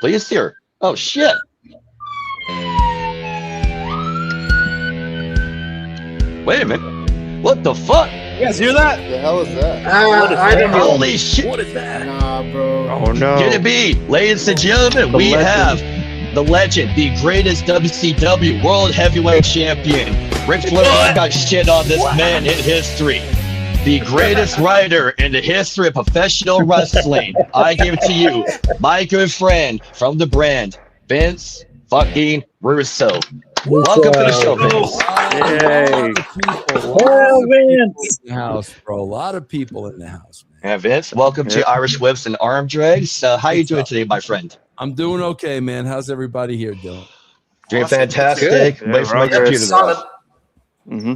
Please here. Oh shit. Wait a minute. What the fuck? You guys hear that? The hell is that? I don't know. Holy shit. What is that? Nah, bro. Oh no. Can it be? Ladies and gentlemen, The we legend. have the legend, the greatest WCW World Heavyweight Champion. Ric Flair got shit on this man in history. The greatest writer in the history of professional wrestling. I give it to you, my good friend from the brand, Vince fucking Russo. Welcome to the show, Vince. Yay. Well, Vince. In the house, bro. A lot of people in the house, man. Yeah, Vince, welcome to Irish Whips and Arm Drags. How you doing today, my friend? I'm doing okay, man. How's everybody here doing? Doing Awesome. fantastic. Good. Wait for Yeah, my we're computer to Solid. roll. Mm-hmm.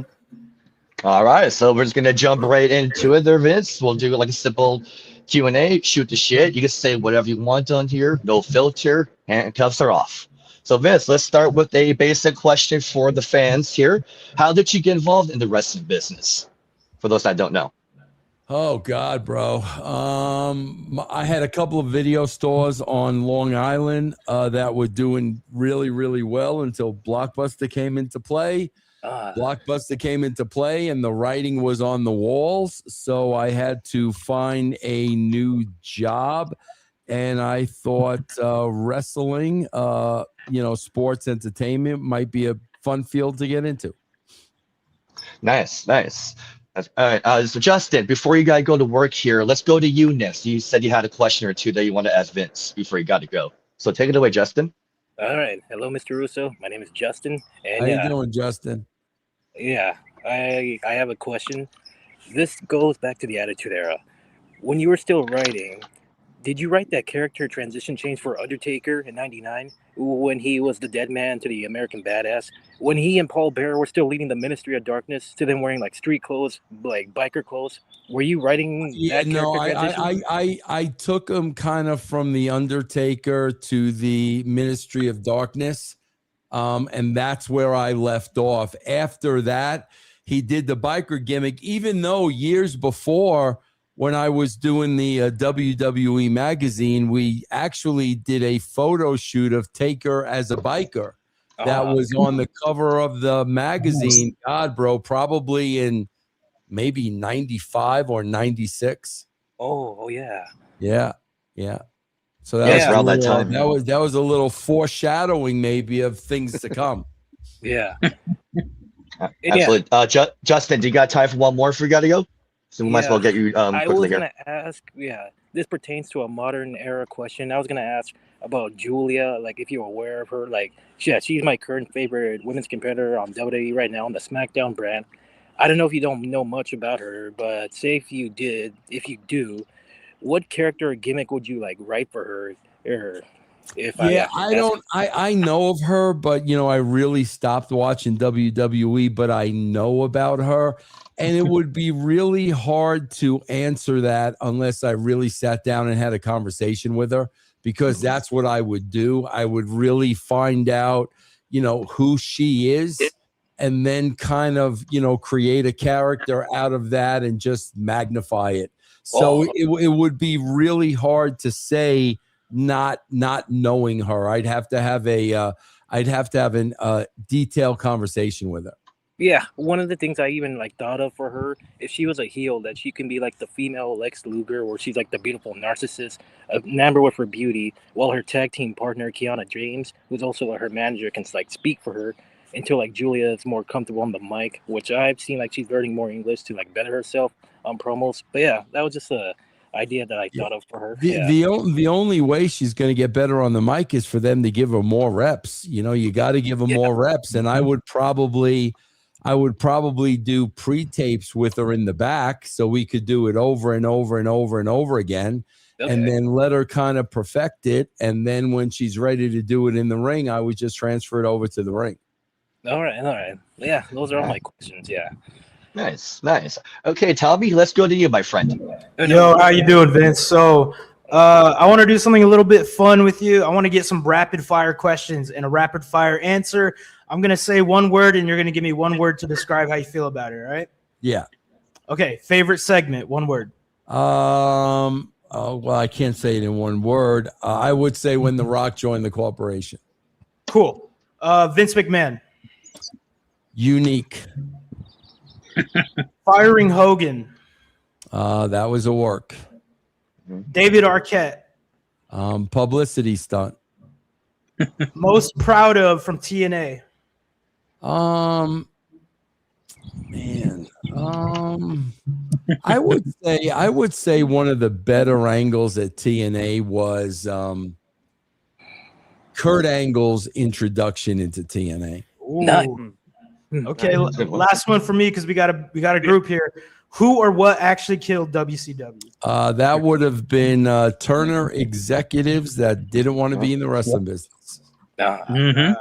All right, so we're just gonna jump right into it there, Vince. We'll do like a simple Q&A, shoot the shit. You can say whatever you want on here, no filter, handcuffs are off. So Vince, let's start with a basic question for the fans here. How did you get involved in the wrestling business? For those that don't know. Oh God, bro. I had a couple of video stores on Long Island that were doing really, really well until Blockbuster came into play. Blockbuster came into play and the writing was on the walls. So I had to find a new job. And I thought wrestling, sports entertainment might be a fun field to get into. Nice, nice. All right, so Justin, before you gotta go to work here, let's go to you next. You said you had a question or two that you want to ask Vince before you got to go. So take it away, Justin. All right. Hello, Mr. Russo. My name is Justin. And How you doing, Justin? yeah, I have a question. This goes back to the Attitude Era. When you were still writing, did you write that character transition change for Undertaker in '99 when he was the dead man to the American Badass? When he and Paul Bearer were still leading the Ministry of Darkness to them wearing like street clothes, like biker clothes? Were you writing that character transition? I took him kind of from the Undertaker to the Ministry of Darkness, and that's where I left off. After that, he did the biker gimmick, even though years before, when I was doing the WWE magazine, we actually did a photo shoot of Taker as a biker. That was on the cover of the magazine. God, bro, probably in maybe 95 or 96. Oh yeah. Yeah. So Yeah, was around that little- time. That was a little foreshadowing, maybe, of things to come. Yeah. Absolutely. Justin, do you got time for one more if we got to go? So we might as well get you I quickly was here. going to ask, this pertains to a modern era question. I was going to ask about Julia, like if you're aware of her. Like, she's my current favorite women's competitor on WWE right now on the SmackDown brand. I don't know if you don't know much about her, but say if you do, what character or gimmick would you like write for her? Or if I know of her, but I really stopped watching WWE, but I know about her. And it would be really hard to answer that unless I really sat down and had a conversation with her, because that's what I would do. I would really find out, who she is, and then kind of, create a character out of that and just magnify it. So it would be really hard to say not knowing her. I'd have to have a detailed conversation with her. Yeah, one of the things I even thought of for her, if she was a heel, that she can be like the female Lex Luger, where she's like the beautiful narcissist, enamored with her beauty, while her tag team partner Kiana James, who's also her manager, can speak for her until Julia is more comfortable on the mic, which I've seen she's learning more English to better herself on promos. But yeah, that was just a idea that I thought of for her. The only way she's going to get better on the mic is for them to give her more reps. You got to give her more reps, and I would probably do pre-tapes with her in the back so we could do it over and over and over and over again, and then let her kind of perfect it. And then when she's ready to do it in the ring, I would just transfer it over to the ring. All right. Yeah, those are all my questions. Yeah. Nice. Okay, Tommy, let's go to you, my friend. Yo, how you doing, Vince? So I want to do something a little bit fun with you. I want to get some rapid fire questions and a rapid fire answer. I'm going to say one word and you're going to give me one word to describe how you feel about it, all right? Yeah. Okay, favorite segment, one word. Oh, well, I can't say it in one word. I would say when The Rock joined the corporation. Cool. Vince McMahon. Unique. Firing Hogan. That was a work. David Arquette. Publicity stunt. Most proud of from TNA. Man. I would say one of the better angles at TNA was Kurt Angle's introduction into TNA. Ooh. Okay, last one for me because we got a group here. Who or what actually killed WCW? That would have been Turner executives that didn't want to be in the wrestling business. Yeah,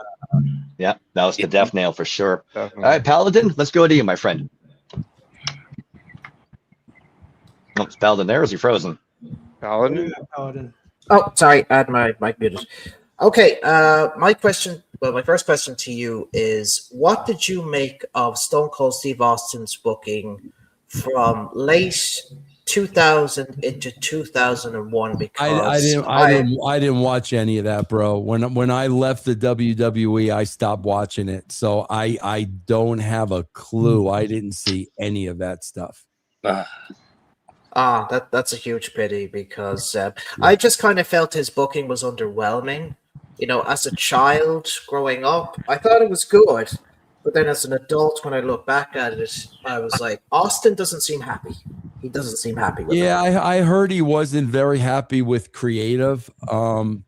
that was the death nail for sure. Definitely. All right, Paladin, let's go to you, my friend. Oh, is Paladin there? Or is he frozen? Paladin. Oh, sorry, I had my mic muted. Okay, my first question to you is, what did you make of Stone Cold Steve Austin's booking from late 2000 into 2001? Because I didn't watch any of that, bro. When I left the WWE, I stopped watching it, so I don't have a clue. I didn't see any of that stuff. That's a huge pity because I just kind of felt his booking was underwhelming. You know, as a child growing up, I thought it was good. But then as an adult, when I look back at it, I was like, Austin doesn't seem happy. He doesn't seem happy with it. I heard he wasn't very happy with creative. You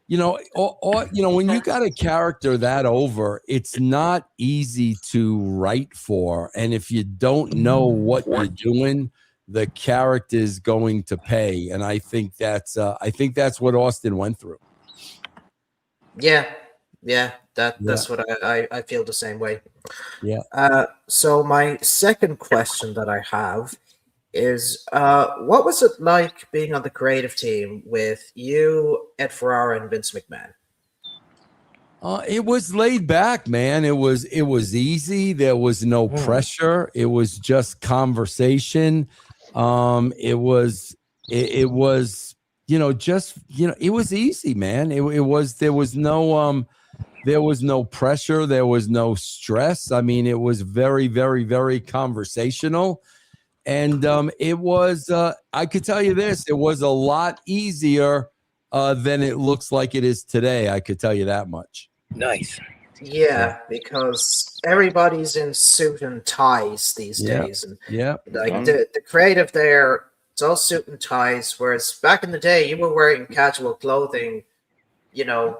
know, when you got a character that over, it's not easy to write for. And if you don't know what you're doing, the character is going to pay. And I think that's what Austin went through. Yeah, that's what I feel the same way. Yeah. So my second question that I have is, what was it like being on the creative team with you, Ed Ferrara, and Vince McMahon? It was laid back, man. It was easy. There was no pressure. It was just conversation. It was it was easy, man. There was no pressure. There was no stress. I mean, it was very, very, very conversational. And it was, I could tell you this, it was a lot easier than it looks like it is today. I could tell you that much. Nice. Yeah, because everybody's in suit and ties these days. And the creative there, it's all suit and ties, whereas back in the day, you were wearing casual clothing, you know,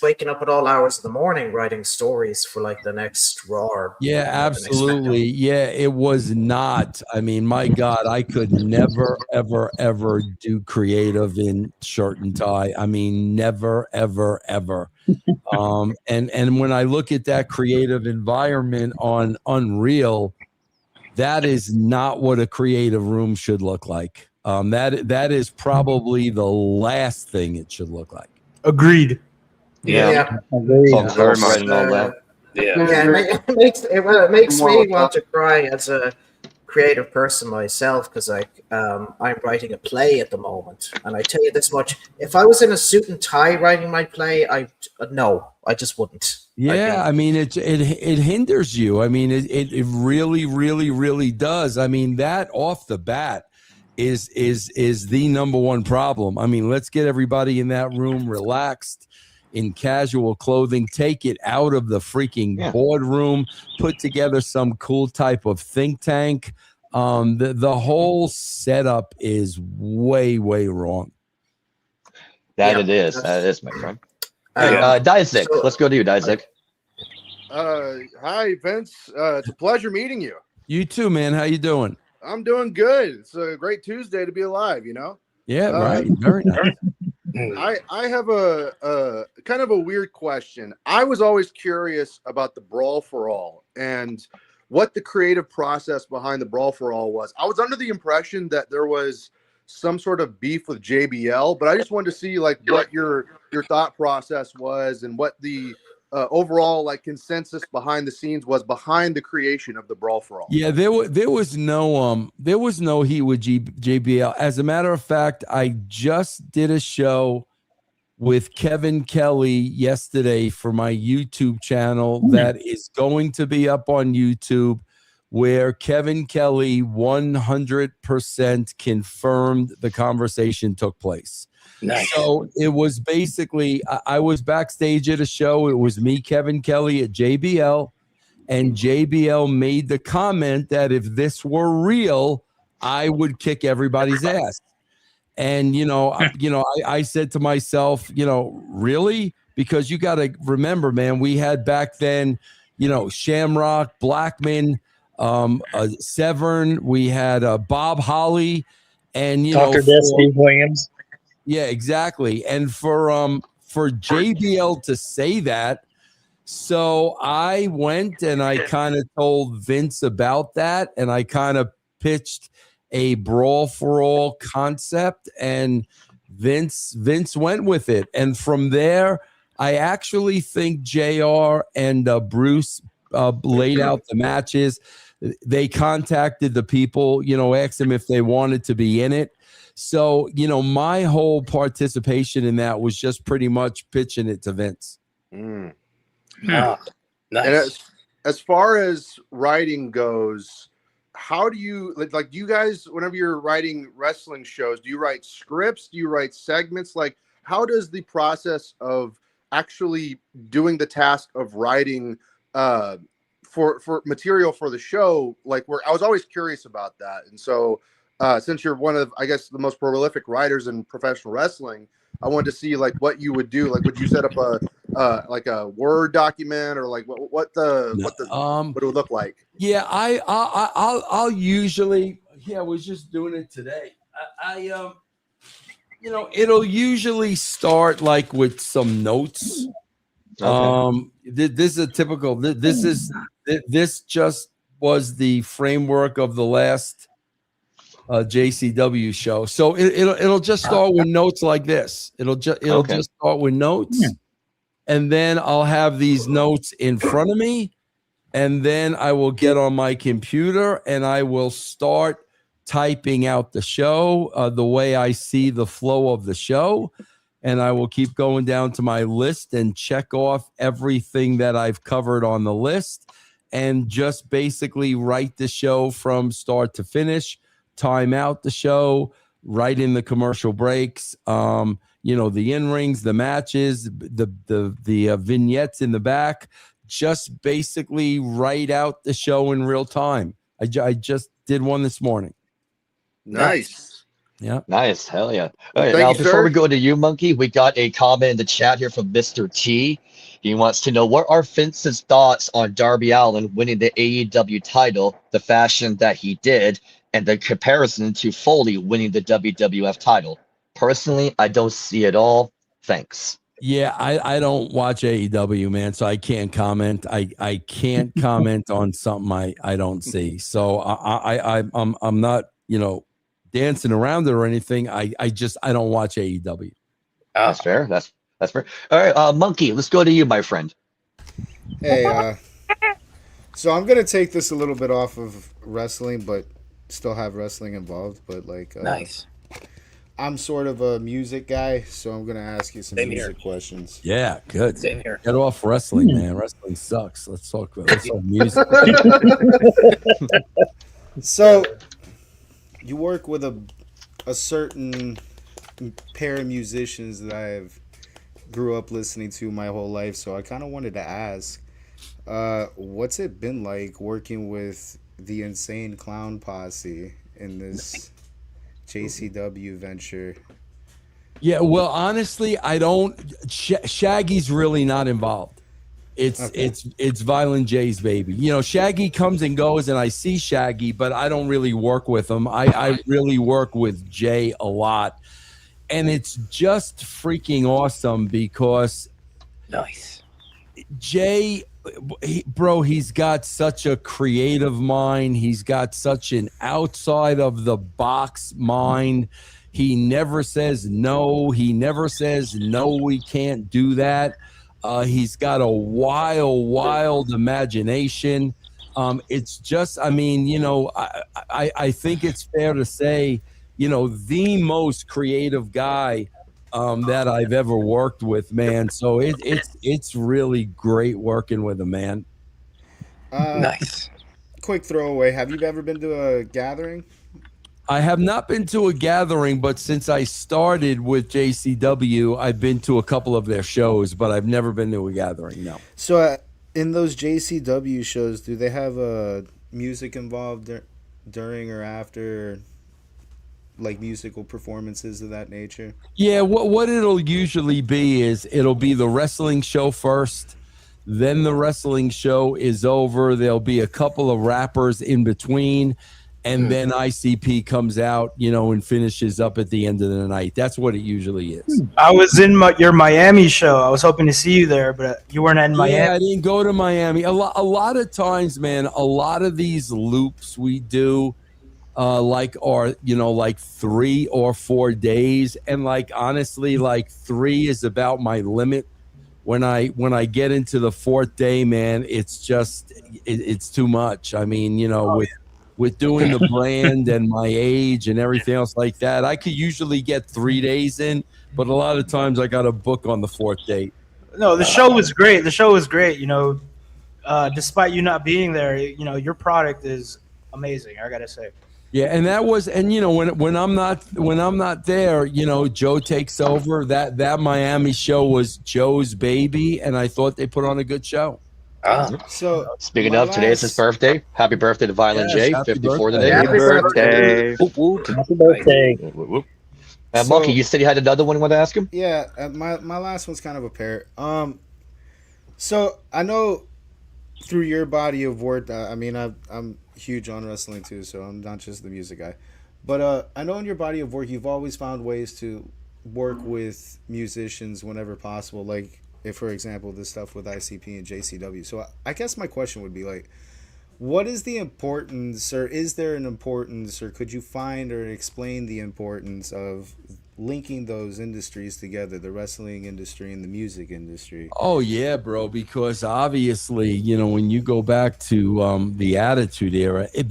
waking up at all hours of the morning writing stories for like the next Raw. Yeah, absolutely. Yeah, it was not. I mean, my God, I could never, ever, ever do creative in shirt and tie. I mean, never, ever, ever. And when I look at that creative environment on Unreal, that is not what a creative room should look like. That is probably the last thing it should look like. Agreed. Yeah. Very much. It makes me want to cry as a creative person myself, because I'm writing a play at the moment, and I tell you this much: if I was in a suit and tie writing my play, I just wouldn't. Yeah, I mean it hinders you. I mean it really, really, really does. I mean, that off the bat is the number one problem. I mean, let's get everybody in that room relaxed, in casual clothing, take it out of the freaking boardroom, put together some cool type of think tank. The whole setup is way, way wrong. It is, my friend. Dizik, let's go to you, Dizik. Hi, Vince. It's a pleasure meeting you. You too, man. How you doing? I'm doing good. It's a great Tuesday to be alive, you know? Yeah, right. Very nice. I have a kind of a weird question. I was always curious about the Brawl for All and what the creative process behind the Brawl for All was. I was under the impression that there was some sort of beef with JBL, but I just wanted to see like what your thought process was and what the overall like consensus behind the scenes was behind the creation of the Brawl for All? Yeah, there was no heat with JBL. As a matter of fact, I just did a show with Kevin Kelly yesterday for my YouTube channel that is going to be up on YouTube, where Kevin Kelly 100% confirmed the conversation took place. Nice. So it was basically, I was backstage at a show. It was me, Kevin Kelly at JBL, and JBL made the comment that if this were real, I would kick everybody's ass. And, I said to myself, really? Because you got to remember, man, we had back then, Shamrock, Blackman, Severn, we had Bob Holly, and, Dr. Steve Williams. Yeah, exactly. And for JBL to say that, so I went and I kind of told Vince about that, and I kind of pitched a Brawl for All concept, and Vince went with it. And from there, I actually think JR and Bruce laid out the matches. They contacted the people, asked them if they wanted to be in it. So, my whole participation in that was just pretty much pitching it to Vince. Nice. And as far as writing goes, how do you like do you guys, whenever you're writing wrestling shows, do you write scripts? Do you write segments? Like, how does the process of actually doing the task of writing for material for the show, like, where I was always curious about that. And so since you're one of, I guess, the most prolific writers in professional wrestling, I wanted to see like what you would do. Like, would you set up a Word document, or like what it would look like? Yeah, I'll usually. Yeah, I was just doing it today. It'll usually start like with some notes. Okay. This is a typical. This just was the framework of the last JCW show. So it'll just start with notes like this. It'll just start with notes, and then I'll have these notes in front of me, and then I will get on my computer and I will start typing out the show the way I see the flow of the show, and I will keep going down to my list and check off everything that I've covered on the list, and just basically write the show from start to finish. Time out the show, write in the commercial breaks, the in-rings, the matches, the vignettes in the back. Just basically write out the show in real time. I just did one this morning. Nice. Yeah. Nice. Hell yeah. All right, Thank now, you, before sir. we go to you, Monkey, we got a comment in the chat here from Mr. T. He wants to know, what are Vince's thoughts on Darby Allin winning the AEW title the fashion that he did, and the comparison to Foley winning the WWF title? Personally, I don't see it all. Thanks. Yeah, I don't watch AEW, man, so I can't comment. I can't comment on something I don't see. So I'm not, dancing around it or anything. I don't watch AEW. That's fair. That's fair. All right, Monkey, let's go to you, my friend. Hey, so I'm gonna take this a little bit off of wrestling, but still have wrestling involved. But like, Nice. I'm sort of a music guy, so I'm gonna ask you some Same music here. questions. Yeah, good. Same here. Get off wrestling, man. Wrestling sucks. Let's talk music. So, you work with a certain pair of musicians that I've grew up listening to my whole life. So I kind of wanted to ask, what's it been like working with the Insane Clown Posse in this JCW venture? Yeah, well, honestly, I don't. Shaggy's really not involved. It's Violent J's baby. Shaggy comes and goes, and I see Shaggy, but I don't really work with him. I really work with Jay a lot, and it's just freaking awesome because Nice. Jay, he's got such a creative mind. He's got such an outside of the box mind. He never says no. He never says no, we can't do that. He's got a wild imagination. It's just, I mean, I think it's fair to say, the most creative guy that I've ever worked with, man. So it's really great working with him, man. Nice. Quick throwaway. Have you ever been to a gathering? I have not been to a gathering, but since I started with JCW, I've been to a couple of their shows, but I've never been to a gathering. No. So in those JCW shows, do they have music involved during or after, like musical performances of that nature? Yeah, what it'll usually be is it'll be the wrestling show first, then the wrestling show is over. There'll be a couple of rappers in between, and then ICP comes out, and finishes up at the end of the night. That's what it usually is. I was in your Miami show. I was hoping to see you there, but you weren't in Miami. Yeah, I didn't go to Miami. A lot of times, man, a lot of these loops we do like 3 or 4 days, and like honestly, like 3 is about my limit. When I get into the 4th day, man, it's just it's too much. I mean, with doing the brand and my age and everything else like that, I could usually get 3 days in, but a lot of times I got a book on the 4th date. No, the show was great. The show was great. Despite you not being there, your product is amazing. I gotta say. Yeah, and that was, and when I'm not there, Joe takes over. That Miami show was Joe's baby, and I thought they put on a good show. So speaking of, today is his birthday. Happy birthday to Violent J, 54 today. Happy birthday. Happy birthday. Monkey, you said you had another one you want to ask him? Yeah, my last one's kind of a pair. So I know through your body of work, I mean, I'm huge on wrestling too, so I'm not just the music guy. But I know in your body of work, you've always found ways to work with musicians whenever possible. Like, if, for example, the stuff with ICP and JCW. So I guess my question would be like, what is the importance, or is there an importance, or could you find or explain the importance of linking those industries together, the wrestling industry and the music industry? Oh yeah, bro, because obviously, when you go back to the Attitude Era, it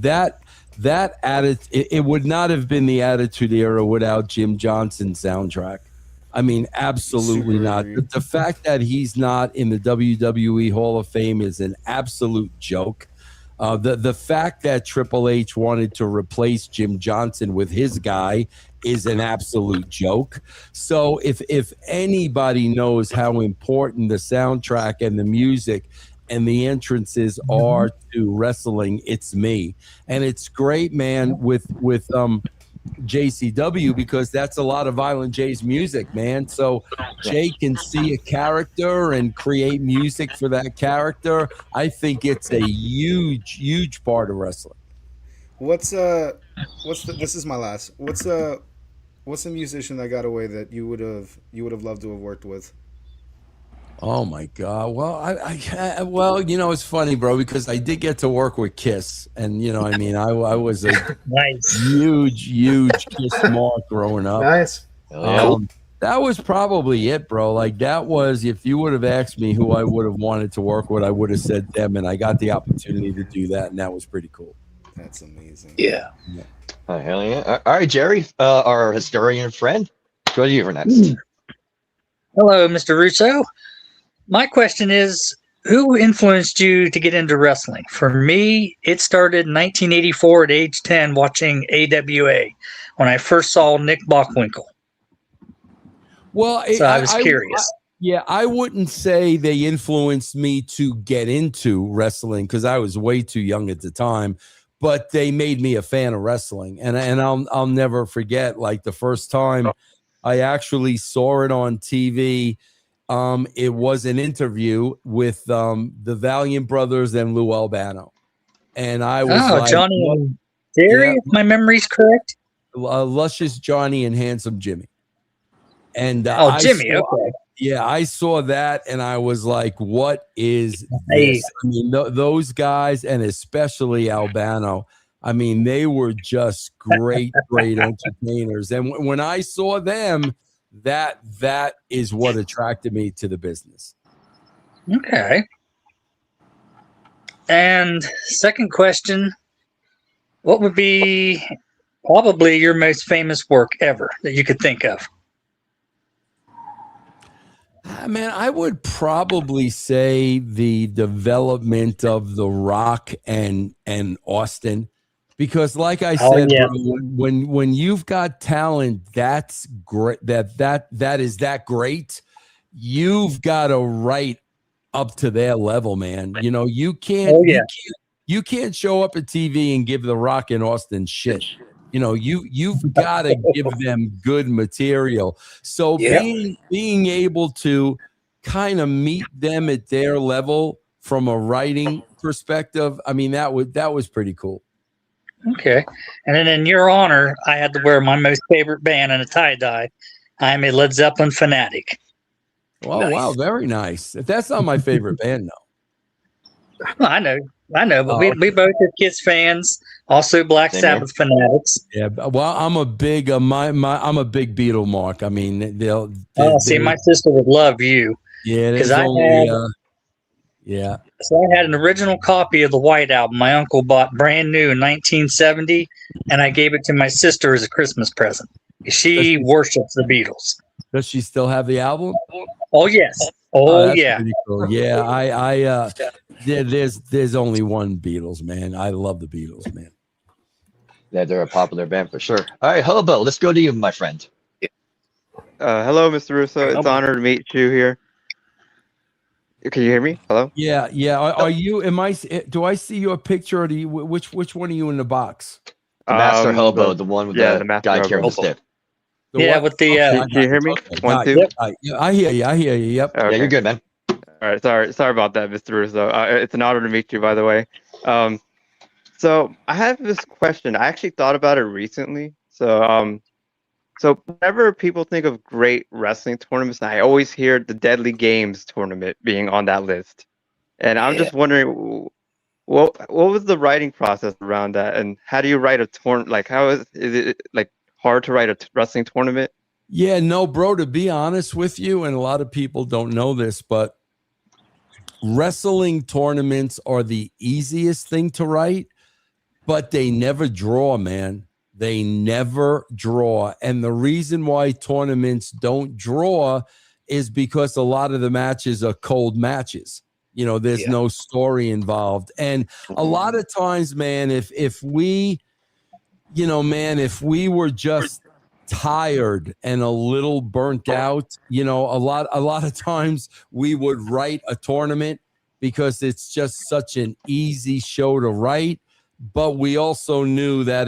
would not have been the Attitude Era without Jim Johnson's soundtrack. I mean, absolutely not. The fact that he's not in the WWE Hall of Fame is an absolute joke. The fact that Triple H wanted to replace Jim Johnson with his guy is an absolute joke. So if anybody knows how important the soundtrack and the music and the entrances are to wrestling, it's me. And it's great, man, with JCW, because that's a lot of Violent J's music, man. So Jay can see a character and create music for that character. I think it's a huge part of wrestling. This is my last. What's a musician that got away that you would have loved to have worked with? Oh my God! Well, it's funny, bro, because I did get to work with Kiss, and I was a nice, huge Kiss mark growing up. Nice. That was probably it, bro. Like, that was, if you would have asked me who I would have wanted to work with, I would have said them, and I got the opportunity to do that, and that was pretty cool. That's amazing. Yeah. Oh, hell yeah! All right, Jerry, our historian friend, go to you for next. Hello, Mr. Russo. My question is, who influenced you to get into wrestling? For me, it started in 1984 at age 10 watching AWA when I first saw Nick Bockwinkel. Well, so I was curious. I wouldn't say they influenced me to get into wrestling because I was way too young at the time, but they made me a fan of wrestling. And I'll never forget, like, the first time I actually saw it on TV. It was an interview with the Valiant Brothers and Lou Albano, and I was like, Johnny and Jerry, if my memory's correct. Luscious Johnny and Handsome Jimmy. And Jimmy, okay. Yeah, I saw that, and I was like, "What is this?" I mean, those guys, and especially Albano. I mean, they were just great entertainers. And when I saw them, that is what attracted me to the business. Okay. And second question, what would be probably your most famous work ever that you could think of? Man, I would probably say the development of The Rock and Austin, because, like I said, yeah. bro, when you've got talent, that's great. That is that great. You've got to write up to their level, man. You know, you can't show up at TV and give The Rock and Austin shit. You know, you've got to give them good material. So being able to kind of meet them at their level from a writing perspective, I mean, that was pretty cool. Okay. And then in your honor, I had to wear my most favorite band in a tie-dye. I am a Led Zeppelin fanatic. Oh, wow, very nice. That's not my favorite band, though. Well, I know, but we both are Kiss fans, also Black Sabbath fanatics. Yeah, well, I'm a big I'm a big Beatle mark. I mean, they'll see, my sister would love you. Yeah, because yeah. So I had an original copy of the White Album my uncle bought brand new in 1970, and I gave it to my sister as a Christmas present. She worships the Beatles. Does she still have the album? Oh yes. Oh yeah. Pretty cool. Yeah, there's only one Beatles, man. I love the Beatles, man. Yeah, they're a popular band for sure. All right, Hobo, let's go to you, my friend. Hello, Mr. Russo. It's an honor to meet you here. Can you hear me? Hello? Yeah. Are you? Do I see your picture? Or do you? Which one are you in the box? The Master Hobo, the one with the guy carrying the stick. With the. Can you hear me? 1, 2. I hear you. Yep. Okay. Yeah, you're good, man. All right. Sorry about that, Mr. Russo. It's an honor to meet you, by the way. So I have this question. I actually thought about it recently. So whenever people think of great wrestling tournaments, I always hear the Deadly Games tournament being on that list. And I'm just wondering, what was the writing process around that? And how do you write a tournament? Like, how is it like hard to write a wrestling tournament? Yeah, no, bro, to be honest with you, and a lot of people don't know this, but wrestling tournaments are the easiest thing to write, but they never draw, man. They never draw. And the reason why tournaments don't draw is because a lot of the matches are cold matches. You know, there's no story involved. And a lot of times, man, if we were just tired and a little burnt out, you know, a lot of times we would write a tournament because it's just such an easy show to write. But we also knew that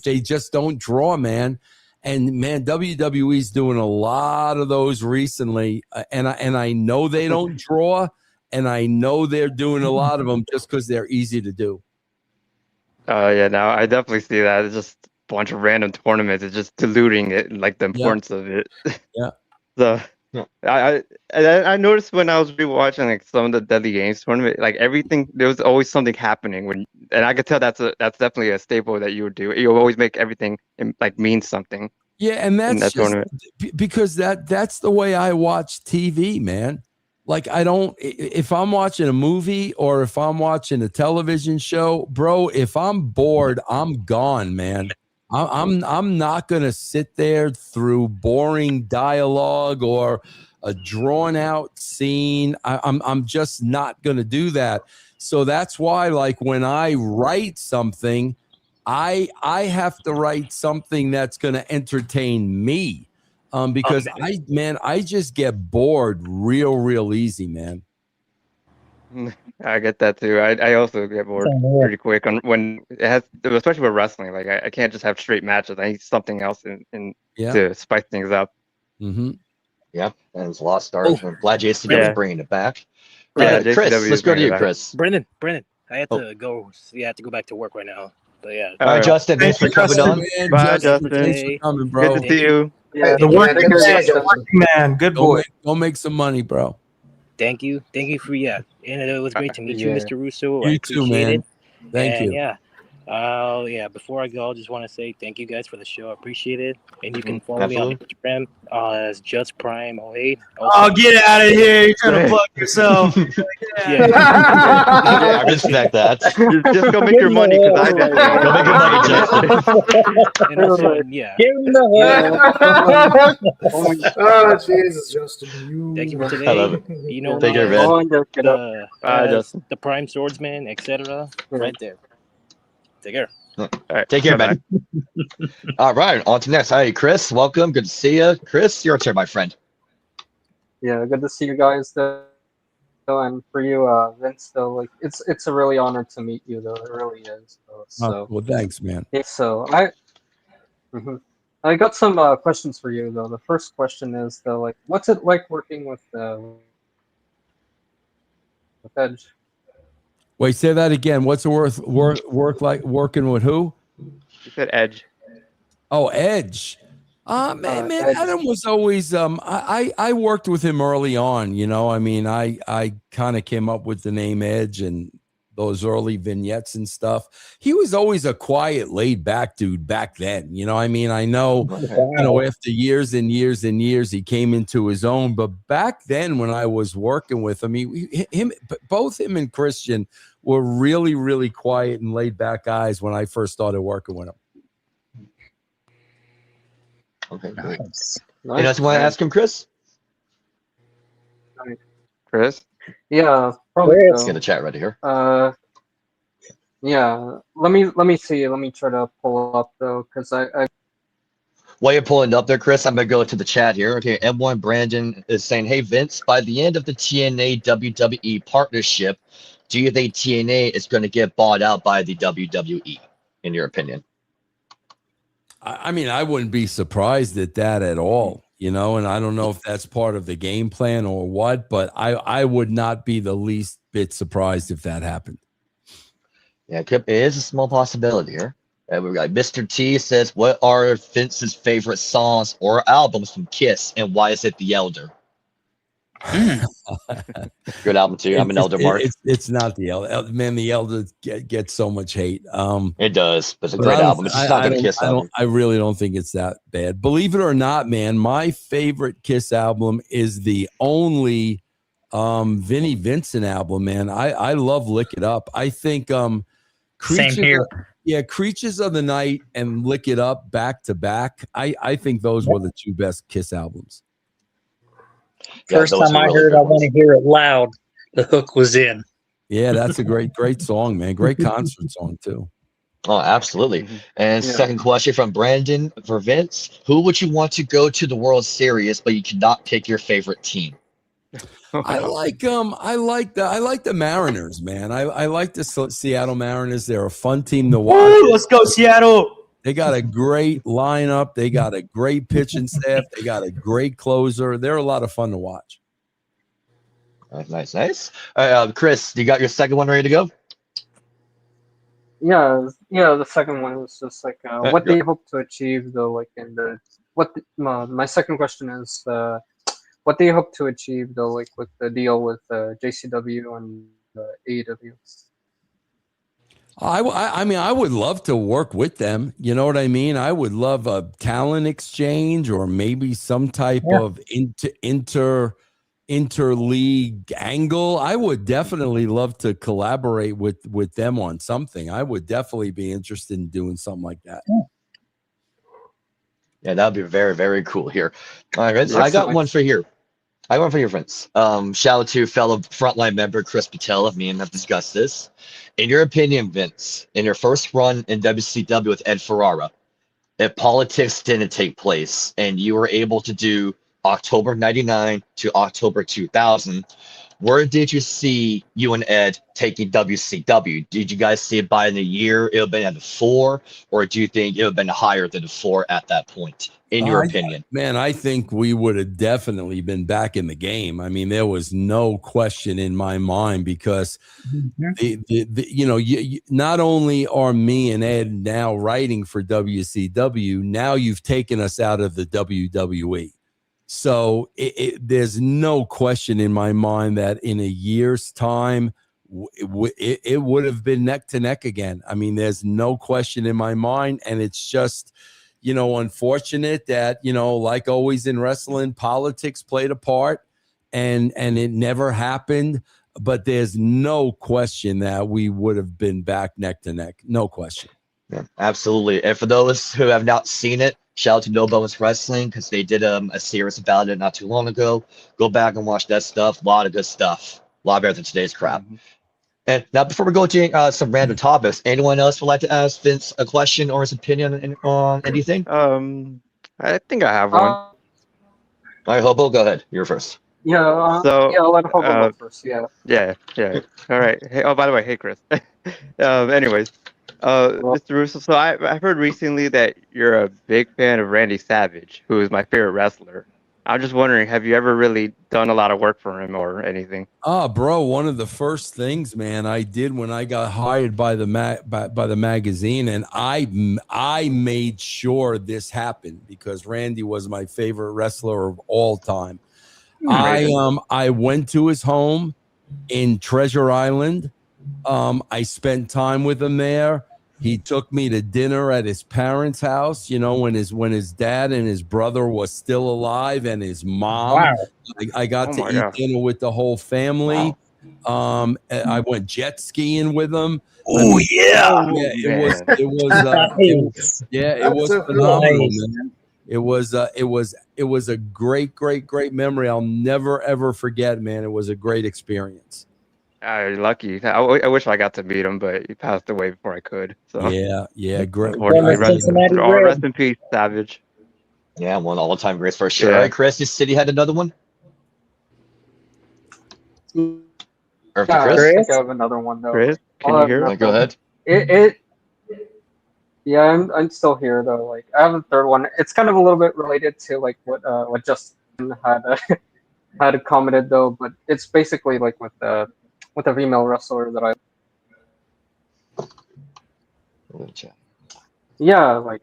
they just don't draw, man. And man, WWE's doing a lot of those recently, and I know they don't draw, and I know they're doing a lot of them just because they're easy to do. Yeah, no, I definitely see that. It's just a bunch of random tournaments. It's just diluting it, like the importance of it. Yeah. So I noticed when I was rewatching like some of the Deadly Games tournament, like everything, there was always something happening and I could tell that's definitely a staple that you would do. You always make everything like mean something. Yeah, and that's that tournament. Because that's the way I watch TV, man. Like if I'm watching a movie or if I'm watching a television show, bro, if I'm bored, I'm gone, man. I'm not gonna sit there through boring dialogue or a drawn out scene. I'm just not gonna do that. So that's why, like, when I write something, I have to write something that's gonna entertain me. Because I just get bored real easy, man. I get that too. I also get bored pretty quick when it has, especially with wrestling. Like I can't just have straight matches. I need something else to spice things up. Mm-hmm. Yeah, and it's a lost start. I'm glad JCW is bringing it back. Yeah, Chris, let's go to you, Chris. Brendan, I have to go. Yeah, I have to go back to work right now. But yeah. All right, Justin. Thanks for coming on. Bye, Justin. Thanks for coming, bro. Good to see you. Yeah, the working man, good boy. Go make some money, bro. Thank you for and it was great to meet you, Mr. Russo. You too, man. Thank you. Yeah, Yeah, before I go, I just want to say thank you guys for the show. I appreciate it. And you can follow me on Absolutely. Instagram as JustPrime08. Oh, get out of here. You're trying to plug yourself. Yeah. Yeah, I respect that. Just go make your money because I did. Go make your money, Justin. And also, yeah. Give him the Oh, Jesus, Justin. Thank you for I today. love it. You know, Take care, man. the Prime Swordsman, etc. Right there. Take care. All right. Take care, Bye-bye. man. All right, on to next. Hi, Chris. Welcome. Good to see you. Chris, your turn, my friend. Yeah, good to see you guys though, and for you, Vince. Though, like it's a really honor to meet you. Though it really is. So well, thanks, man. yeah, so I got some questions for you though. The first question is though, like, what's it like working with Edge? Wait, say that again. What's the work like working with who? You said Edge. Oh, Edge. Man, Edge. Adam was always I worked with him early on, you know. I mean, I kind of came up with the name Edge and those early vignettes and stuff. He was always a quiet, laid back dude back then. You know, I mean, I know, after years and years and years, he came into his own. But back then, when I was working with him, both him and Christian were really, really quiet and laid back guys when I first started working with him. Okay, great. Nice. You know, want to ask him, Chris? Chris? Yeah, probably. Let's get the chat ready here. Yeah. Let me see. Let me try to pull up though, because I While you're pulling it up there, Chris, I'm going to go to the chat here. Okay, M1 Brandon is saying, hey, Vince, by the end of the TNA WWE partnership, do you think TNA is going to get bought out by the WWE, in your opinion? I mean, I wouldn't be surprised at that at all, you know, and I don't know if that's part of the game plan or what, but I would not be the least bit surprised if that happened. Yeah, it is a small possibility here. And we got Mr. T says, what are Vince's favorite songs or albums from Kiss, and why is it The Elder? Good album too. I'm an Elder Mark. It's not The Elder. Man, The Elder gets so much hate. It does, but it's a great album. It's just not a Kiss album. I really don't think it's that bad. Believe it or not, man, my favorite Kiss album is the only Vinnie Vincent album, man. I love Lick It Up. I think Same here. Creatures of the Night and Lick It Up back to back. I think those were the two best Kiss albums. First time I heard I Want to Hear It Loud, the hook was in. Yeah, that's a great song, man. Great concert song, too. Oh, absolutely. And second question from Brandon for Vince. Who would you want to go to the World Series, but you cannot pick your favorite team? I like the Mariners, man. I like the Seattle Mariners. They're a fun team to watch. Woo, let's go, Seattle. They got a great lineup. They got a great pitching staff. They got a great closer. They're a lot of fun to watch. Nice. Chris, you got your second one ready to go? Yeah. The second one was just like, what do you hope to achieve though? Like, my second question is, what do you hope to achieve though? Like with the deal with JCW and AEW. I mean, I would love to work with them. You know what I mean? I would love a talent exchange or maybe some type of interleague angle. I would definitely love to collaborate with them on something. I would definitely be interested in doing something like that. Yeah, that would be very, very cool here. All right, Vince, I got one for here. I got one for your friends. Shout out to fellow frontline member Chris Patella. Me and have discussed this. In your opinion, Vince, in your first run in WCW with Ed Ferrara, if politics didn't take place and you were able to do October 99 to October 2000, where did you see you and Ed taking WCW? Did you guys see it by in a year? It would have been at the 4, or do you think it would have been higher than the 4 at that point, in your opinion? Man, I think we would have definitely been back in the game. I mean, there was no question in my mind because not only are me and Ed now writing for WCW, now you've taken us out of the WWE. So there's no question in my mind that in a year's time, it would have been neck to neck again. I mean, there's no question in my mind. And it's just, unfortunate that, like always in wrestling, politics played a part and it never happened. But there's no question that we would have been back neck to neck. No question. Yeah, absolutely. And for those who have not seen it, shout out to No Bonus Wrestling because they did a series about it not too long ago. Go back and watch that stuff. A lot of good stuff. A lot better than today's crap. And now, before we go to some random topics, anyone else would like to ask Vince a question or his opinion on anything? I think I have one. All right, Hobo, go ahead. You're first. Yeah. I'll let Hobo go first. Yeah. Yeah. All right. Hey. Oh, by the way, hey, Chris. Anyways, Mr. Russo. So I've heard recently that you're a big fan of Randy Savage, who is my favorite wrestler. I'm just wondering, have you ever really done a lot of work for him or anything? Oh, bro, one of the first things, man, I did when I got hired by the by the magazine, and I made sure this happened because Randy was my favorite wrestler of all time. I went to his home in Treasure Island. I spent time with him there. He took me to dinner at his parents' house, when his dad and his brother was still alive and his mom. Wow. I got to eat dinner with the whole family. Wow. I went jet skiing with him. It It was phenomenal, man. It was a great memory. I'll never ever forget, man. It was a great experience. You're lucky. I wish I got to meet him, but he passed away before I could. So great. Rest in peace, Savage. Yeah, one all-time great for sure. All right, Chris, you said you had another one? Or Yeah, Chris? I think I have another one though. Chris, can you hear me? Go ahead. Yeah, I'm still here though. Like I have a third one. It's kind of a little bit related to like what Justin had commented though, but it's basically like with a female wrestler that I. Yeah, like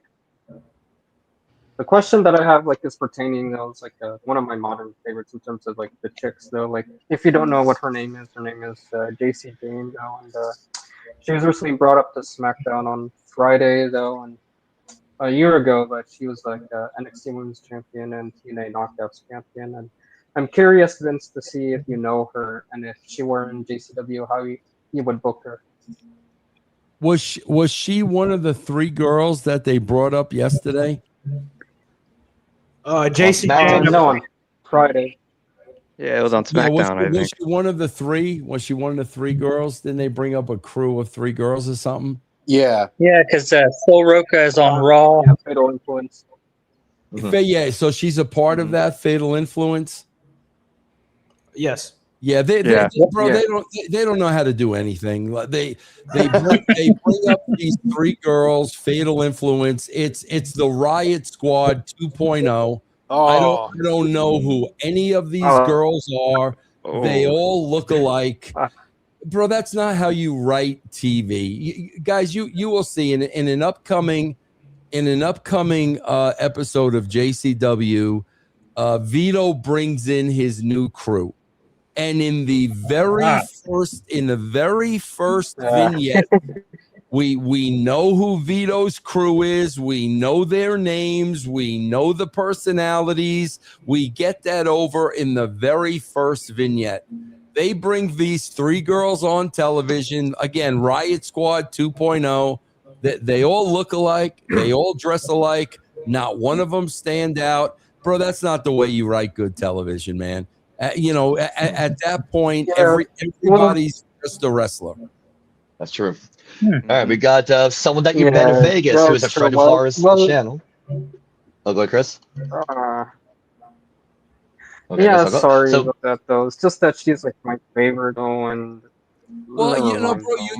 the question that I have like is pertaining though is like one of my modern favorites in terms of like the chicks though. Like if you don't know what her name is JC Jane though, and she was recently brought up to SmackDown on Friday though, and a year ago, but she was like NXT Women's Champion and TNA Knockouts Champion, and I'm curious, Vince, to see if you know her and if she were in JCW, how you would book her. Was she one of the three girls that they brought up yesterday? JC no, on Friday. Yeah, it was on SmackDown. I think. Was she one of the three? Was she one of the three girls? Didn't they bring up a crew of three girls or something? Yeah. Yeah, because Full Roca is on Raw. Yeah, Fatal Influence. Yeah, so she's a part of that Fatal Influence. Yes. Yeah, they don't know how to do anything. They bring up these three girls, Fatal Influence. It's the Riot Squad 2.0. I don't know who any of these girls are. They all look alike. Bro, that's not how you write TV. Guys, you will see in an upcoming episode of JCW, Vito brings in his new crew. And in the very first vignette, we know who Vito's crew is. We know their names. We know the personalities. We get that over in the very first vignette. They bring these three girls on television. Again, Riot Squad 2.0. They all look alike. They all dress alike. Not one of them stand out. Bro, that's not the way you write good television, man. At that point, everybody's just a wrestler. That's true. All right, we got someone that you met in Vegas who is a friend of ours on the channel. Oh, go ahead, Chris. Okay, sorry about that though. It's just that she's like my favorite though, and bro,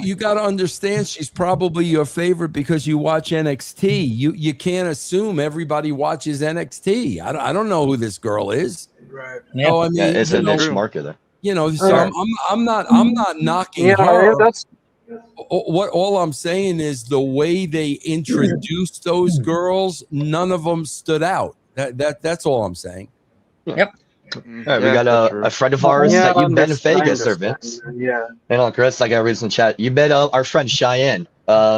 you got to understand she's probably your favorite because you watch NXT. You can't assume everybody watches NXT. I don't know who this girl is. Right. Yeah. So, I mean, it's a niche market there. So I'm not knocking her. All I'm saying is the way they introduced those girls, none of them stood out. That's all I'm saying. Yep. All right, we got a friend of ours that you've met in Vegas, or Vince. Yeah. Hang on, Chris. I got reads in chat. You met our friend Cheyenne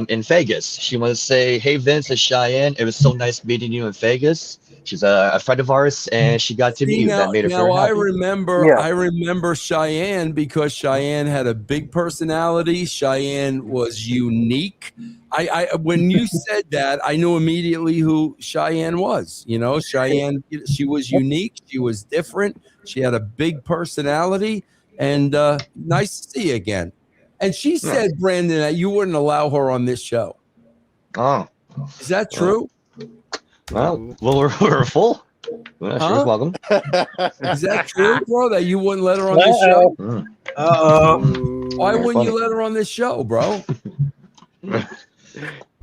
in Vegas. She wants to say, "Hey, Vince, it's Cheyenne. It was so nice meeting you in Vegas." She's a friend of ours, and she got to meet you. That made her very I happy. remember Cheyenne because Cheyenne had a big personality. Cheyenne was unique. When you said that, I knew immediately who Cheyenne was. You know, Cheyenne, she was unique. She was different. She had a big personality, and nice to see you again. And she said, Brandon, that you wouldn't allow her on this show. Oh, is that true? Well, we're full. Well, sure, welcome. Is that true, bro? That you wouldn't let her on this show? Why wouldn't you let her on this show, bro?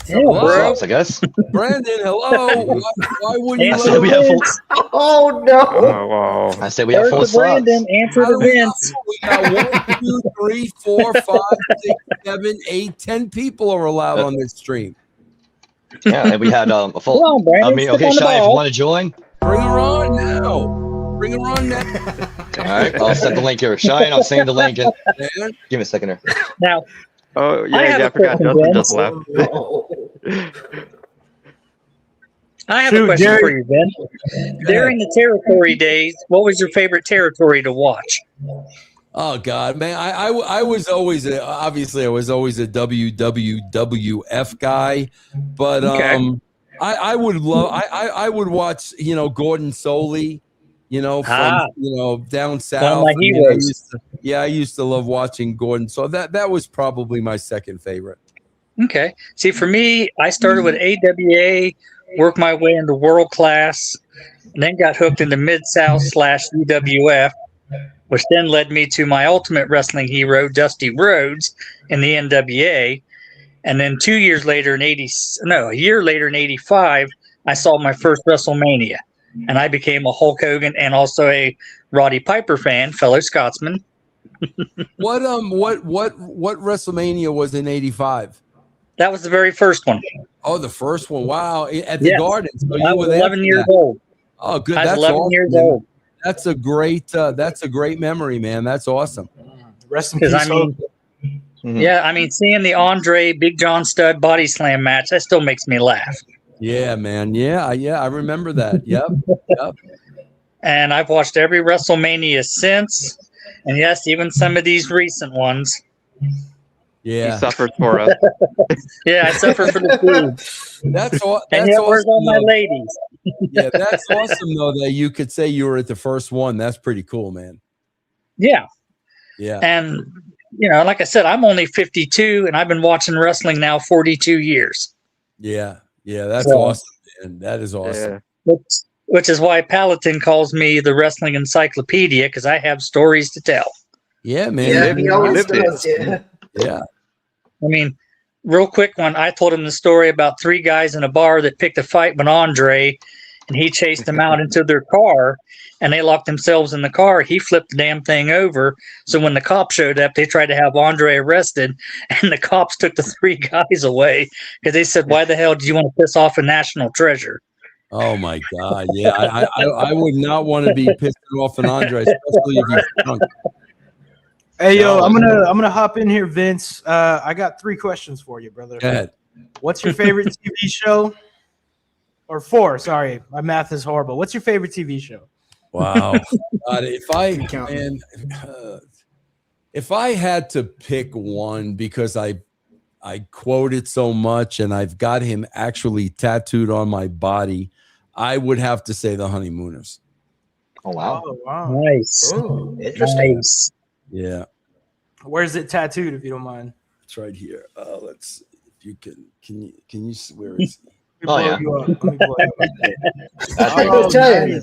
Hello, I guess. Brandon, hello. Why wouldn't you let her we have full? Oh no! Oh wow! I say we have full slots. Brandon, answer to Vince. We got 1, 2, 3, 4, 5, 6, 7, 8, 10 people are allowed on this stream. Yeah, and we had a full. Come on, Brandon, I mean, okay, step on the Shy, if you ball. want to join, bring her on now. Bring her on now. All right, I'll send the link here. Cheyenne, I'll send the link. And give me a second here. Now, Oh I yeah, have I a forgot. question, Justin Vince. just left. I have a question for you, Ben. During the territory days, what was your favorite territory to watch? Oh God, man! I was always obviously I was always a WWF guy, but I would love I would watch Gordon Soley, from down south. One of my heroes. I used to love watching Gordon. So that was probably my second favorite. Okay. See, for me, I started with AWA, worked my way into world class, and then got hooked into Mid-South / UWF, which then led me to my ultimate wrestling hero, Dusty Rhodes, in the NWA. And then a year later in 85, I saw my first WrestleMania. And I became a Hulk Hogan and also a Roddy Piper fan, fellow Scotsman. What WrestleMania was in 85? That was the very first one. Oh, the first one. Wow. At the Garden. So I was 11 years old. Oh, good. I was That's 11 awesome. years old. That's a great memory, man. That's awesome. Rest in peace. Seeing the Andre Big John Studd body slam match, that still makes me laugh. Yeah, man. Yeah, I remember that. Yep. And I've watched every WrestleMania since. And yes, even some of these recent ones. Yeah. He suffered for us. Yeah, I suffer for the food. That's and yet, where's awesome, all my ladies? Yeah, that's awesome though that you could say you were at the first one. That's pretty cool, man. Yeah. Yeah. And like I said, I'm only 52 and I've been watching wrestling now 42 years. Yeah. Yeah, that's awesome, man. That is awesome. Yeah. Which is why Paladin calls me the wrestling encyclopedia, because I have stories to tell. Yeah, man. Yeah, he always does. Yeah. I mean, real quick one, I told him the story about 3 guys in a bar that picked a fight with Andre, and he chased them out into their car, and they locked themselves in the car. He flipped the damn thing over. So when the cops showed up, they tried to have Andre arrested, and the cops took the 3 guys away because they said, "Why the hell do you want to piss off a national treasure?" Oh my God! Yeah, I would not want to be pissing off an Andre, especially if he's drunk. Hey yo, I'm gonna hop in here, Vince. I got 3 questions for you, brother. Go ahead. What's your favorite TV show? Or 4? Sorry, my math is horrible. What's your favorite TV show? Wow. God, if I had to pick one, because I quote it so much and I've got him actually tattooed on my body, I would have to say The Honeymooners. Oh wow. Oh, wow. Nice. Ooh, interesting. Nice. Yeah. Where's it tattooed, if you don't mind? It's right here. Let's see if you can you where is it? Oh yeah.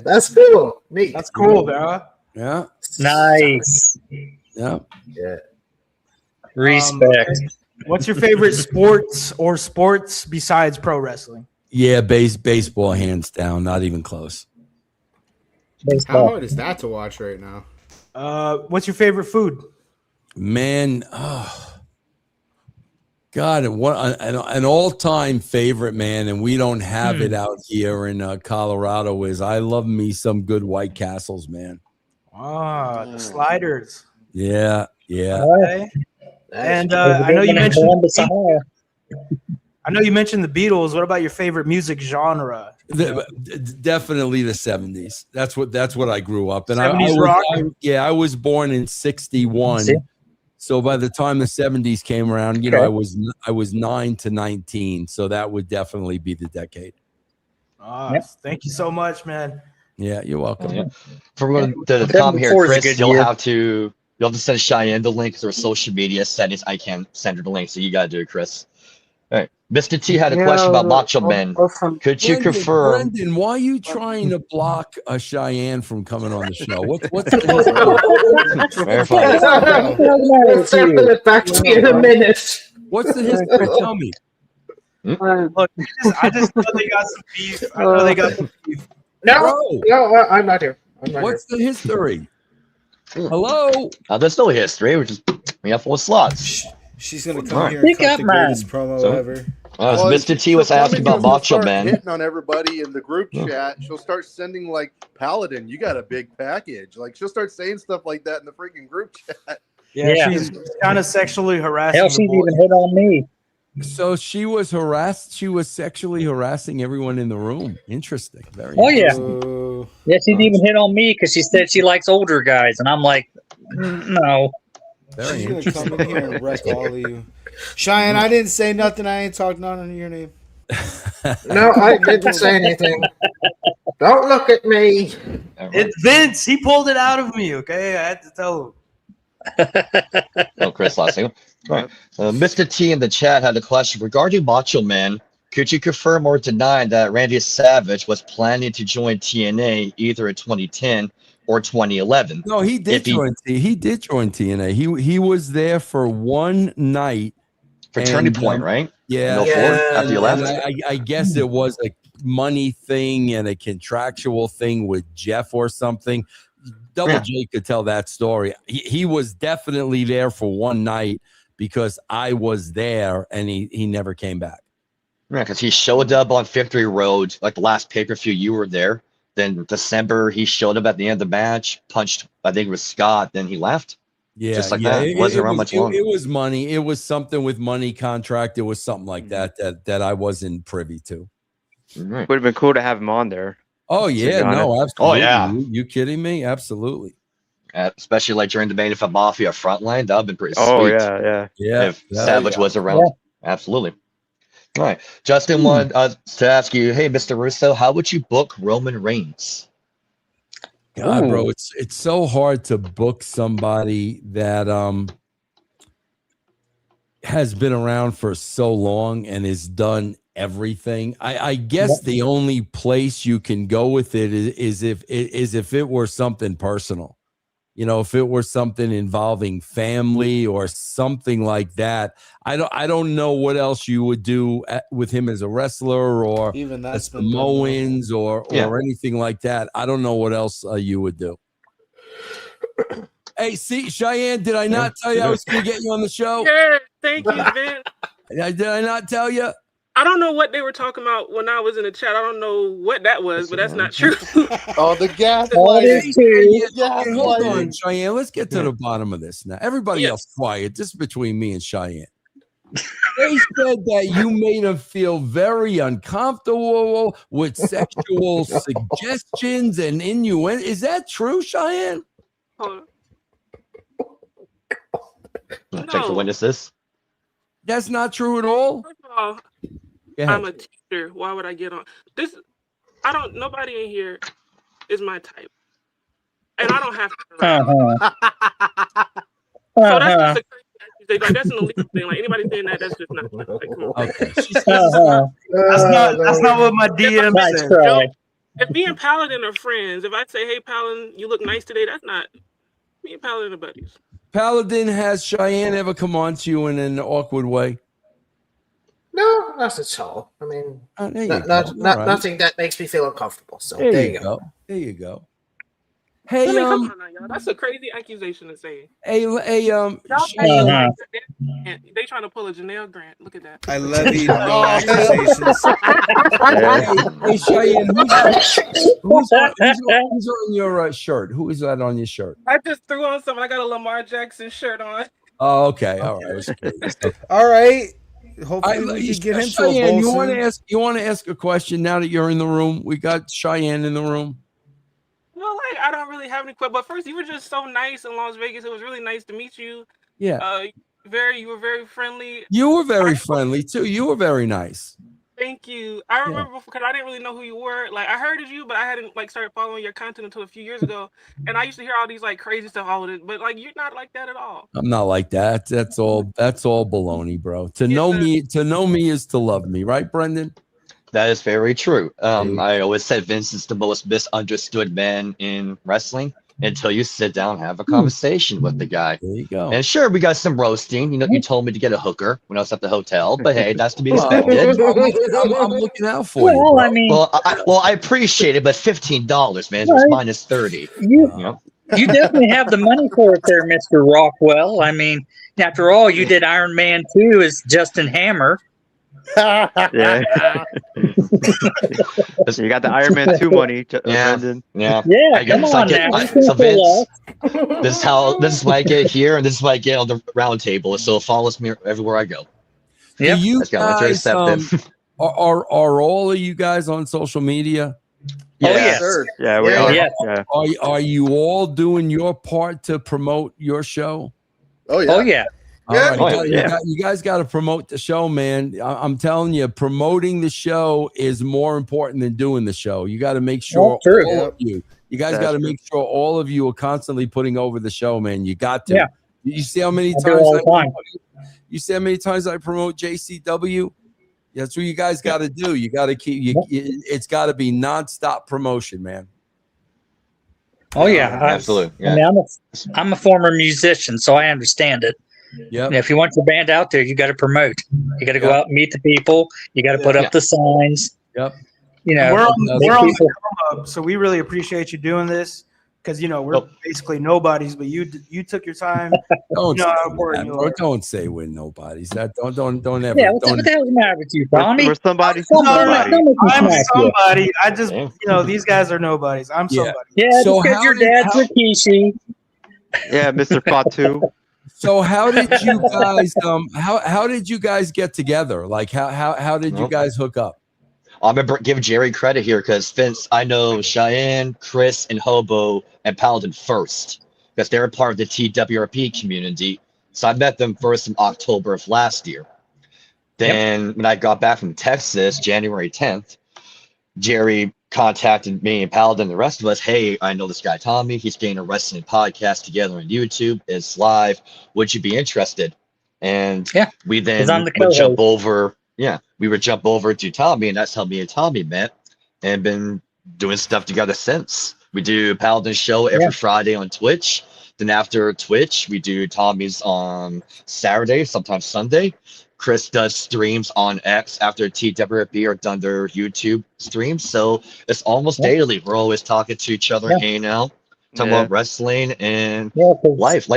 That's cool. Neat. That's cool, bro. Yeah. Nice. Yeah. Yeah. Respect. What's your favorite sports besides pro wrestling? Yeah, baseball, hands down, not even close. How hard is that to watch right now? What's your favorite food? Man, God, an all-time favorite, man, and we don't have it out here in Colorado, is I love me some good White Castles, man. The sliders. Yeah. Okay. And I know you mentioned. I know you mentioned the Beatles. What about your favorite music genre? Definitely the 70s. That's what I grew up in. 70s rock. I was born in 61. So by the time the 70s came around, you know, I was 9 to 19. So that would definitely be the decade. Thank you so much, man. Yeah, you're welcome. Yeah. For the comment here, Chris, you'll have to send Cheyenne the link to their social media settings. I can't send her the link, so you gotta do it, Chris. All right. Mr. T had a question about Macho Man. Could you confirm? Brendan, why are you trying to block a Cheyenne from coming on the show? What's We'll circle it back to you in a minute. What's the history? Tell me. Look, I just know they got some beef. I know they got some beef. No, I'm not here. What's the history? Hello? There's no history. We have 4 slots. She's gonna come here and cut the greatest promo ever. Mr. T was asking about Macho Man. Hitting on everybody in the group chat. She'll start sending like, Paladin, you got a big package. Like she'll start saying stuff like that in the freaking group chat. Yeah. She's kind of sexually harassing. Hell, she's even hit on me. So she was harassed. She was sexually harassing everyone in the room. Interesting. Very. Yeah. Yeah, she's even hit on me because she said she likes older guys, and I'm like, no. She's gonna come in here and wreck all of you. Cheyenne, I didn't say nothing. I ain't talked none on your name. No, I didn't say anything. Don't look at me. It's Vince. He pulled it out of me. Okay, I had to tell him. Chris, last thing. All right. Mr. T in the chat had a question regarding Macho Man. Could you confirm or deny that Randy Savage was planning to join TNA either in 2010 or 2011? No, he did join TNA. He was there for one night. For Turning Point, right? Yeah. After you left? I guess it was a money thing and a contractual thing with Jeff or something. Double J could tell that story. He was definitely there for one night because I was there and he never came back. Yeah, because he showed up on Victory Road, like the last pay-per-view you were there. Then December, he showed up at the end of the match, punched, I think it was Scott, then he left. Yeah, just like that. It wasn't around much longer. It was money. It was something with money contract. It was something like that I wasn't privy to. Would have been cool to have him on there. Oh yeah, no, absolutely. Oh yeah, you kidding me? Absolutely. Especially like during the Main Event Mafia frontline, that would be pretty sweet. Oh yeah. If Savage was around, absolutely. All right, Justin wanted to ask you, hey, Mr. Russo, how would you book Roman Reigns? God, bro, it's so hard to book somebody that has been around for so long and has done everything. I guess the only place you can go with it is if it were something personal. You know, if it were something involving family or something like that. I don't know what else you would do with him as a wrestler or even the Samoans or anything like that. I don't know what else you would do. Hey, see, Cheyenne, did I not tell you I was going to get you on the show? Yeah, thank you, Vince. Did I not tell you? I don't know what they were talking about when I was in the chat. I don't know what that was, but that's not true. The gas. Hold on, Cheyenne. Let's get to the bottom of this now. Everybody else quiet. This is between me and Cheyenne. They said that you made them feel very uncomfortable with sexual suggestions and innuendo. Is that true, Cheyenne? Hold on. Check the witnesses. That's not true at all. First of all, I'm a teacher. Why would I get on this? Nobody in here is my type, and I don't have to. So that's just a crazy. Like that's an illegal thing. Like anybody saying that, that's just not. Like, come on. Okay. That's not what my DM said. If me and Paladin are friends, if I say, "Hey, Paladin, you look nice today," that's not me and Paladin are buddies. Paladin, has Cheyenne ever come on to you in an awkward way? No, not at all. I mean, right. nothing that makes me feel uncomfortable. So there you go. There you go. Hey, come on now, y'all. That's a crazy accusation to say. Hey, Y'all Cheyenne. They trying to pull a Janelle Grant. Look at that. I levy no accusations. Hey, Cheyenne, who's on your shirt? Who is that on your shirt? I just threw on something. I got a Lamar Jackson shirt on. Oh, okay. All right. All right. Hopefully we can get him to a bowl soon. You want to ask a question now that you're in the room? We got Cheyenne in the room. Well, like I don't really have any questions. But first, you were just so nice in Las Vegas. It was really nice to meet you. Yeah. You were very friendly. You were very friendly too. You were very nice. Thank you. I remember because I didn't really know who you were. Like I heard of you, but I hadn't like started following your content until a few years ago. And I used to hear all these like crazy stuff, all of it. But like you're not like that at all. I'm not like that. That's all baloney, bro. To know me is to love me, right, Brendan? That is very true. I always said Vince is the most misunderstood man in wrestling until you sit down and have a conversation with the guy. There you go. And sure, we got some roasting. You know, you told me to get a hooker when I was at the hotel, but hey, that's to be expected. I'm looking out for you. Well, I mean, I appreciate it, but $15, man, it's minus 30. You definitely have the money for it there, Mr. Rockwell. I mean, after all, you did Iron Man 2 as Justin Hammer. Yeah. You got the Iron Man 2 money, Brendan. Yeah. Come on now. So Vince, this is why I get here, and this is why I get on the round table. So it follows me everywhere I go. Yeah. You guys, are all of you guys on social media? Yes. Yeah, we are. Yeah. Are you all doing your part to promote your show? Oh yeah. Oh yeah. All right, you guys got to promote the show, man. I'm telling you, promoting the show is more important than doing the show. You got to make sure all of you guys got to make sure all of you are constantly putting over the show, man. You got to. Yeah. You see how many times I promote JCW? That's what you guys got to do. You got to keep. It's got to be nonstop promotion, man. Oh yeah, absolutely. Yeah. I mean, I'm a former musician, so I understand it. Yeah. If you want your band out there, you got to promote. You got to go out and meet the people. You got to put up the signs. Yep. We're on the come up, so we really appreciate you doing this because we're basically nobodies, but you took your time. Don't say we're nobodies. That don't ever. Yeah, what the hell's the matter with you, Tommy? We're somebody. I'm somebody. I just these guys are nobodies. I'm somebody. Yeah, so because your dad's Rikishi. Yeah, Mr. Fatu. So how did you guys how did you guys get together? Like how did you guys hook up? I'm gonna give Jerry credit here because Vince, I know Cheyenne, Chris, and Hobo and Paladin first because they're part of the TWRP community. So I met them first in October of last year. Then when I got back from Texas, January 10th, Jerry contacted me and Paladin and the rest of us. Hey, I know this guy Tommy. He's getting a wrestling podcast together on YouTube. It's live. Would you be interested? And we then would jump over. Yeah, we would jump over to Tommy, and that's how me and Tommy met and been doing stuff together since. We do Paladin's show every Friday on Twitch. Then after Twitch, we do Tommy's on Saturday, sometimes Sunday. Chris does streams on X after TWRP are done their YouTube streams. So it's almost daily. We're always talking to each other, hanging out, talking about wrestling and life.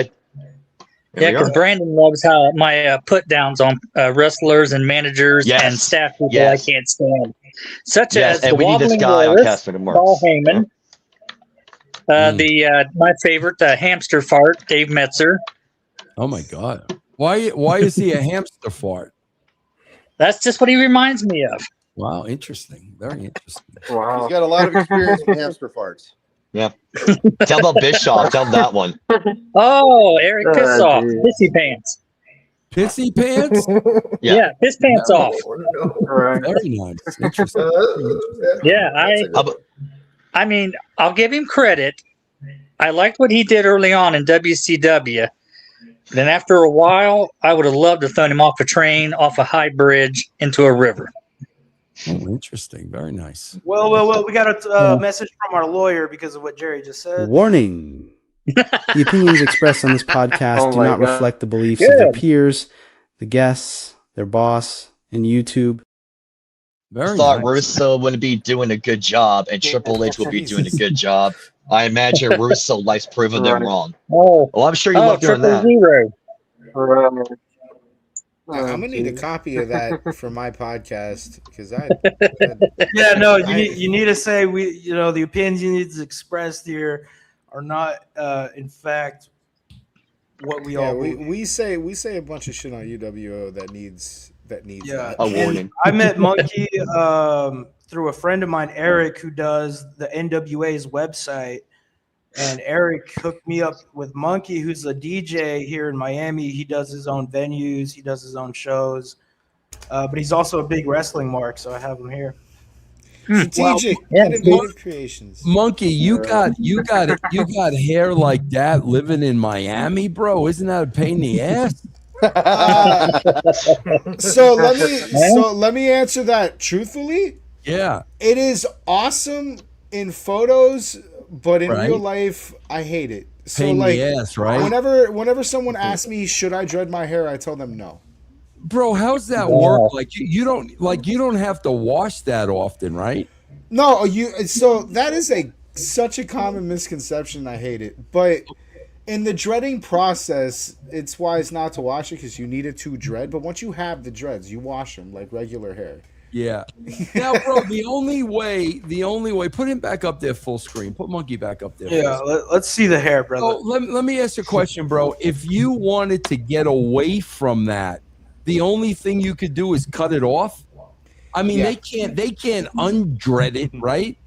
Yeah, because Brandon loves how my put downs on wrestlers and managers and staff people I can't stand, such as the wobbling walrus, Paul Heyman, my favorite hamster fart, Dave Metzer. Oh my God! Why is he a hamster fart? That's just what he reminds me of. Wow, interesting. Very interesting. Wow, he's got a lot of experience with hamster farts. Yeah. Tell about Bischoff. Tell that one. Oh, Eric Pissoff. Pissy pants. Pissy pants? Yeah, piss pants off. Very nice. Interesting. Yeah, I mean, I'll give him credit. I liked what he did early on in WCW. Then after a while, I would have loved to throw him off a train, off a high bridge, into a river. Oh, interesting. Very nice. Well, we got a message from our lawyer because of what Jerry just said. Warning. The opinions expressed on this podcast do not reflect the beliefs of their peers, the guests, their boss, and YouTube. I thought Russo wouldn't be doing a good job, and Triple H will be doing a good job. I imagine Russo likes proving them wrong. Oh, Well, I'm sure you love doing that. 000. Yeah, I'm gonna need a copy of that for my podcast because Yeah, no, you need to say the opinions expressed here are not in fact what we all believe. we say a bunch of shit on UWO that needs that. A warning. I met Monkey through a friend of mine, Eric, who does the NWA's website. And Eric hooked me up with Monkey, who's a DJ here in Miami. He does his own venues. He does his own shows. But he's also a big wrestling mark, so I have him here. Strategic, innovative creations. Monkey, you got hair like that living in Miami, bro. Isn't that a pain in the ass? So let me answer that truthfully. Yeah, it is awesome in photos, but in real life, I hate it. So pain in the ass, right? Whenever someone asks me, should I dread my hair, I tell them no. Bro, how's that work? Like you don't have to wash that often, right? No, so that is such a common misconception. I hate it. But in the dreading process, it's wise not to wash it because you need it to dread. But once you have the dreads, you wash them like regular hair. Yeah. Now, bro, the only way, put him back up there full screen. Put Monkey back up there. Yeah, let's see the hair, brother. So let me ask you a question, bro. If you wanted to get away from that, the only thing you could do is cut it off. I mean, they can't undread it, right?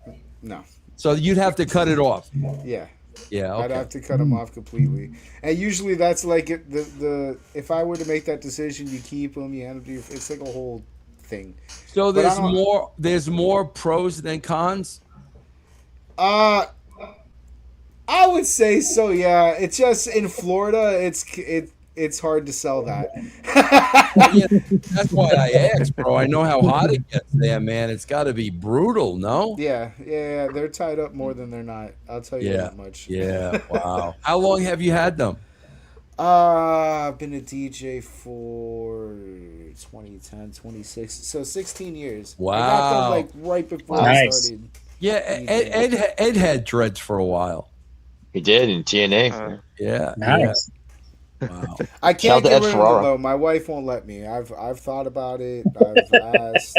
No. So you'd have to cut it off. Yeah. Yeah. Okay. I'd have to cut them off completely. And usually that's like the if I were to make that decision, you keep them. You end up it's like a whole thing. So there's more pros than cons. I would say so. Yeah, it's just in Florida. It's hard to sell that. Yeah, that's why I asked, bro. I know how hot it gets there, man. It's got to be brutal, no? Yeah. They're tied up more than they're not. I'll tell you that much. Yeah. Wow. How long have you had them? I've been a DJ for 2010, 26, so 16 years. Wow. I got them like right before I started. Yeah, Ed had dreads for a while. He did in TNA. Yeah. Nice. Wow. I can't get rid of them though. My wife won't let me. I've thought about it. I've asked.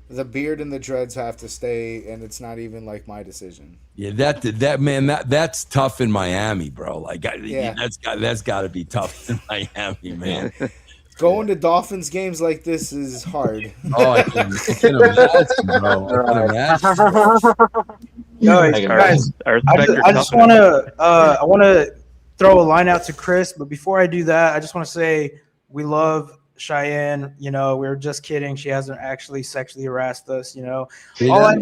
The beard and the dreads have to stay, and it's not even like my decision. Yeah, that's tough in Miami, bro. Like, that's got to be tough in Miami, man. Going to Dolphins games like this is hard. Oh, I can imagine, bro. I can imagine. Guys, I just want to throw a line out to Chris, but before I do that, I just want to say we love Cheyenne. We were just kidding. She hasn't actually sexually harassed us. All I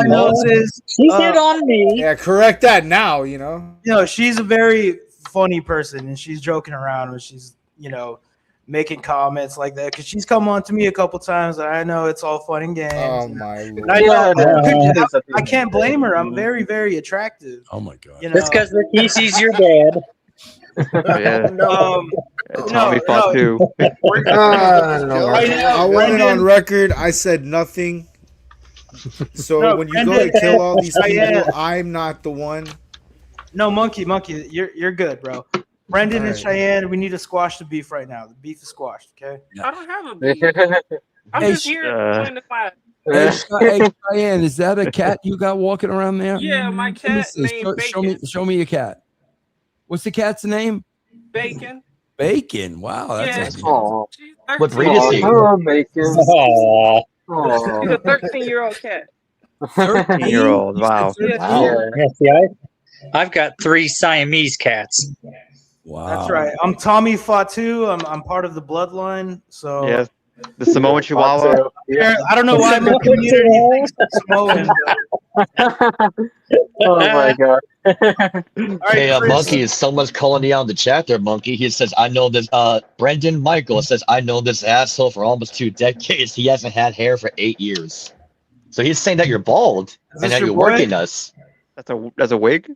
know is she hit on me. Yeah, correct that now. She's a very funny person, and she's joking around when she's making comments like that because she's come on to me a couple times, and I know it's all fun and games. Oh my Lord. I can't blame her. I'm very, very attractive. Oh my God. That's because Rikishi's your dad. Yeah. Tommy No, fought too. I want it on record. I said nothing. So when you go to kill all these people, I'm not the one. No, Monkey, you're good, bro. Brendan and Cheyenne, we need to squash the beef right now. The beef is squashed, okay? I don't have a beef. I'm just here playing the class. Hey, Cheyenne, is that a cat you got walking around there? Yeah, my cat named Bacon. Show me your cat. What's the cat's name? Bacon. Bacon. Wow, that's what breed is he? Oh, Bacon. Oh. He's a 13-year-old cat. 13-year-old. Wow. Yeah, see, I've got 3 Siamese cats. Wow. That's right. I'm Tommy Fatu. I'm part of the bloodline. So yes, the Samoan Chihuahua. Yeah, I don't know why my community thinks I'm Samoan. Oh my God. Hey, Monkey, someone's calling you out in the chat there, Monkey. He says, I know this. Brendan Michael says, I know this asshole for almost 2 decades. He hasn't had hair for 8 years. So he's saying that you're bald and that you're working us. That's a wig?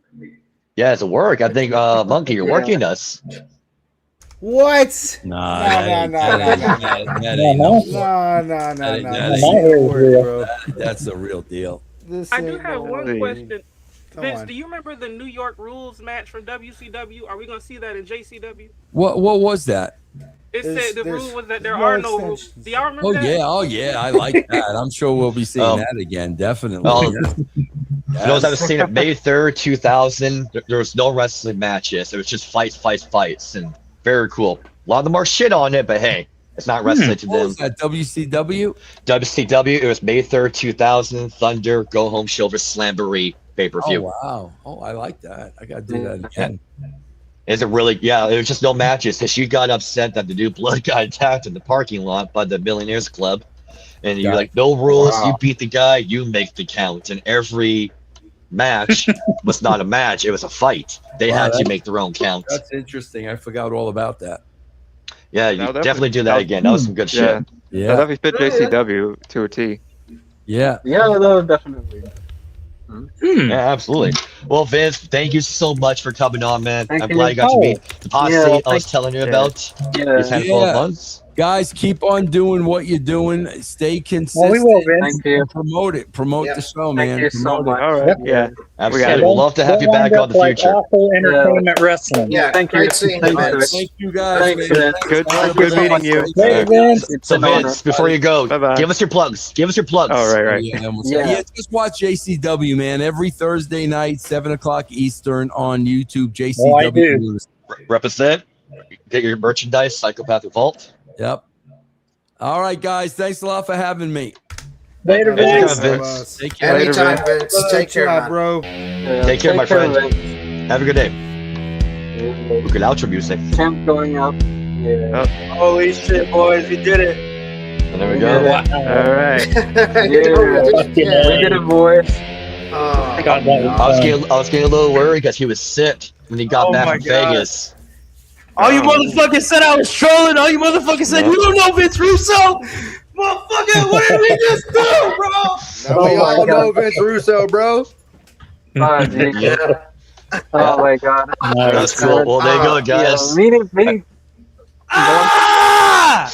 Yeah, it's a work. I think, Monkey, you're working us. What? No. That's the real deal. I do have one question Vince, do you remember the New York Rules match from WCW? Are we gonna see that in JCW? What was that? It said the rule was that there are no rules. Do y'all remember that? Oh yeah, I like that. I'm sure we'll be seeing that again, definitely. For those that have seen it, May 3rd, 2000, there was no wrestling matches. It was just fights, and very cool. A lot of them are shit on it, but hey, it's not wrestling to What them. was that, WCW? WCW, it was May 3rd, 2000, Thunder, Go Home Silver Slamboree pay-per-view. Oh, wow. Oh, I like that. I got to do that again. Is it really? Yeah, it was just no matches. Because she got upset that the new blood got attacked in the parking lot by the Millionaires Club. And you're like, no rules. You beat the guy, you make the count. And every match was not a match, it was a fight. They had to make their own count. That's interesting. I forgot all about that. Yeah, you definitely do that again. That was some good shit. Yeah. That definitely fit JCW to a T. Yeah. Yeah, no, definitely. Yeah, absolutely. Well, Vince, thank you so much for coming on, man. I'm glad you got to meet the posse I was telling you about this handful of months. Guys, keep on doing what you're doing. Stay consistent. Well, we will, Vince. Thank you. Promote it. Promote the show, man. Thank you so much. All right. Yeah. Absolutely. We'd love to have you back on the future. Awful entertainment wrestling. Yeah, Thank you. great seeing you, Vince. Thank you, guys. Thanks, man. Vince. Good meeting you. Great, Vince. It's So, an honor. Vince, before you go, Bye-bye. give us your plugs. Give us your plugs. All right. Yeah, and we'll Yeah. just watch JCW, man. Every Thursday night, 7 o'clock Eastern on YouTube. Oh, I JCW. do. Represent. Get your merchandise, Psychopathic Vault. Yep. All right, guys. Thanks a lot for having me. Later, Anytime, Vince. Vince. Take care. Anytime, Vince. Take care, man. bro. Take care, my friend. Vince. Have a good day. Good outro music. Champ going up. Yeah. Holy shit, boys, we did it. And there we go. Wow. All right. Yeah. We did it, boys. Oh, God, that was I was getting a little worried because he was sick when he got Oh back my from God. Vegas. All you motherfuckers said I was trolling. All you motherfuckers said you don't know Vince Russo. Motherfucker, what did we just do, bro? Now we all know Vince Russo, bro. Oh, dude. Yeah. Oh my god. That's cool. Well, there you go, guys. Yeah, meeting. Ah!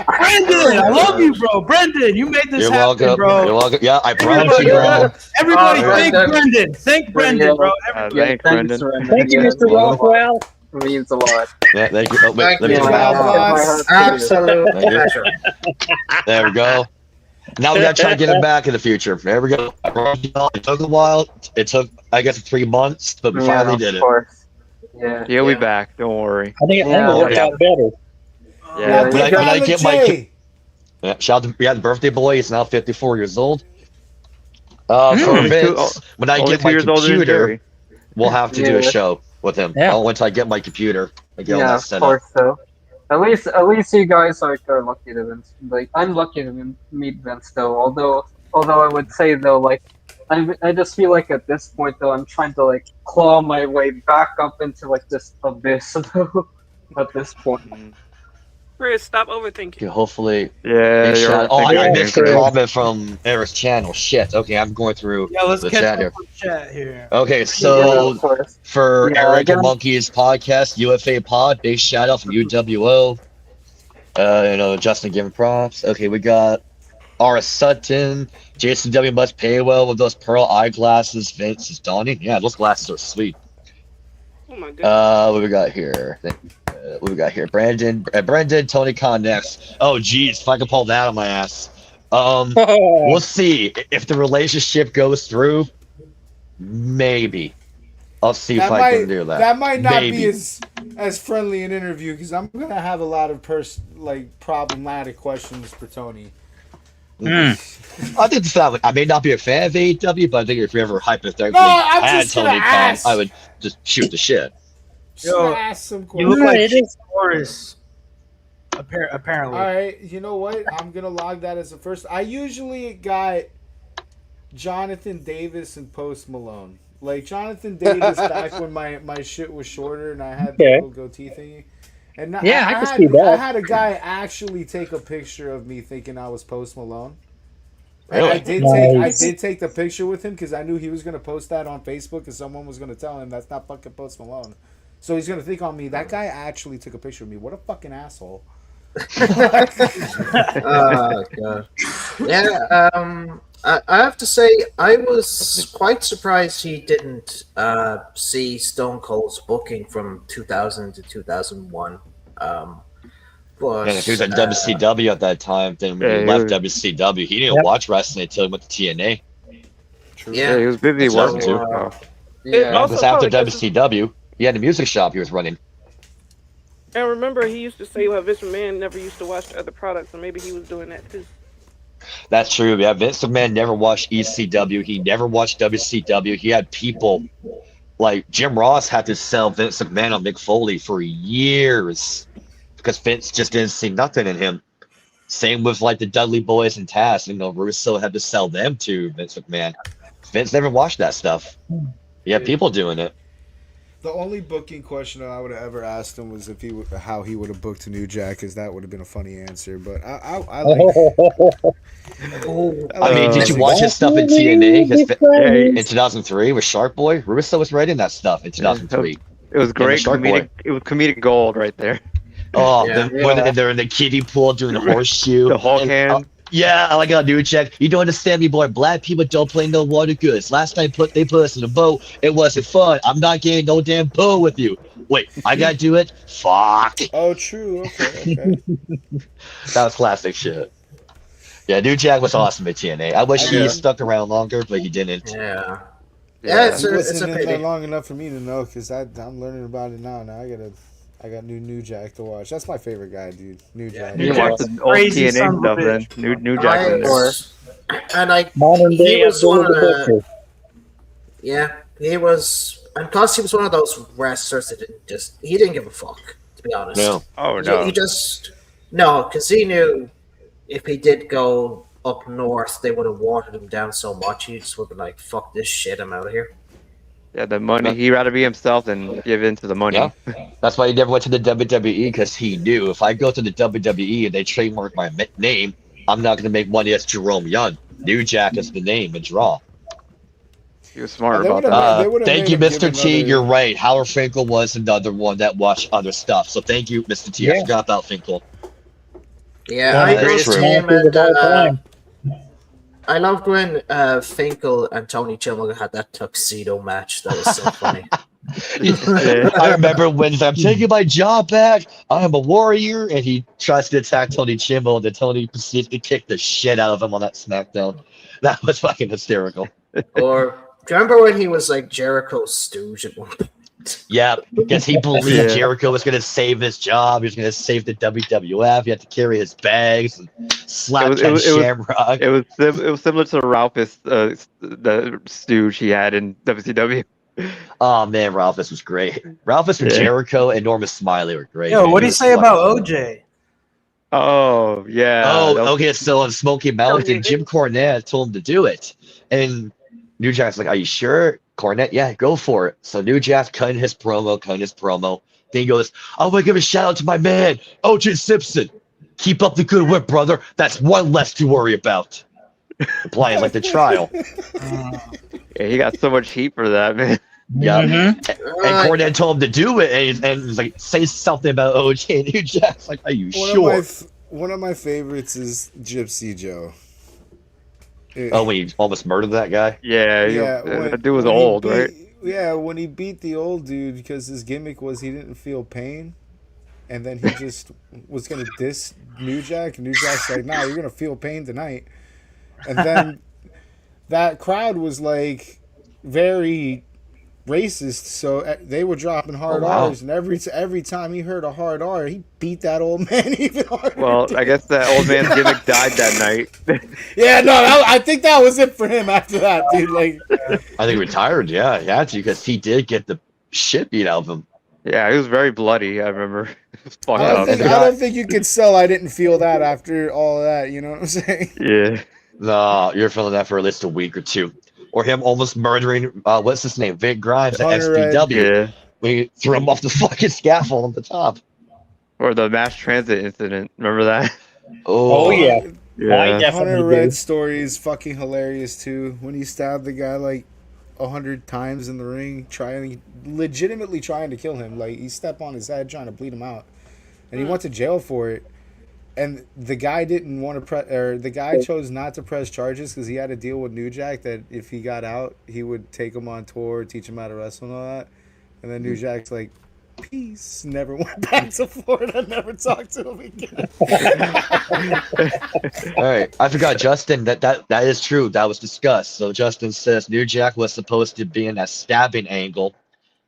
Brendan, I love you, bro. Brendan, you made this You're happen, welcome. bro. You're welcome. Yeah, I promise you, bro. Everybody, thank Brendan. Brendan. Thank Brendan, bro. Thanks, Brendan. Thank you, Mr. Rockwell. Means a lot. Yeah, thank you. Oh, wait, Thank let me you. turn Wow, it off. boss. absolute Thank you. pleasure. There we go. Now we gotta try to get him back in the future. There we go. I promise you all, it took a while. It took, I guess, 3 months, but we finally did Of it. course. Yeah. He'll be back. Don't worry. I think Yeah. it worked out better. Yeah. When I get my shout out to the birthday boy. He's now 54 years old. For Only Vince, when I only get 2 my years older than computer, Jerry. we'll have to do a show with him. Yeah. Once I get my computer, I get all Yeah, that of set up. course so. At least you guys are lucky to Vince. Like I'm lucky to meet Vince though. Although I would say though, like I just feel like at this point though, I'm trying to like claw my way back up into like this abyss though. At this point. Chris, stop overthinking. Okay, hopefully. Yeah. Hey, You're shout- I overthinking missed a it, Chris. comment from Eric's channel. Shit. Okay, I'm going through Yeah, let's the catch chat up here. with chat here. Okay, Yeah, so of course. for Yeah, Eric again- and Monkey's podcast, UFA Pod, big shout out from UWO. Justin giving props. Okay, we got Ara Sutton. Jason W must pay well with those pearl eyeglasses Vince is donning. Yeah, those glasses are sweet. Oh my god. What we got here? What we got here? Brandon, Tony Khan next. Oh, geez, if I can pull that on my ass. We'll see if the relationship goes through. Maybe I'll see if I can do that. That might not Maybe. be as friendly an interview because I'm gonna have a lot of problematic questions for Tony. I think I may not be a fan of AEW, but I think if we ever hypothetically No, I'm had just gonna Tony Khan, ask. I would just shoot the shit. Just Yo, gonna ask some You questions. look No, like it is. Boris. Apparently. All right, you know what? I'm gonna log that as the first. I usually got Jonathan Davis and Post Malone. Like Jonathan Davis back when my shit was shorter and I had the Okay. little goatee thingy. And Yeah, I can see that. I had a guy actually take a picture of me thinking I was Post Malone. And Really? I did take the picture with him because I knew he was gonna post that on Facebook and someone was gonna tell him that's not fucking Post Malone. So he's gonna think on me. That guy actually took a picture of me. What a fucking asshole. Oh god. Yeah. I have to say, I was quite surprised he didn't see Stone Cold's booking from 2000 to 2001. But And if he was at WCW at that time, then when he left WCW, he didn't watch wrestling until he went to TNA. True. Yeah, he was busy working too. Yeah. Because after WCW, he had a music shop he was running. And remember, he used to say Vince McMahon never used to watch other products, and maybe he was doing that too. That's true. Yeah, Vince McMahon never watched ECW. He never watched WCW. He had people like Jim Ross had to sell Vince McMahon on Mick Foley for years because Vince just didn't see nothing in him. Same with like the Dudley Boys and Taz. Russo had to sell them to Vince McMahon. Vince never watched that stuff. He had people doing it. The only booking question I would have ever asked him was if how he would have booked a New Jack, because that would have been a funny answer. But I mean, did you watch his stuff in TNA? In 2003 with Shark Boy, Russo was writing that stuff in 2003. It was great. It was comedic gold right there. Oh, when they're in the kiddie pool doing the horseshoe, the Hulk hand. Yeah, I like a New Jack. You don't understand me, boy. Black people don't play no water goods. Last night they put us in a boat. It wasn't fun. I'm not getting no damn pool with you. Wait, I gotta do it? Fuck. Oh, true. Okay. That was classic shit. Yeah, New Jack was awesome at TNA. I wish he stuck around longer, but he didn't. Yeah, it's a pity. Long enough for me to know, because I'm learning about it now. Now I got New Jack to watch. That's my favorite guy, dude. New Jack. You watch the old TNA stuff then. New Jack in there. And he was one of the. Yeah, he was, and plus he was one of those wrestlers that he didn't give a fuck, to be honest. No. Oh no. He just because he knew if he did go up north, they would have watered him down so much. He just would have been like, "Fuck this shit, I'm out of here." Yeah, the money. He'd rather be himself than give in to the money. Yeah. That's why he never went to the WWE, because he knew if I go to the WWE and they trademark my name, I'm not going to make money as Jerome Young. New Jack is the name and draw. He was smart about that. Thank you, Mr. T. You're right. Howard Finkel was another one that watched other stuff. So thank you, Mr. T. I forgot about Finkel. Yeah, I loved him, and I loved when Finkel and Tony Chimel had that tuxedo match. That was so funny. I remember when I'm taking my job back. I am a warrior, and he tries to attack Tony Chimel, and then Tony proceeds to kick the shit out of him on that SmackDown. That was fucking hysterical. Or do you remember when he was like Jericho's stooge at one point? Yeah, because he believed Jericho was going to save his job. He was going to save the WWF. He had to carry his bags and slap Shamrock. It was similar to Ralphus, the stooge he had in WCW. Oh man, Ralphus was great. Ralphus and Jericho and Norma Smiley were great. Yo, what do you say about OJ? Oh yeah. Oh, okay. So on Smoky Mountain, Jim Cornette told him to do it, and New Jack's like, "Are you sure?" Cornette, yeah, go for it. So New Jack cutting his promo. Then he goes, "I want to give a shout out to my man, OJ Simpson. Keep up the good work, brother. That's one less to worry about." Applying like the trial. Yeah, he got so much heat for that, man. Yeah, and Cornette told him to do it, and he's like, "Say something about OJ." And New Jack's like, "Are you sure?" One of my favorites is Gypsy Joe. Oh, when he almost murdered that guy? Yeah, that dude was old, right? Yeah, when he beat the old dude, because his gimmick was he didn't feel pain, and then he just was going to diss New Jack, and New Jack's like, "Nah, you're going to feel pain tonight." And then that crowd was like very racist, so they were dropping hard R's, and every time he heard a hard R, he beat that old man even harder. Well, I guess that old man's gimmick died that night. Yeah, no, I think that was it for him after that, dude. Like, I think he retired. Yeah, he had to, because he did get the shit beat out of him. Yeah, he was very bloody. I remember. I don't think you could sell. I didn't feel that after all of that. You know what I'm saying? Yeah. No, you're feeling that for at least a week or two. Or him almost murdering, what's his name? Vic Grimes at SPW. Yeah. When he threw him off the fucking scaffold on the top. Or the mass transit incident. Remember that? Oh yeah. Hunter Red's story is fucking hilarious too. When he stabbed the guy like 100 times in the ring, legitimately trying to kill him. Like, he stepped on his head trying to bleed him out. And he went to jail for it. And the guy didn't want to press, or the guy chose not to press charges because he had to deal with New Jack that if he got out, he would take him on tour, teach him how to wrestle and all that. And then New Jack's like, peace, never went back to Florida, never talked to him again. All right, I forgot, Justin. That is true. That was discussed. So Justin says New Jack was supposed to be in that stabbing angle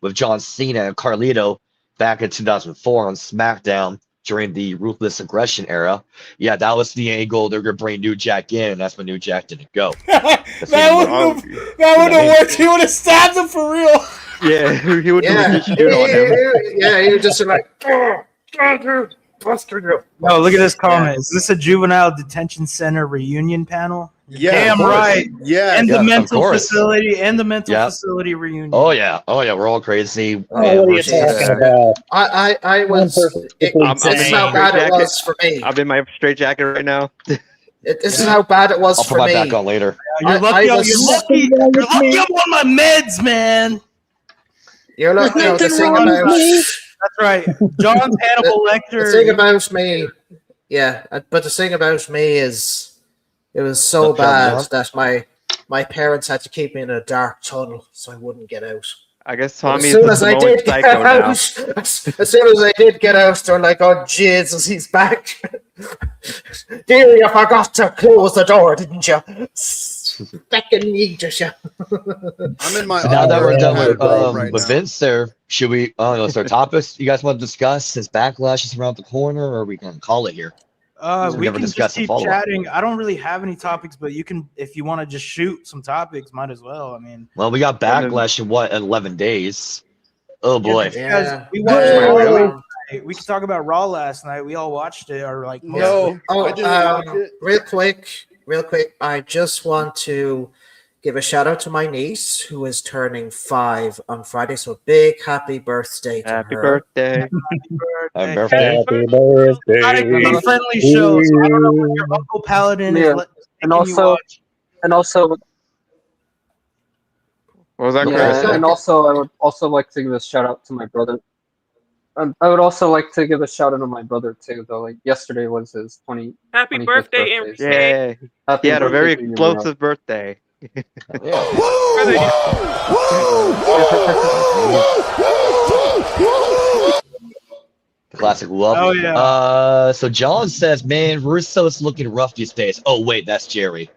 with John Cena and Carlito back in 2004 on SmackDown during the Ruthless Aggression era. Yeah, that was the angle they're gonna bring New Jack in, and that's when New Jack didn't go. that would have worked. He would have stabbed him for real. Yeah, he would Yeah, shoot on him. yeah, he was just like, Buster. No, look at this comment. Is this a juvenile detention center reunion panel? Yeah, Damn right. Yeah, and the of mental course. facility facility reunion. Oh yeah, we're all crazy. what are you talking about? I was. This is how bad it was for me. I'm in my straight jacket right now. This is how bad it was I'll for put my me. back on later. You're lucky. You're lucky I'm on my meds, man. You're lucky. No, the thing about that's right. John's Hannibal Lecter. The thing about me, yeah, but the thing about me is, it was so Not bad that my parents had to keep me in a dark tunnel so I wouldn't get out. I guess As Tommy's soon the as I Samoan did get psycho now. out, as soon as I did get out, they're like, "Oh Jesus, he's back." Dear, you forgot to close the door, didn't you? Fucking need you. I'm in my. Now that we're done right with now. Vince, there should we? Is there topics you guys want to discuss? Since Backlash is around the corner, or are we gonna call it here? We never can just discussed the keep follow-up. chatting. I don't really have any topics, but you can, if you want to just shoot some topics, might as well. I mean, Well, we got Backlash in 11 days. Oh boy. Yeah. We watched Yeah. Raw last night. We could talk about Raw last night. We all watched it, or like No, I didn't watch it. real quick. I just want to give a shout out to my niece who is turning 5 on Friday. So big happy birthday to Happy her. birthday. Happy birthday. Happy birthday. Not a kid-friendly show, so I don't know what your Uncle Paladin is. Yeah. And And also, What was that, Chris? yeah, and also, I would also like to give a shout out to my brother. I would also like to give a shout out to my brother too. Though, like yesterday was his 25th Happy birthday, birthday. Enrique. Yeah, Happy he had a birthday very to you, explosive birthday. Classic love. Oh, yeah. So John says, man, Russo's looking rough these days. Oh wait, that's Jerry.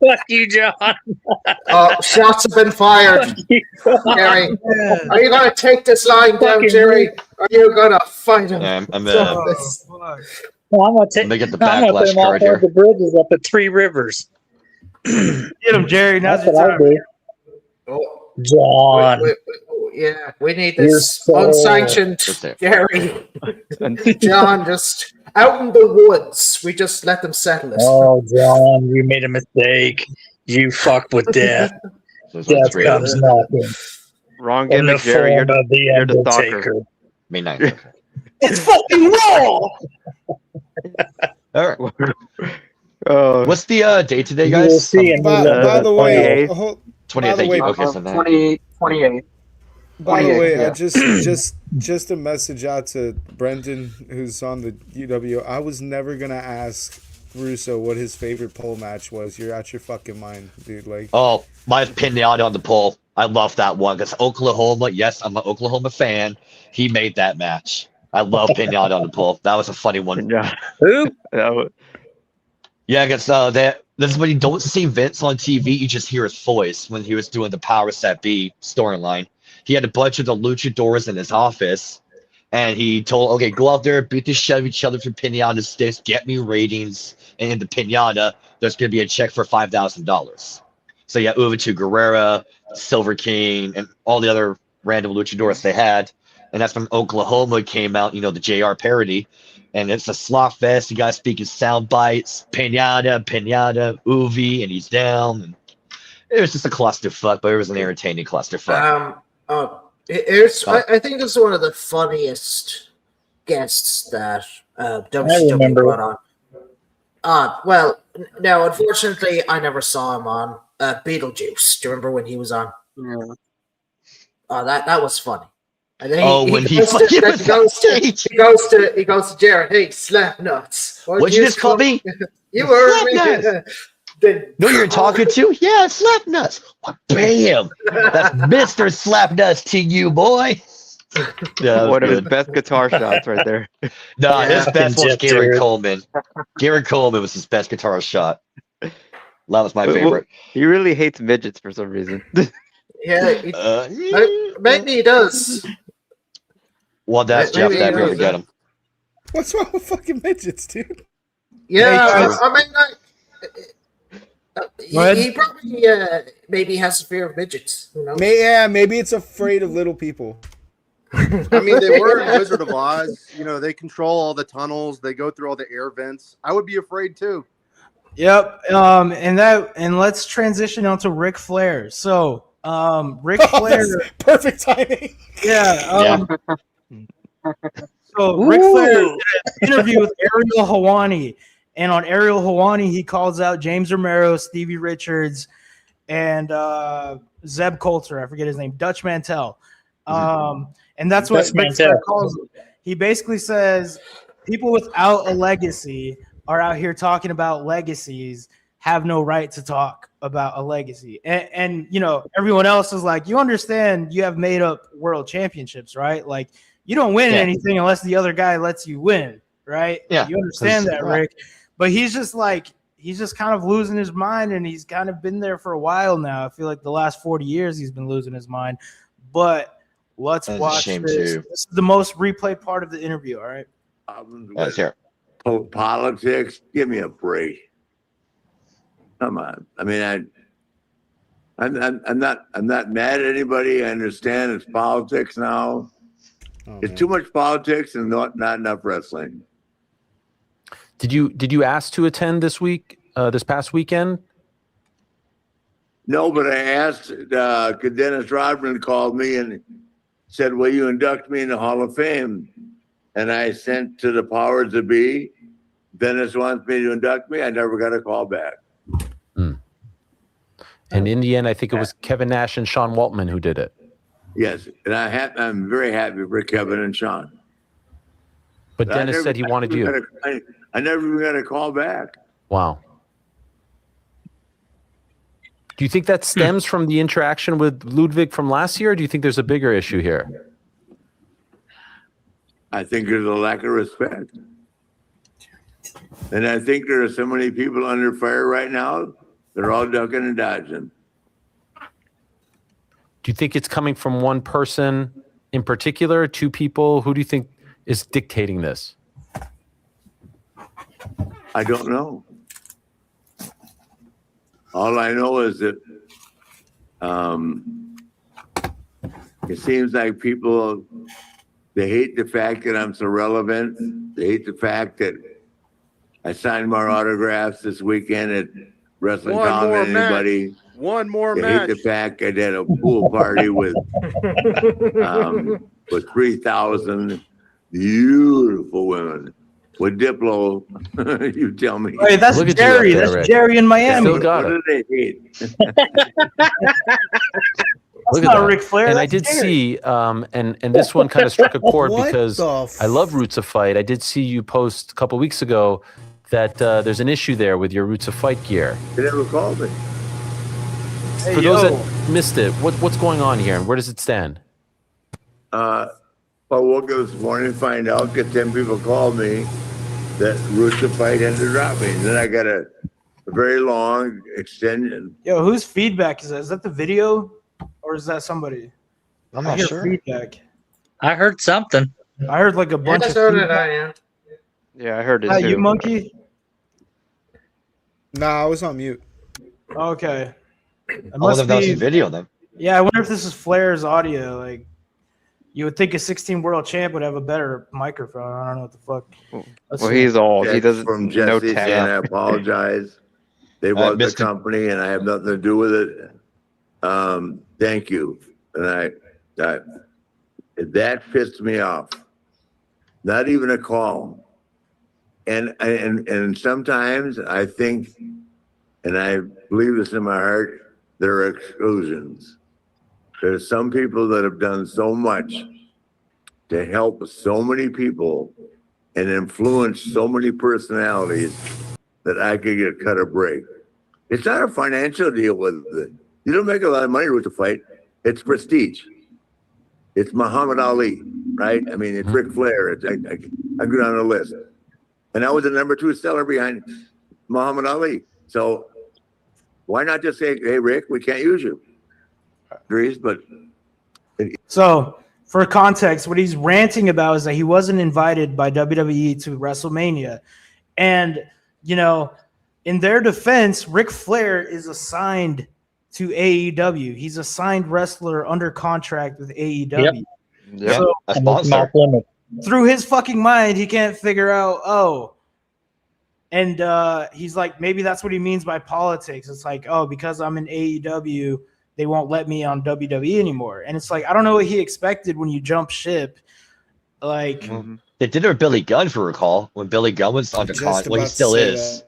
Fuck you, John. Shots have been fired. Jerry, are you going to take this line down, Fucking Jerry? Are you going to fight him? Yeah, I'm So, Well, I'm gonna take. Let me get the I'm gonna put Backlash him off card here. the bridges up at Three Rivers. Get him, Jerry. Now's That's your what I time. do. John. yeah, we need You're this so- unsanctioned Jerry. John, just out in the woods. We just let them settle it. Oh, John, you made a mistake. You fucked with death. Death comes knocking. Wrong In the gimmick, Jerry. form of the You're the Undertaker. stalker. May 9th. It's fucking raw. All right. What's the date today, You guys? will see in By the way, 28th. by the way, Okay, so that. 28. By the 28, way, yeah. just a message out to Brendan, who's on the UW. I was never gonna ask Russo what his favorite pole match was. You're out your fucking mind, dude. Like, Oh, my pinata on the pole. I love that one because Oklahoma. Yes, I'm an Oklahoma fan. He made that match. I love pinata on the pole. That was a funny one. Yeah. Who? Yeah, because this is when you don't see Vince on TV. You just hear his voice when he was doing the Powers That Be storyline. He had a bunch of the luchadors in his office, and he told, okay, go out there, beat the shit out of each other for pinata sticks, get me ratings, and in the pinata, there's going to be a check for $5,000. So yeah, Uva Guerrera, Silver King, and all the other random luchadors they had. And that's when Oklahoma came out, the JR parody. And it's a slot fest. You guys speaking sound bites, pinata, Uvi, and he's down. And it was just a clusterfuck, but it was an entertaining clusterfuck. I think it's one of the funniest guests that WCW remember. brought on. Well, no, unfortunately, I never saw him on Beetlejuice. Do you remember when he was on? Yeah. That was funny. And then he goes to Jared. Hey, slap nuts. What'd you just call me? You heard me. Then, no, you're talking to? Yeah, slap nuts. Bam! That's Mr. Slap Nuts to you, boy. Yeah, one of his best guitar shots right there. No, his best was Gary Coleman. Gary Coleman was his best guitar shot. That was my favorite. He really hates midgets for some reason. Yeah, maybe he does. Well, that's Jeff. That we ever get him. What's wrong with fucking midgets, dude? Yeah, I mean, he probably maybe has a fear of midgets. You know? Maybe it's afraid of little people. I mean, they were in Wizard of Oz. You know, they control all the tunnels. They go through all the air vents. I would be afraid too. Yep. And let's transition on to Ric Flair. So, Ric Flair, perfect timing. Yeah. So Ric Flair did an interview with Ariel Helwani, and on Ariel Helwani, he calls out James Romero, Stevie Richards, and Zeb Coulter. I forget his name, Dutch Mantel. And that's what Ric Flair calls him. He basically says people without a legacy are out here talking about legacies, have no right to talk about a legacy. And you know, everyone else is like, you understand you have made up world championships, right? Like, you don't win anything unless the other guy lets you win, right? Yeah. You understand that, Rick. But he's just kind of losing his mind, and he's kind of been there for a while now. I feel like the last 40 years he's been losing his mind. But let's watch this. This is the most replayed part of the interview, all right? Let's hear. Politics, give me a break. Come on. I mean, I'm not mad at anybody. I understand it's politics now. It's too much politics and not enough wrestling. Did you ask to attend this past weekend? No, but I asked. Dennis Rodman called me and said, "Will you induct me in the Hall of Fame?" And I sent to the powers that be. Dennis wants me to induct me. I never got a call back. And in the end, I think it was Kevin Nash and Sean Waltman who did it. Yes, and I'm very happy for Kevin and Sean. But Dennis said he wanted you. I never even got a call back. Wow. Do you think that stems from the interaction with Ludwig from last year, or do you think there's a bigger issue here? I think there's a lack of respect. And I think there are so many people under fire right now, they're all ducking and dodging. Do you think it's coming from one person in particular, two people? Who do you think is dictating this? I don't know. All I know is that it seems like people, they hate the fact that I'm so relevant. They hate the fact that I signed more autographs this weekend at Wrestling Town than anybody. One more they match. Hate the fact I did a pool party with 3,000 beautiful women. With Diplo, you tell me. Hey, that's Jerry. That's Jerry in Miami. Still got what it. do they hate? Look at that. Ric Flair. And I did see, and this one kind of struck a chord because I love Roots of Fight. I did see you post a couple weeks ago that there's an issue there with your Roots of Fight gear. They never called me. Hey, For those that missed it, what's going on here and where does it stand? I woke up this morning and find out that 10 people called me that Roots of Fight had to drop me. And then I got a very long extension. Yo, whose feedback is that? Is that the video or is that somebody? I'm not sure. Feedback. I heard something. I heard like a bunch of feedback. Yeah, I heard it too. You monkey? Nah, I was on mute. Okay. It That must was be the video then. Yeah, I wonder if this is Flair's audio. Like, you would think a 16 world champ would have a better microphone. I don't know what the fuck. Well, he's old. He Text doesn't from know Jesse saying I apologize. They bought the company and I have nothing to do with it. Thank you. And I that pissed me off. Not even a call. And sometimes I think, and I believe this in my heart, there are exclusions. There's some people that have done so much to help so many people and influence so many personalities that I could get cut or break. It's not a financial deal with it. You don't make a lot of money with the fight. It's prestige. It's Muhammad Ali, right? I mean, it's Ric Flair. I go down the list. And I was the number 2 seller behind Muhammad Ali. So why not just say, hey, Rick, we can't use you? But so for context, what he's ranting about is that he wasn't invited by WWE to WrestleMania. And, you know, in their defense, Ric Flair is assigned to AEW. He's a signed wrestler under contract with AEW. Yep. So, A sponsor. through his fucking mind, he can't figure out, and he's like, maybe that's what he means by politics. It's like, because I'm in AEW, they won't let me on WWE anymore. And it's like, I don't know what he expected when you jump ship. Like, they did it with Billy Gunn, if you recall, when Billy Gunn was under contract. Well, he still is.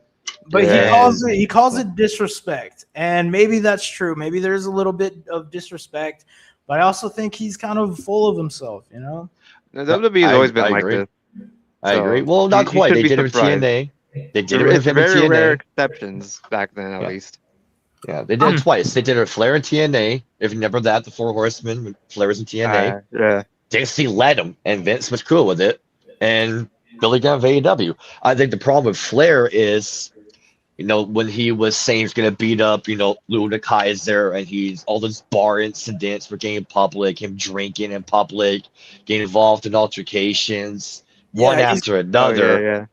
But he calls it disrespect, and maybe that's true. Maybe there's a little bit of disrespect, but I also think he's kind of full of himself. You know, WWE has always been like this. I agree. Well, not quite. They did it with TNA. They did it with him in TNA. Rare exceptions back then, at least. Yeah, they did it twice. They did it with Flair and TNA. If you remember that, the Four Horsemen, when Flair was in TNA. Yeah. Dixie led him, and Vince was cool with it. And Billy Gunn of AEW. I think the problem with Flair is, you know, when he was saying he's going to beat up, you know, Luna Kaiser, and he's all those bar incidents were getting public, him drinking in public, getting involved in altercations, one after another.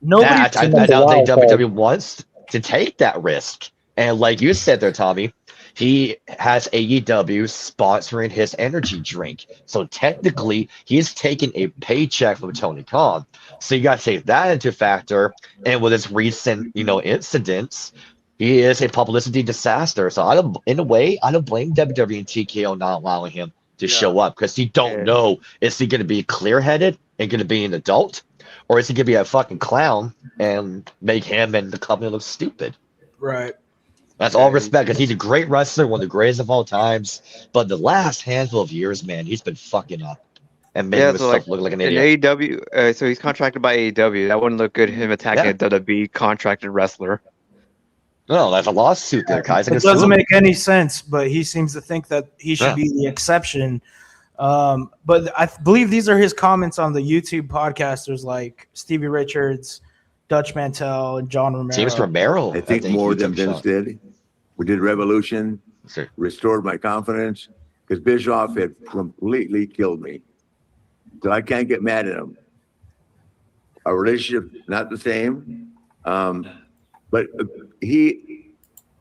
I don't think WWE wants to take that risk. And like you said there, Tommy, he has AEW sponsoring his energy drink. So technically, he's taking a paycheck from Tony Khan. So you got to take that into factor. And with his recent, you know, incidents, he is a publicity disaster. So in a way, I don't blame WWE and TKO not allowing him to show up, because you don't know, is he going to be clear-headed and going to be an adult, or is he going to be a fucking clown and make him and the company look stupid? Right. That's all respect, because he's a great wrestler, one of the greatest of all times. But the last handful of years, man, he's been fucking up and making himself look like an idiot. AEW, so he's contracted by AEW. That wouldn't look good, him attacking a WWE contracted wrestler. No, that's a lawsuit there, Kaiser. It doesn't make any sense, but he seems to think that he should be the exception. But I believe these are his comments on the YouTube podcasters like Stevie Richards, Dutch Mantel, and John Romero. James Romero. I think more than Vince did. We did Revolution, restored my confidence, because Bischoff had completely killed me. So I can't get mad at him. Our relationship, not the same. But he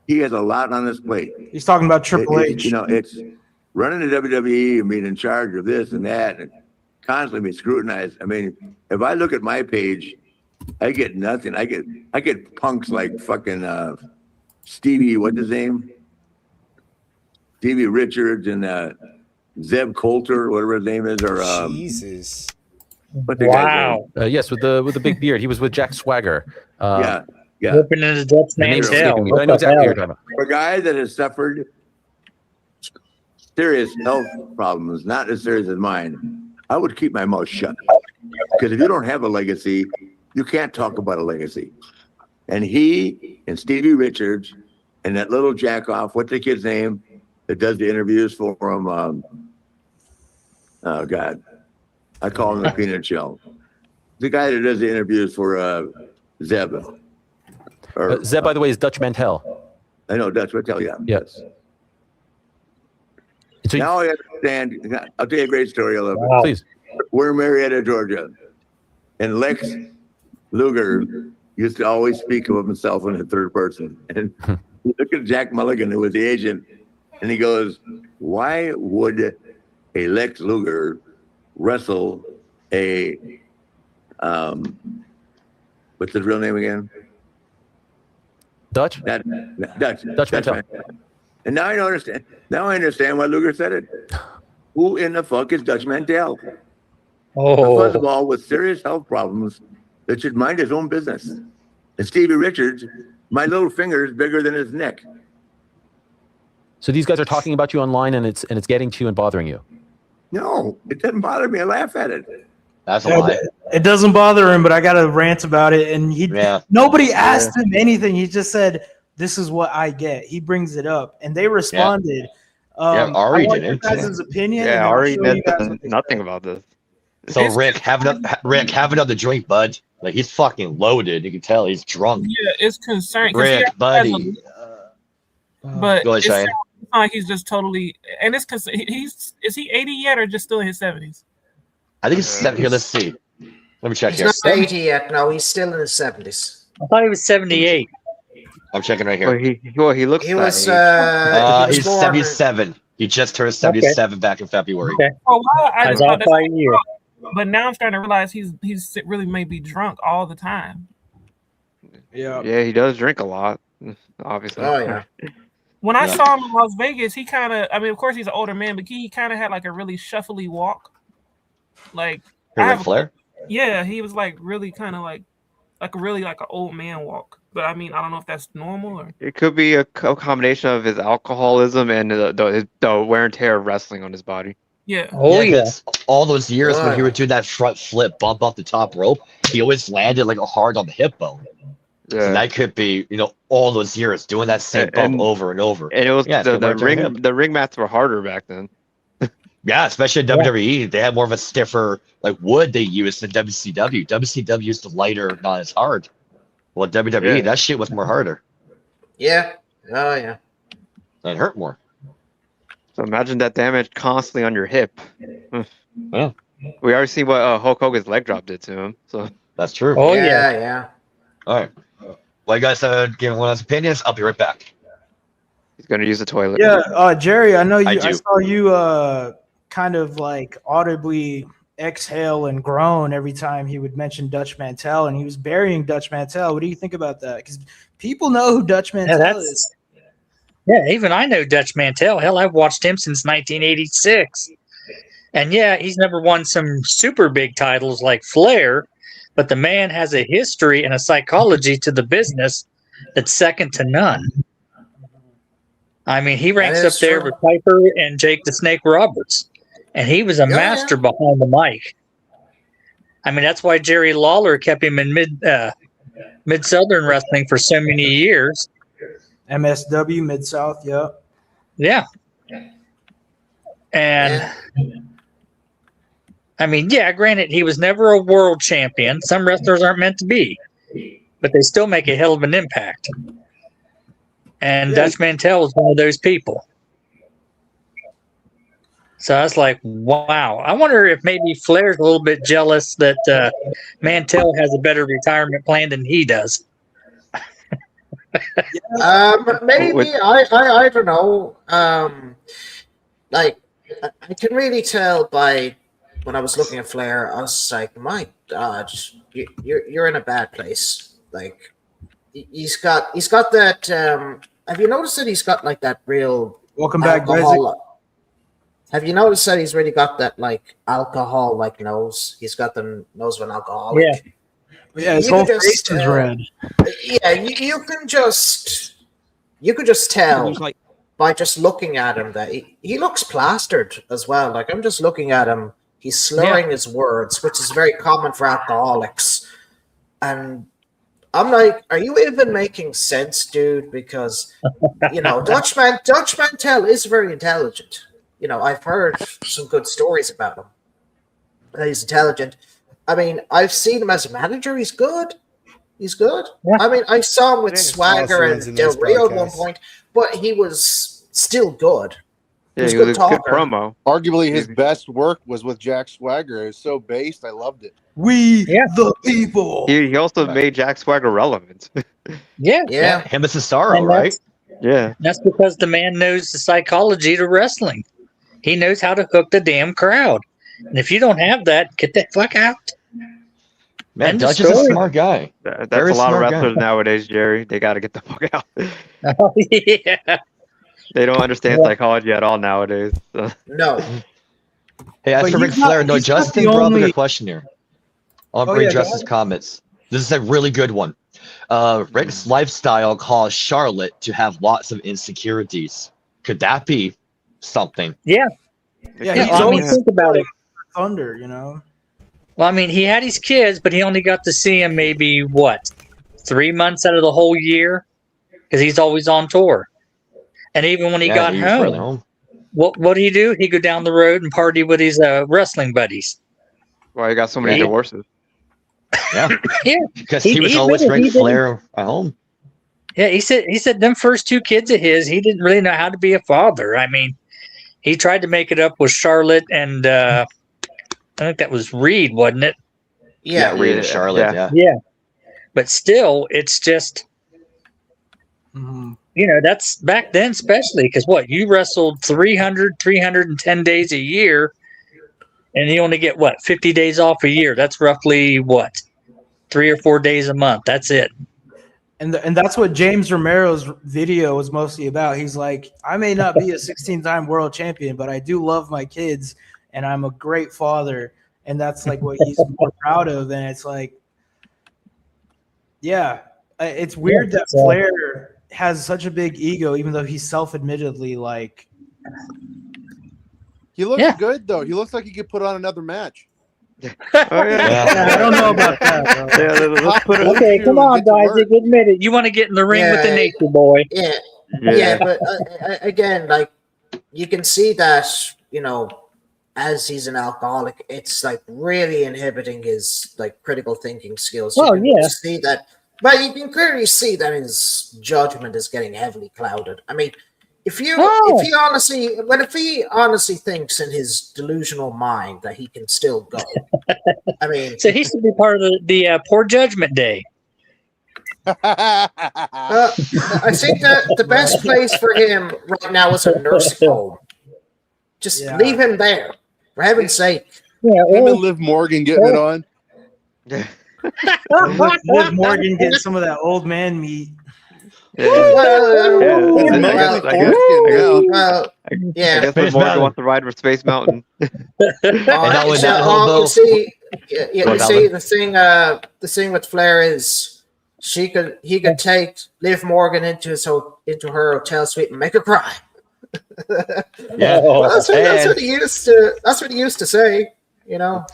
has a lot on his plate. He's talking about Triple H. You know, it's running the WWE and being in charge of this and that, and constantly being scrutinized. I mean, if I look at my page, I get nothing. I get punks like fucking Stevie, what's his name? Stevie Richards and Zeb Coulter, whatever his name is, or Jesus. What the guy's name? Yes, with the big beard. He was with Jack Swagger. Yeah. Opening his Dutch Mantel. I know exactly what you're talking about. For a guy that has suffered serious health problems, not as serious as mine, I would keep my mouth shut. Because if you don't have a legacy, you can't talk about a legacy. And he and Stevie Richards and that little jack-off, what's the kid's name that does the interviews for him? Oh, God. I call him the peanut shell. The guy that does the interviews for Zeb. Zeb, by the way, is Dutch Mantel. I know Dutch Mantel, yeah. Yes. So now I understand. I'll tell you a great story. I love it. Please. We're in Marietta, Georgia. And Lex Luger used to always speak of himself in the third person. And look at Jack Mulligan, who was the agent, and he goes, why would a Lex Luger wrestle a, what's his real name again? Dutch? Dutch Mantel. And now I understand. Now I understand why Luger said it. Who in the fuck is Dutch Mantel? First of all, with serious health problems, that should mind his own business. And Stevie Richards, my little finger is bigger than his neck. So these guys are talking about you online, and it's getting to you and bothering you. No, it doesn't bother me. I laugh at it. That's a lie. It doesn't bother him, but I got to rant about it. And nobody asked him anything. He just said, "This is what I get." He brings it up, and they responded. Ari I want didn't. your guys' opinion. Yeah, and I'll Ari show you guys said what they nothing said. about this. So Rick, have another drink, bud. Like he's fucking loaded. You can tell he's drunk. Yeah, it's concerning. Rick, buddy. But Go ahead, it Cheyenne. sounds like he's just totally, and it's because is he 80 yet or just still in his 70s? I think it's here. Let's see. Let me check He's here. not 80 yet. No, he's still in his 70s. I thought he was 78. I'm checking right here. He looks. He was. He's 77. He just turned 77 back in February. Okay. For a while, I That's thought off by a year. but now I'm starting to realize he's really maybe drunk all the time. Yeah. Yeah, he does drink a lot, obviously. Oh yeah. When I saw him in Las Vegas, he kind of, I mean, of course he's an older man, but he kind of had like a really shuffly walk. Like, Ric Flair? Yeah, he was like really kind of like an old man walk. But I mean, I don't know if that's normal or. It could be a combination of his alcoholism and the wear and tear of wrestling on his body. Yeah. Oh yeah. All those years when he would do that front flip bump off the top rope, he always landed like hard on the hip bone. Yeah. So that could be, all those years doing that same bump over and over. And it was the ring mats were harder back then. Yeah, especially in WWE, they had more of a stiffer like wood they used than WCW. WCW used the lighter, not as hard. Well, WWE, that shit was more harder. Yeah. Oh yeah. It hurt more. So imagine that damage constantly on your hip. Yeah. We already see what Hulk Hogan's leg drop did to him. So that's true. Oh yeah. All right. Well, you guys giving one of his opinions. I'll be right back. He's gonna use the toilet. Yeah, Jerry, I know you. I do. saw you kind of like audibly exhale and groan every time he would mention Dutch Mantel, and he was burying Dutch Mantel. What do you think about that? Because people know who Dutch Mantel is. Yeah, even I know Dutch Mantel. Hell, I've watched him since 1986. And yeah, he's never won some super big titles like Flair, but the man has a history and a psychology to the business that's second to none. I mean, he ranks up there with Piper and Jake the Snake Roberts, and he was a master behind the mic. I mean, that's why Jerry Lawler kept him in mid Southern wrestling for so many years. MSW Mid South, yeah. Yeah. And I mean, yeah, granted, he was never a world champion. Some wrestlers aren't meant to be, but they still make a hell of an impact. And Dutch Mantel was one of those people. So I was like, wow. I wonder if maybe Flair's a little bit jealous that Mantel has a better retirement plan than he does. Maybe I don't know. Like I can really tell by when I was looking at Flair, I was like, my God, you're in a bad place. Like he's got that. Have you noticed that he's got like that real welcome back, alcohol? Have you noticed that he's really got that like alcohol like nose? He's got the nose of an alcoholic. Yeah. Yeah, his whole face is red. Yeah, you can just tell by just looking at him that he looks plastered as well. Like I'm just looking at him, he's slurring his words, which is very common for alcoholics. And I'm like, are you even making sense, dude? Because Dutch Mantel is very intelligent. I've heard some good stories about him. He's intelligent. I mean, I've seen him as a manager. He's good. He's good. Yeah. I mean, I saw him with Swagger and Del Rio at one point, but he was still good. Yeah, he was a good promo. Arguably, his best work was with Jack Swagger. It was so based. I loved it. We the people. He also made Jack Swagger relevant. Yeah. Him as Cesaro, right? Yeah. That's because the man knows the psychology to wrestling. He knows how to hook the damn crowd. And if you don't have that, get the fuck out. Man, Dutch is a smart guy. That's a lot of wrestlers nowadays, Jerry. They got to get the fuck out. Oh, yeah. They don't understand psychology at all nowadays. So. No. Hey, as for Ric Flair, no, Justin brought up a good question here. I'll bring Justin's comments. This is a really good one. Rick's lifestyle caused Charlotte to have lots of insecurities. Could that be something? Yeah. Yeah, I mean, think about it. Thunder, you know. Well, I mean, he had his kids, but he only got to see him maybe 3 months out of the whole year, because he's always on tour. And even when he got home, what did he do? He'd go down the road and party with his wrestling buddies. Why he got so many divorces? Yeah, yeah, because he was always Ric Flair at home. Yeah, he said them first 2 kids of his, he didn't really know how to be a father. I mean, he tried to make it up with Charlotte and I think that was Reed, wasn't it? Yeah, Reed and Charlotte. Yeah. But still, it's just, that's back then, especially because you wrestled 310 days a year, and you only get 50 days off a year. That's roughly 3 or 4 days a month. That's it. And that's what James Romero's video was mostly about. He's like, I may not be a 16-time world champion, but I do love my kids, and I'm a great father. And that's like what he's more proud of. And it's like, yeah, it's weird that Flair has such a big ego, even though he's self-admittedly like. He looks good, though. He looks like he could put on another match. I don't know about that. Let's put it okay, come on, guys. Admit it. You want to get in the ring with the Nature Boy. Yeah, but again, like, you can see that, as he's an alcoholic, it's like really inhibiting his like critical thinking skills. You can see that, but you can clearly see that his judgment is getting heavily clouded. I mean, if he honestly thinks in his delusional mind that he can still go, I mean, so he should be part of the Poor Judgment Day. I think that the best place for him right now is a nursing home. Just leave him there, for heaven's sake. Yeah, him and Liv Morgan getting it on. Liv Morgan getting some of that old man meat. I guess Liv Morgan wants to ride with Space Mountain. You see, the thing with Flair is he could take Liv Morgan into her hotel suite and make her cry. Well, that's what he used to say.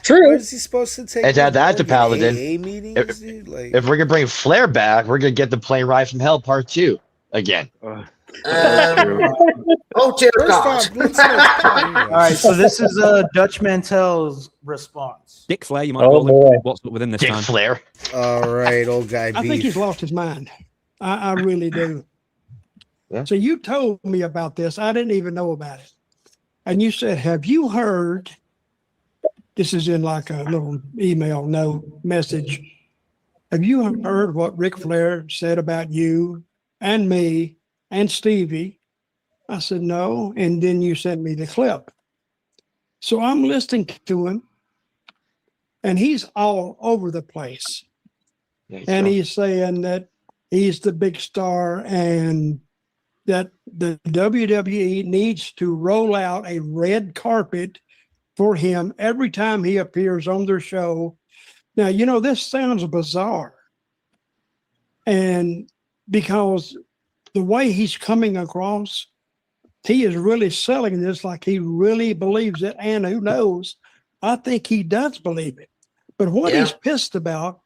True. Where is he supposed to take? And add that to Paladin. Meetings, if we're gonna bring Flair back, we're gonna get the Plane Ride from Hell Part 2 again. Oh dear God! All right, so this is Dutch Mantel's response. Dick Flair, you might call him. What's up with him this Dick time? Flair. All right, old guy. I think he's lost his mind. I really do. Yeah. So you told me about this. I didn't even know about it. And you said, have you heard, this is in like a little email, no message. Have you heard what Ric Flair said about you and me and Stevie? I said, no. And then you sent me the clip. So I'm listening to him and he's all over the place. And he's saying that he's the big star and that the WWE needs to roll out a red carpet for him every time he appears on their show. Now, this sounds bizarre. And because the way he's coming across, he is really selling this like he really believes it. And who knows, I think he does believe it. But what he's pissed about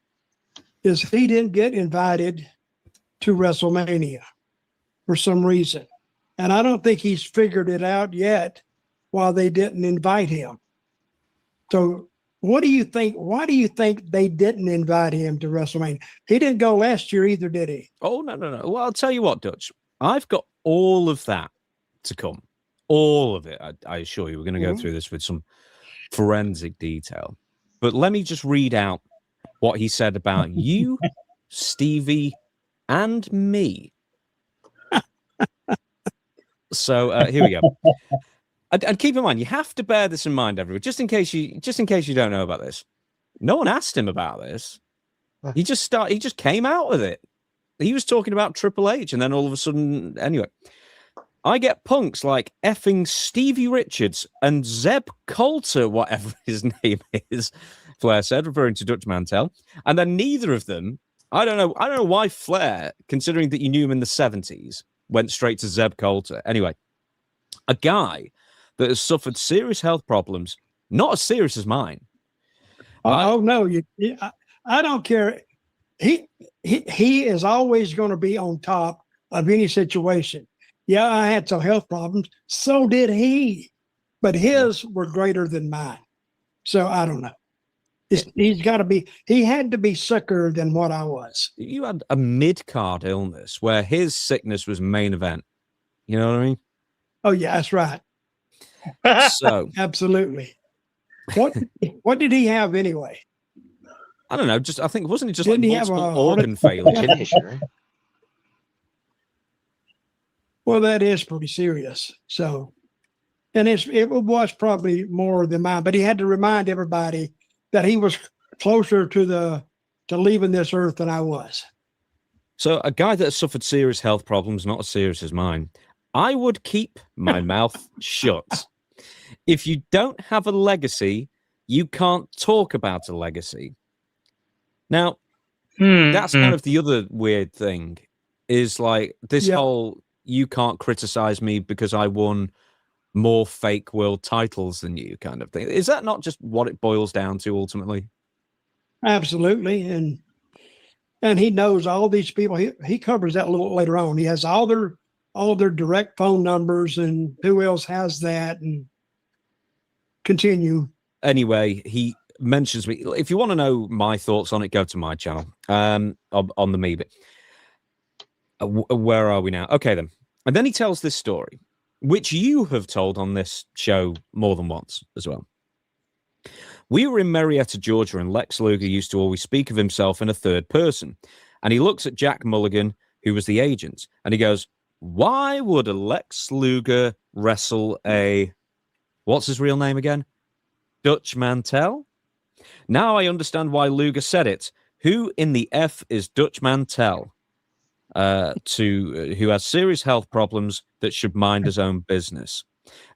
is he didn't get invited to WrestleMania for some reason. And I don't think he's figured it out yet why they didn't invite him. So what do you think? Why do you think they didn't invite him to WrestleMania? He didn't go last year either, did he? Oh, no. Well, I'll tell you what, Dutch. I've got all of that to come. All of it. I assure you, we're going to go through this with some forensic detail. But let me just read out what he said about you, Stevie, and me. So here we go. And keep in mind, you have to bear this in mind, everyone, just in case you don't know about this. No one asked him about this. He just came out with it. He was talking about Triple H, and then all of a sudden, anyway, I get punks like effing Stevie Richards and Zeb Coulter, whatever his name is, Flair said, referring to Dutch Mantel. And then neither of them, I don't know why Flair, considering that you knew him in the 70s, went straight to Zeb Coulter. Anyway, a guy that has suffered serious health problems, not as serious as mine. Oh no, I don't care. He is always going to be on top of any situation. Yeah, I had some health problems. So did he, but his were greater than mine. So I don't know. He's got to be. He had to be sicker than what I was. You had a mid-card illness where his sickness was main event. You know what I mean? Oh yeah, that's right. So absolutely. What did he have anyway? I don't know. Just I think wasn't it just Didn't like he have multiple a organ failure? Well, that is pretty serious. So, and it was probably more than mine. But he had to remind everybody that he was closer to leaving this earth than I was. So a guy that has suffered serious health problems, not as serious as mine, I would keep my mouth shut. If you don't have a legacy, you can't talk about a legacy. Now, that's kind of the other weird thing, is like this whole, you can't criticize me because I won more fake world titles than you kind of thing. Is that not just what it boils down to ultimately? Absolutely. And he knows all these people. He covers that a little later on. He has all their direct phone numbers and who else has that, and continue. Anyway, he mentions me. If you want to know my thoughts on it, go to my channel on the me bit. Where are we now? Okay, then. And then he tells this story, which you have told on this show more than once as well. We were in Marietta, Georgia, and Lex Luger used to always speak of himself in a third person. And he looks at Jack Mulligan, who was the agent, and he goes, why would a Lex Luger wrestle a... What's his real name again? Dutch Mantel? Now I understand why Luger said it. Who in the F is Dutch Mantel? Who has serious health problems that should mind his own business.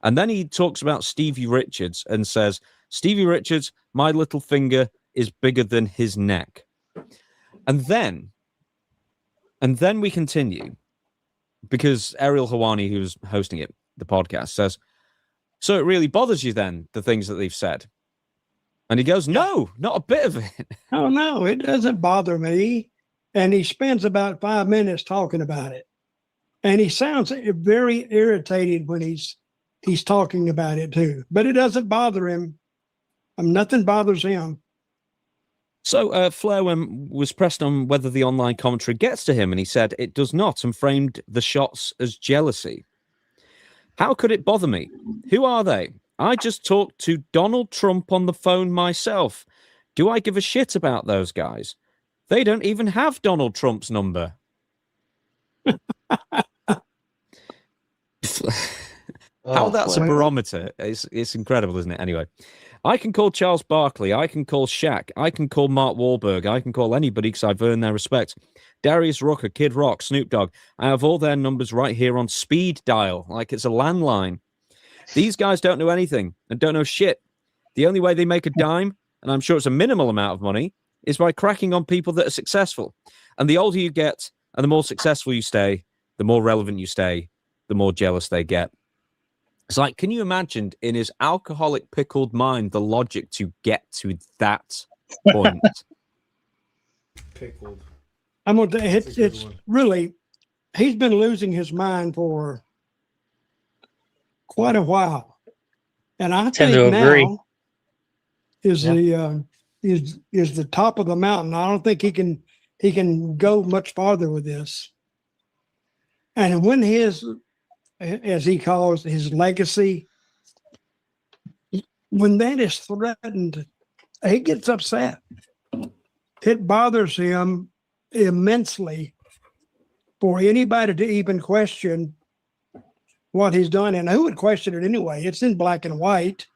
And then he talks about Stevie Richards and says, Stevie Richards, my little finger is bigger than his neck. And then we continue, because Ariel Hawani, who's hosting it, the podcast, says, so it really bothers you then, the things that they've said? And he goes, no, not a bit of it. Oh, no, it doesn't bother me. And he spends about 5 minutes talking about it. And he sounds very irritated when he's talking about it too. But it doesn't bother him. Nothing bothers him. So Flair was pressed on whether the online commentary gets to him, and he said it does not, and framed the shots as jealousy. How could it bother me? Who are they? I just talked to Donald Trump on the phone myself. Do I give a shit about those guys? They don't even have Donald Trump's number. How that's a barometer. It's incredible, isn't it? Anyway, I can call Charles Barkley. I can call Shaq. I can call Mark Wahlberg. I can call anybody because I've earned their respect. Darius Rucker, Kid Rock, Snoop Dogg. I have all their numbers right here on speed dial, like it's a landline. These guys don't know anything and don't know shit. The only way they make a dime, and I'm sure it's a minimal amount of money, is by cracking on people that are successful. And the older you get and the more successful you stay, the more relevant you stay, the more jealous they get. It's like, can you imagine in his alcoholic, pickled mind the logic to get to that point? Pickled. I'm going to. It's really, he's been losing his mind for quite a while, and I think now is the top of the mountain. I don't think he can go much farther with this. And when his, as he calls his legacy, when that is threatened, he gets upset. It bothers him immensely for anybody to even question what he's done. And who would question it anyway? It's in black and white.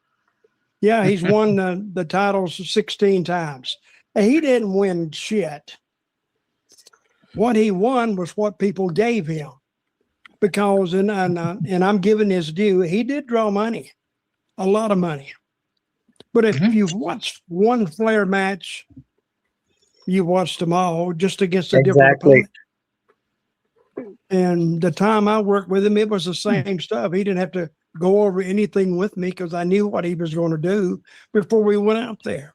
Yeah, he's won the titles 16 times. He didn't win shit. What he won was what people gave him. Because, and I'm giving his due, he did draw money, a lot of money. But if you've watched one Flair match, you watched them all just against a different opponent. And the time I worked with him, it was the same stuff. He didn't have to go over anything with me because I knew what he was going to do before we went out there.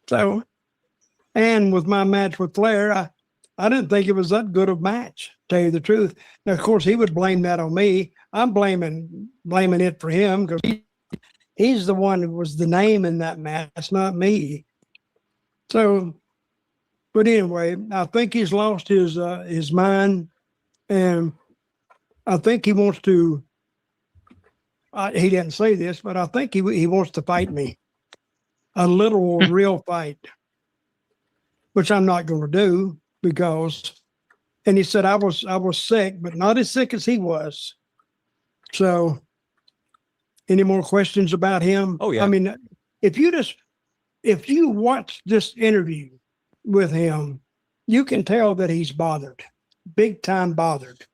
So, and with my match with Flair, I didn't think it was that good of a match, to tell you the truth. Now, of course, he would blame that on me. I'm blaming it for him because he's the one who was the name in that match, not me. So, but anyway, I think he's lost his mind, and I think he wants to. He didn't say this, but I think he wants to fight me, a literal, real fight, which I'm not going to do because. And he said I was sick, but not as sick as he was. So, any more questions about him? Oh yeah. I mean, if you watch this interview with him, you can tell that he's bothered, big time bothered.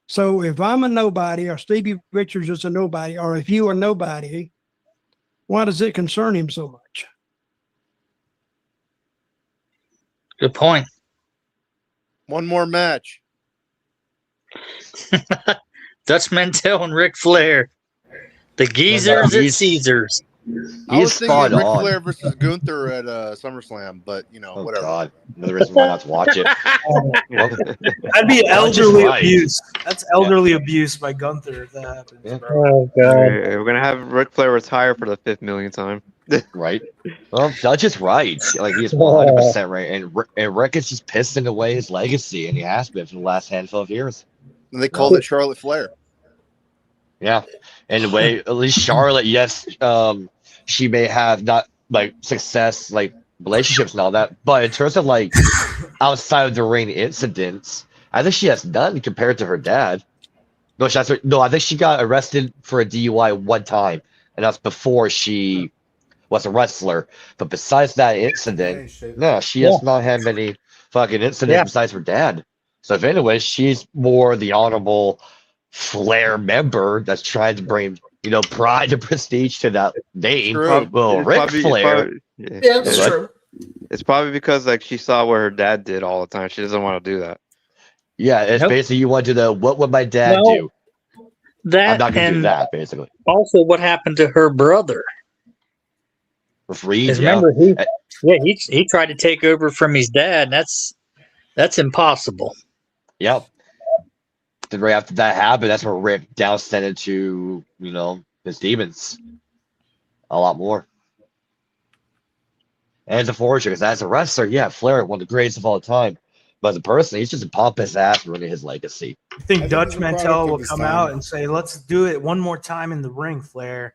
So if I'm a nobody or Stevie Richards is a nobody, or if you are nobody, why does it concern him so much? Good point. One more match. Dutch Mantel and Ric Flair. The geezers at Caesars. I was thinking Ric Flair versus Gunther at SummerSlam, but whatever. God, another reason why not to watch it. That'd be elderly abuse. That's elderly abuse by Gunther if that happens. Bro. Oh God. We're gonna have Ric Flair retire for the 5th millionth time. Right. Well, Dutch is right. Like he's 100% right, and Rick is just pissing away his legacy, and he has been for the last handful of years. And they called it Charlotte Flair. Yeah, and the way at least Charlotte, yes, she may have not like success, like relationships and all that, but in terms of like outside of the ring incidents, I think she has none compared to her dad. No, I think she got arrested for a DUI one time, and that's before she was a wrestler. But besides that incident, no, she has not had many fucking incidents besides her dad. So if anyway, she's more the honorable Flair member that's trying to bring, pride and prestige to that name. True. Well, Ric Flair. Yeah, that's true. It's probably because like she saw what her dad did all the time. She doesn't want to do that. Yeah, it's basically you want to do what would my dad do? I'm not gonna do that, basically. Also, what happened to her brother? Reed, remember, he tried to take over from his dad. And that's impossible. Yep. Then right after that happened, that's where Rick descended to, his demons a lot more. And as a forger, because as a wrestler, Flair, one of the greatest of all time. But as a person, he's just a pompous ass ruining his legacy. I think Dutch Mantel will come out and say, "Let's do it one more time in the ring, Flair."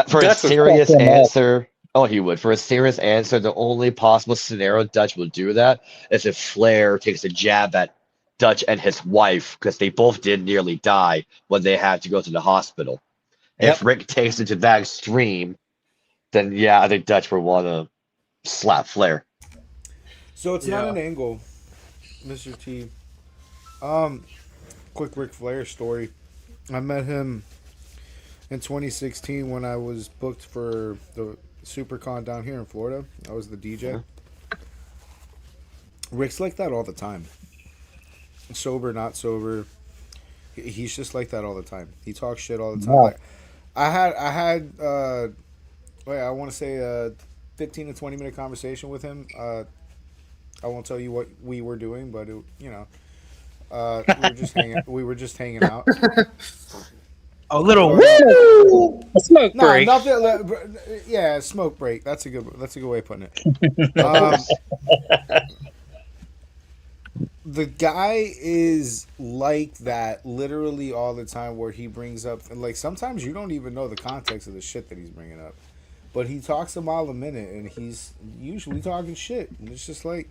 For a serious answer, he would. For a serious answer, the only possible scenario Dutch will do that is if Flair takes a jab at Dutch and his wife, because they both did nearly die when they had to go to the hospital. If Rick takes it to that extreme, then I think Dutch would want to slap Flair. So it's not an angle, Mr. T. Quick Ric Flair story. I met him in 2016 when I was booked for the SuperCon down here in Florida. I was the DJ. Rick's like that all the time. Sober, not sober. He's just like that all the time. He talks shit all the time. Like, I had I want to say a 15 to 20 minute conversation with him. I won't tell you what we were doing, but we were just hanging out. A little a smoke break. Nothing, smoke break. That's a good way of putting it. The guy is like that literally all the time, where he brings up, like, sometimes you don't even know the context of the shit that he's bringing up, but he talks a mile a minute and he's usually talking shit, and it's just like,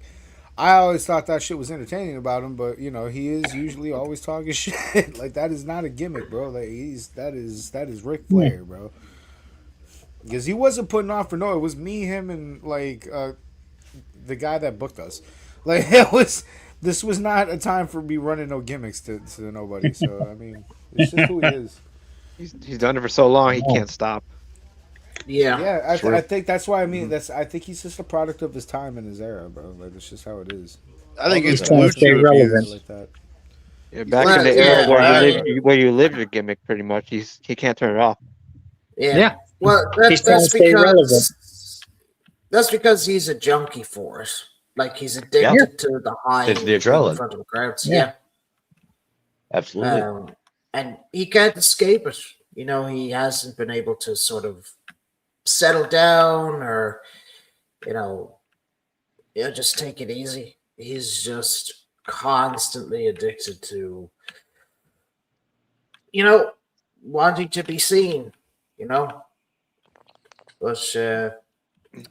I always thought that shit was entertaining about him, but he is usually always talking shit. Like, that is not a gimmick, bro. Like, that is Ric Flair, bro. Because he wasn't putting on for no. It was me, him, and like the guy that booked us. Like, this was not a time for me running no gimmicks to nobody. So I mean, it's just who he is. He's done it for so long, he can't stop. Yeah, I think that's why. I mean, I think he's just a product of his time and his era, bro. Like, it's just how it is. I think it's trying to stay relevant. Like that. Yeah, back in the era where you live your gimmick, pretty much. He can't turn it off. Yeah. Well, He's trying to stay relevant. That's because he's a junkie for it. Like he's addicted to the high It's the in adrenaline. front of the crowds. Yeah. Yeah. Absolutely. And he can't escape it. You know, he hasn't been able to sort of settle down or, just take it easy. He's just constantly addicted to, wanting to be seen, But,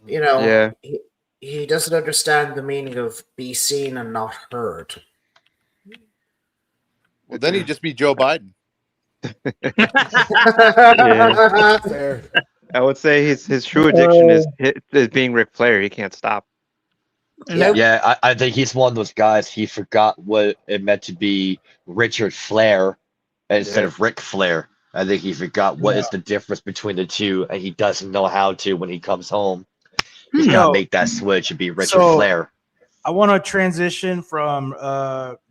Yeah. he doesn't understand the meaning of be seen and not heard. Well, then he'd just be Joe Biden. Yeah. Fair. I would say his true addiction is being Ric Flair. He can't stop. Yeah, I think he's one of those guys. He forgot what it meant to be Richard Flair instead of Ric Flair. I think he forgot what is the difference between the two, and he doesn't know how to when he comes home. He's got to make that switch and be Richard Flair. I want to transition from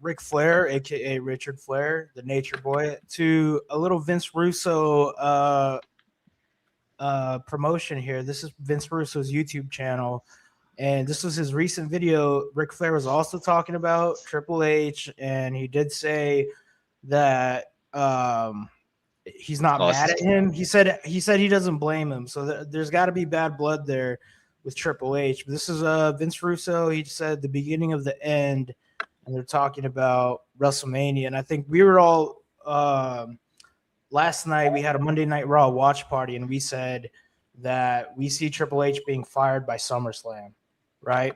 Ric Flair, aka Richard Flair, the Nature Boy, to a little Vince Russo promotion here. This is Vince Russo's YouTube channel, and this was his recent video. Ric Flair was also talking about Triple H, and he did say that he's not mad at him. He said he doesn't blame him. So there's got to be bad blood there with Triple H. But this is Vince Russo. He said the beginning of the end, and they're talking about WrestleMania. And I think we were all last night we had a Monday Night Raw watch party, and we said that we see Triple H being fired by SummerSlam, right?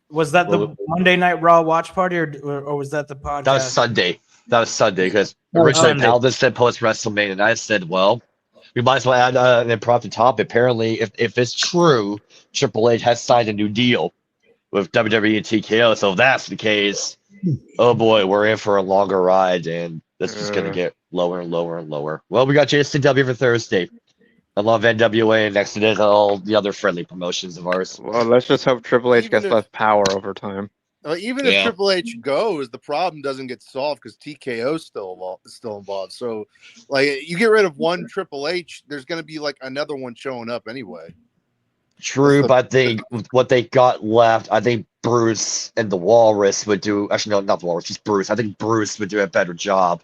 Was that the Monday Night Raw watch party, or was that the podcast? That was Sunday. Because originally Paladin said post WrestleMania, and I said, well, we might as well add an impromptu topic. Apparently, if it's true, Triple H has signed a new deal with WWE and TKO. So if that's the case, oh boy, we're in for a longer ride, and this is going to get lower and lower and lower. Well, we got JCW for Thursday. I love NWA, and next to it, all the other friendly promotions of ours. Well, let's just hope Triple H gets less power over time. Even if Triple H goes, the problem doesn't get solved because TKO is still involved. So, like, you get rid of one Triple H, there's going to be like another one showing up anyway. True, but I think what they got left, I think Bruce and the Walrus would do. Actually, no, not the Walrus, just Bruce. I think Bruce would do a better job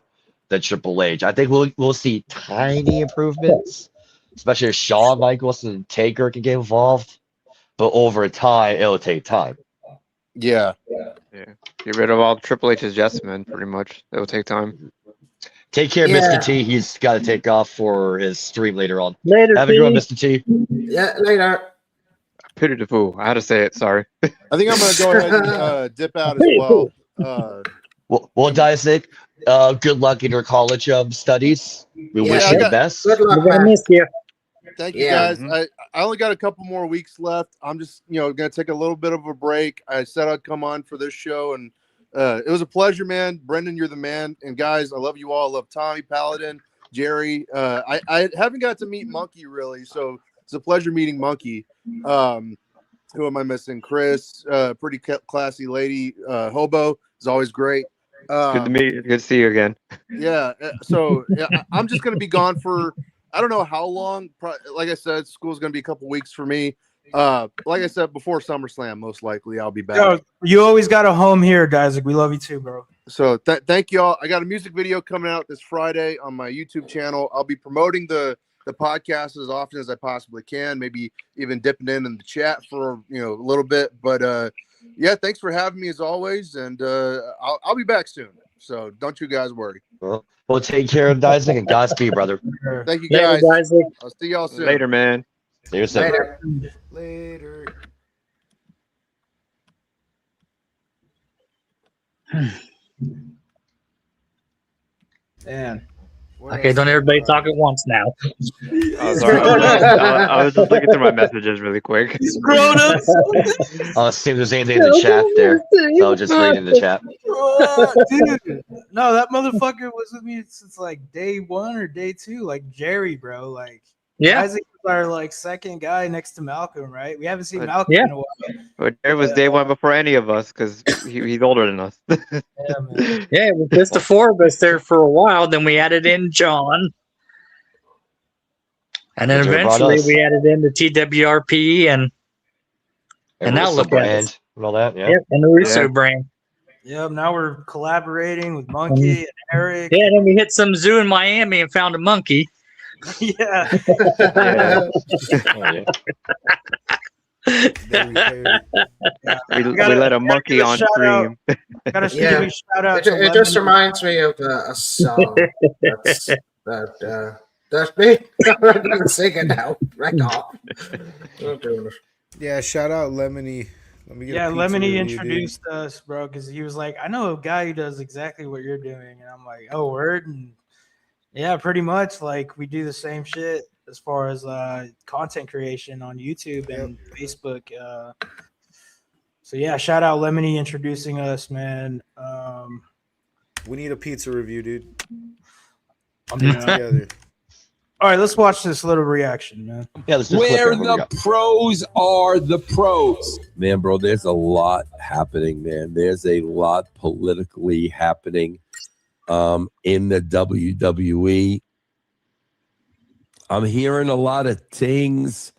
than Triple H. I think we'll see tiny improvements, especially if Shawn Michaels and Taker can get involved. But over time, it'll take time. Yeah. Get rid of all Triple H's yes men, pretty much. It'll take time. Take care, Mr. T. He's got to take off for his stream later on. Later, have a good one, Mr. T. Yeah, later. Pity the fool. I had to say it. Sorry. I think I'm going to go ahead and dip out as well. Well, Isaac, good luck in your college studies. We wish you the best. Good luck, We're gonna miss you. Thank you, guys. I only got a couple more weeks left. I'm just, going to take a little bit of a break. I said I'd come on for this show, and it was a pleasure, man. Brendan, you're the man. And guys, I love you all. I love Tommy, Paladin, Jerry. I haven't got to meet Monkey really, so it's a pleasure meeting Monkey. Who am I missing? Chris, pretty classy lady. Hobo is always great. Good to meet you. Good to see you again. Yeah. So I'm just going to be gone for, I don't know how long. Like I said, school's going to be a couple weeks for me. Like I said, before SummerSlam, most likely I'll be back. Yo, you always got a home here, guys. Like, we love you too, bro. So thank you all. I got a music video coming out this Friday on my YouTube channel. I'll be promoting the podcast as often as I possibly can. Maybe even dipping in the chat for a little bit. But yeah, thanks for having me as always, and I'll be back soon. So don't you guys worry. Well, take care of Isaac and Godspeed, brother. Thank you, guys. Later, I'll see y'all soon. Later, man. See you soon. Later. Man. Okay, don't everybody talk at once now. Oh, sorry. I was just looking through my messages really quick. Grown ups. I'll see if there's anything in the chat there. So I'll just read in the chat. Dude, no, that motherfucker was with me since like day one or day two. Like Jerry, bro. Like, Yeah. Isaac was our like second guy next to Malcolm, right? We haven't seen Malcolm in a while. But it was day one before any of us because he's older than us. Yeah, man. Yeah, it was just the four of us there for a while. Then we added in John. And then Jared brought eventually us. we added in the TWRP and now Russo look at brand us. and all that. Yeah. Yep, and the Russo brand. Yep. Now we're collaborating with Monkey and Eric. Yeah, then we hit some zoo in Miami and found a monkey. Yeah. We let a monkey on stream. Gotta give Yeah, a shout out it just reminds me of a song that's me. I'm gonna sing it now. Wreck off. I'm doing it. Yeah, shout out Lemony. Let me get a pizza Lemony review, introduced us, bro, because he was like, I know a guy who does exactly what you're doing. And I'm like, oh, word? And yeah, pretty much. Like, we do the same shit as far as content creation on YouTube and Facebook. So, yeah, shout out Lemony introducing us, man. We need a pizza review, dude. I'm doing it together. All right, let's watch this little reaction, man. Yeah, let's Where the pros are the pros. Man, bro, there's a lot happening, man. There's a lot politically happening in the WWE. I'm hearing a lot of things.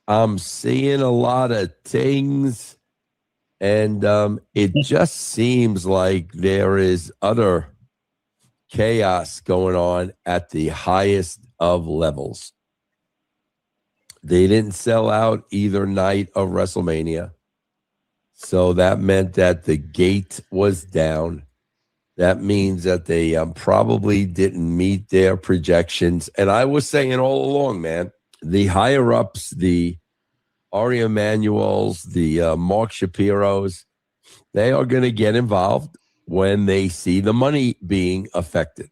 I'm seeing a lot of things. And it just seems like there is utter chaos going on at the highest of levels. They didn't sell out either night of WrestleMania. So that meant that the gate was down. That means that they probably didn't meet their projections. And I was saying all along, man, the higher ups, the Ari Emanuels, the Mark Shapiros, they are going to get involved when they see the money being affected.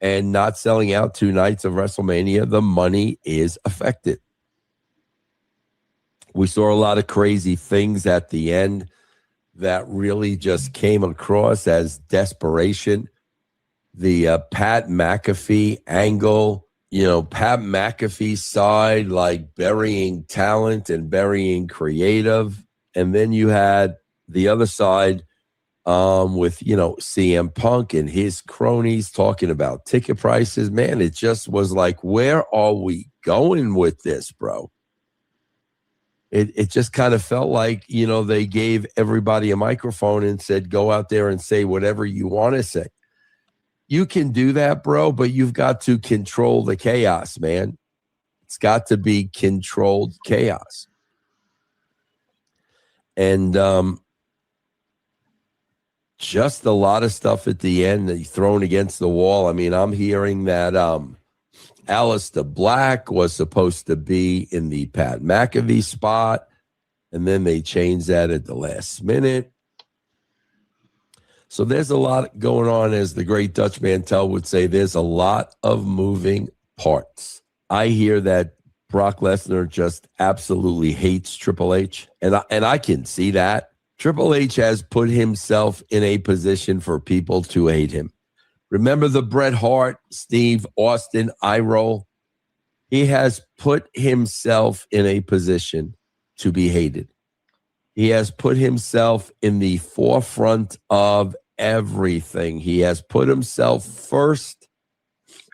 And not selling out 2 nights of WrestleMania, the money is affected. We saw a lot of crazy things at the end that really just came across as desperation. The Pat McAfee angle, Pat McAfee's side, like burying talent and burying creative. And then you had the other side with, CM Punk and his cronies talking about ticket prices. Man, it just was like, where are we going with this, bro? It just kind of felt like, they gave everybody a microphone and said, go out there and say whatever you want to say. You can do that, bro, but you've got to control the chaos, man. It's got to be controlled chaos. And just a lot of stuff at the end that thrown against the wall. I mean, I'm hearing that Aleister Black was supposed to be in the Pat McAfee spot, and then they changed that at the last minute. So there's a lot going on, as the great Dutch Mantel would say. There's a lot of moving parts. I hear that Brock Lesnar just absolutely hates Triple H, and I can see that. Triple H has put himself in a position for people to hate him. Remember the Bret Hart, Steve Austin eye roll? He has put himself in a position to be hated. He has put himself in the forefront of everything. He has put himself first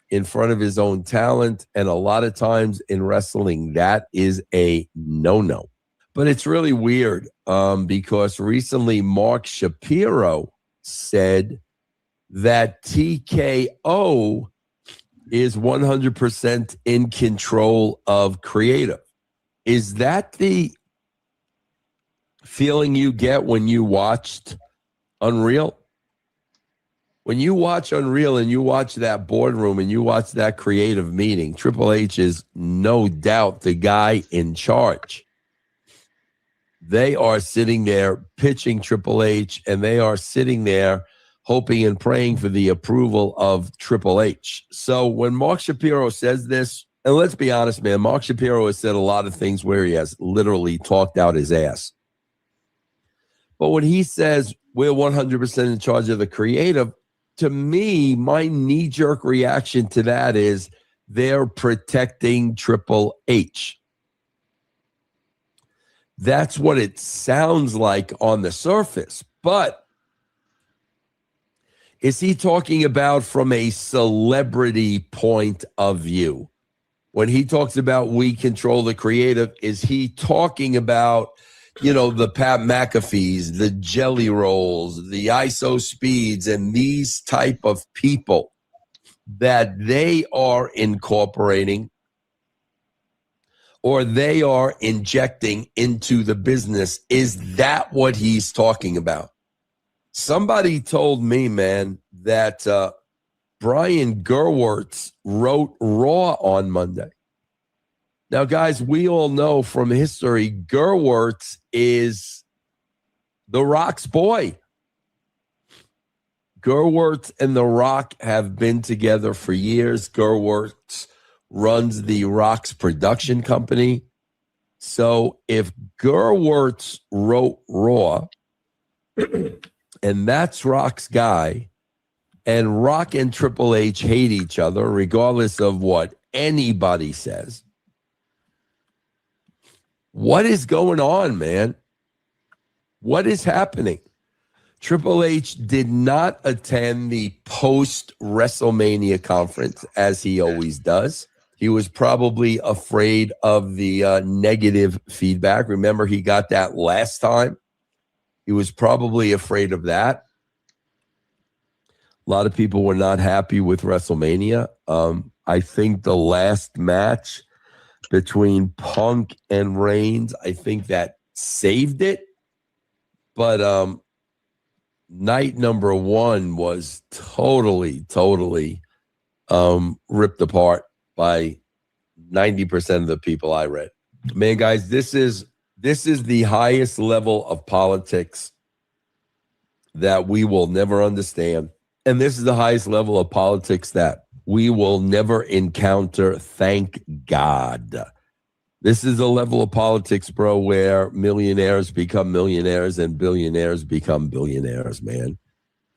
in front of his own talent. And a lot of times in wrestling, that is a no-no. But it's really weird because recently Mark Shapiro said that TKO is 100% in control of creative. Is that the feeling you get when you watched Unreal? When you watch Unreal and you watch that boardroom and you watch that creative meeting, Triple H is no doubt the guy in charge. They are sitting there pitching Triple H, and they are sitting there hoping and praying for the approval of Triple H. So when Mark Shapiro says this, and let's be honest, man, Mark Shapiro has said a lot of things where he has literally talked out his ass. But when he says we're 100% in charge of the creative, to me, my knee-jerk reaction to that is they're protecting Triple H. That's what it sounds like on the surface. But is he talking about from a celebrity point of view? When he talks about we control the creative, is he talking about, the Pat McAfees, the Jelly Rolls, the ISO Speeds, and these type of people that they are incorporating or they are injecting into the business? Is that what he's talking about? Somebody told me, man, that Brian Gerwertz wrote Raw on Monday. Now, guys, we all know from history, Gerwertz is The Rock's boy. Gerwertz and The Rock have been together for years. Gerwertz runs The Rock's production company. So if Gerwertz wrote Raw, and that's Rock's guy, and Rock and Triple H hate each other, regardless of what anybody says, what is going on, man? What is happening? Triple H did not attend the post-WrestleMania conference as he always does. He was probably afraid of the negative feedback. Remember, he got that last time. He was probably afraid of that. A lot of people were not happy with WrestleMania. I think the last match between Punk and Reigns, I think that saved it. But night number one was totally ripped apart by 90% of the people I read. Man, guys, this is the highest level of politics that we will never understand. And this is the highest level of politics that we will never encounter, thank God. This is a level of politics, bro, where millionaires become millionaires and billionaires become billionaires, man.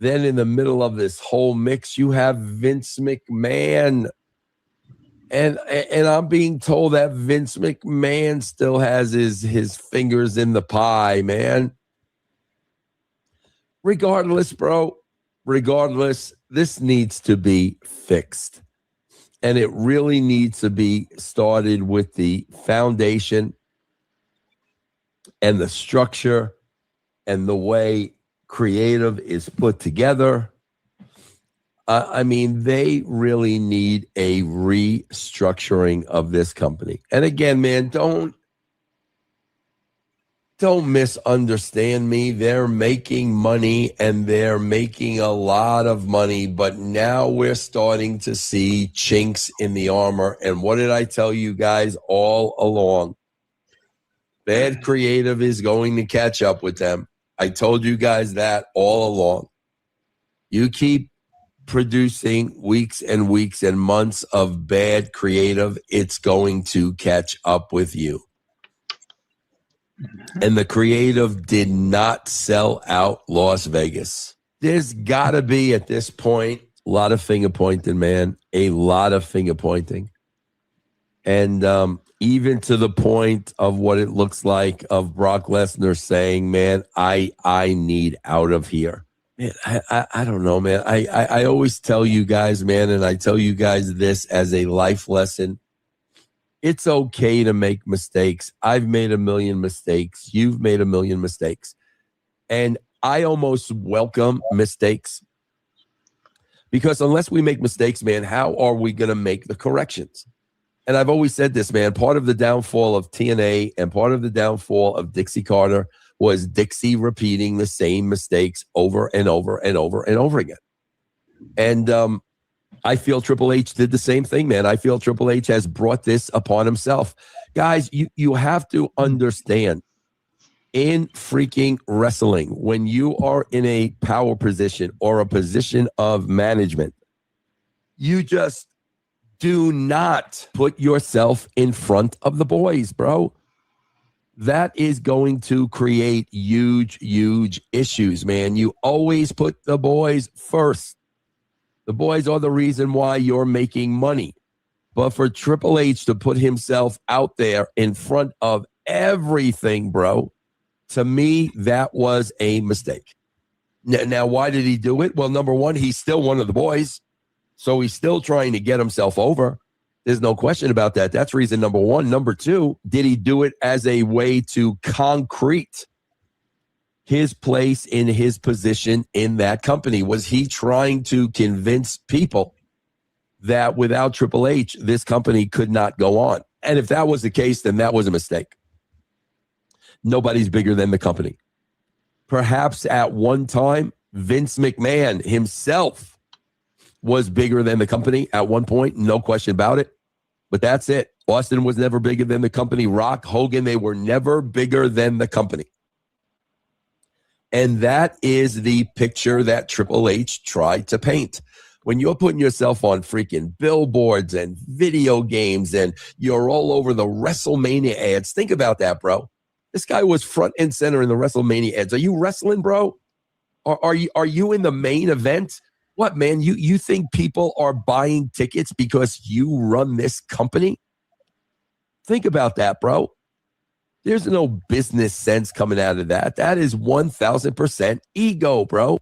Then in the middle of this whole mix, you have Vince McMahon. And I'm being told that Vince McMahon still has his fingers in the pie, man. Regardless, bro, this needs to be fixed. And it really needs to be started with the foundation and the structure and the way creative is put together. I mean, they really need a restructuring of this company. And again, man, don't misunderstand me. They're making money and they're making a lot of money, but now we're starting to see chinks in the armor. And what did I tell you guys all along? Bad creative is going to catch up with them. I told you guys that all along. You keep producing weeks and weeks and months of bad creative, it's going to catch up with you. And the creative did not sell out Las Vegas. There's got to be, at this point, a lot of finger pointing, man. A lot of finger pointing. And even to the point of what it looks like of Brock Lesnar saying, man, I need out of here. Man, I don't know, man. I always tell you guys, man, and I tell you guys this as a life lesson. It's okay to make mistakes. I've made a million mistakes. You've made a million mistakes. And I almost welcome mistakes. Because unless we make mistakes, man, how are we going to make the corrections? And I've always said this, man, part of the downfall of TNA and part of the downfall of Dixie Carter was Dixie repeating the same mistakes over and over and over and over again. And I feel Triple H did the same thing, man. I feel Triple H has brought this upon himself. Guys, you have to understand, in freaking wrestling, when you are in a power position or a position of management, you just do not put yourself in front of the boys, bro. That is going to create huge, huge issues, man. You always put the boys first. The boys are the reason why you're making money. But for Triple H to put himself out there in front of everything, bro, to me, that was a mistake. Now, why did he do it? Well, number one, he's still one of the boys. So he's still trying to get himself over. There's no question about that. That's reason number one. Number two, did he do it as a way to concrete his place in his position in that company? Was he trying to convince people that without Triple H, this company could not go on? And if that was the case, then that was a mistake. Nobody's bigger than the company. Perhaps at one time, Vince McMahon himself was bigger than the company at one point, no question about it. But that's it. Austin was never bigger than the company. Rock, Hogan, they were never bigger than the company. And that is the picture that Triple H tried to paint. When you're putting yourself on freaking billboards and video games and you're all over the WrestleMania ads, think about that, bro. This guy was front and center in the WrestleMania ads. Are you wrestling, bro? Are you in the main event? What, man? You think people are buying tickets because you run this company? Think about that, bro. There's no business sense coming out of that. That is 1,000% ego, bro.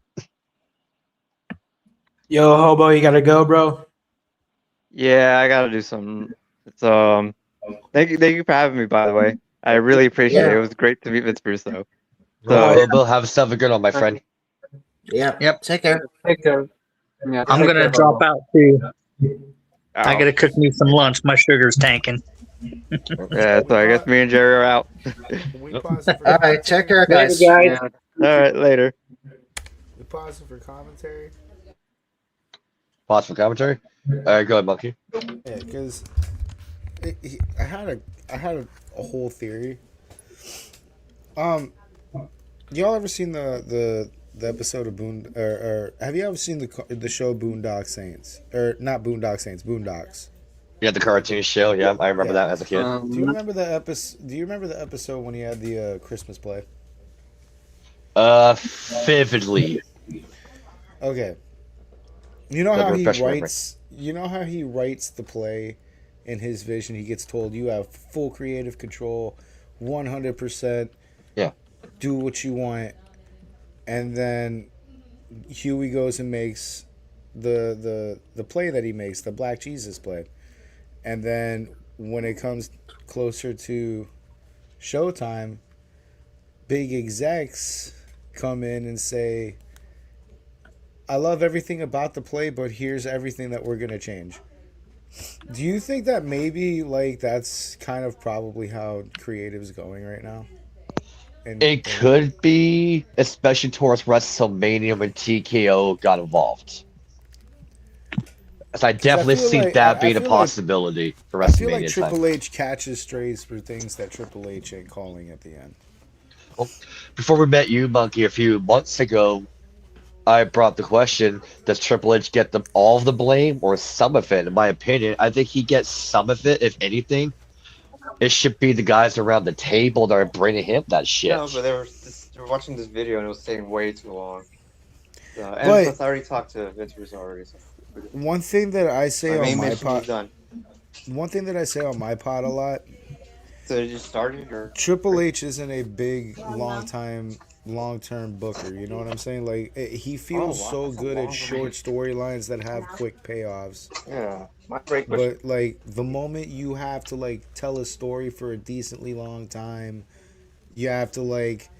Yo, Hobo, you gotta go, bro. Yeah, I gotta do something. It's thank you for having me, by the way. I really appreciate it. It was great to meet Vince Russo. So We'll have yourself a good one, my friend. Yeah. Yep. Take care. Take care. Yeah, I'm take gonna care, drop Hobo. out too. I gotta cook me some lunch. My sugar's tanking. Yeah, so I guess me and Jerry are out. All right. Take care, guys. Yeah. All right, later. We pause for commentary. Pause for commentary. All right, go ahead, Monkey. Yeah, because I had a whole theory. Y'all ever seen the episode of or have you ever seen the show Boondock Saints, or not Boondock Saints, Boondocks? Yeah, the cartoon show. Yeah, I remember that as a kid. Do you remember the episode? Do you remember the episode when he had the Christmas play? Vividly. Okay. You know how he writes. You know how he writes the play in his vision. He gets told you have full creative control, 100%. Yeah. Do what you want, and then Huey goes and makes the play that he makes, the Black Jesus play, and then when it comes closer to showtime, big execs come in and say, I love everything about the play, but here's everything that we're going to change. Do you think that maybe like that's kind of probably how creative's going right now? It could be, especially towards WrestleMania when TKO got involved. So I definitely see that being a possibility for WrestleMania. I feel like Triple H catches strays for things that Triple H ain't calling at the end. Well, before we met you, Monkey, a few months ago, I brought the question, does Triple H get all of the blame or some of it? In my opinion, I think he gets some of it, if anything. It should be the guys around the table that are bringing him that shit. No, but they were watching this video and it was taking way too long. And plus, I already talked to Vince Russo already. So. One thing that I say on my pod, one thing that I say on my pod a lot. So did you started or? Triple H isn't a big, long-term booker. You know what I'm saying? Like he feels so good at short storylines that have quick payoffs. Yeah. But like the moment you have to like tell a story for a decently long time, you have to like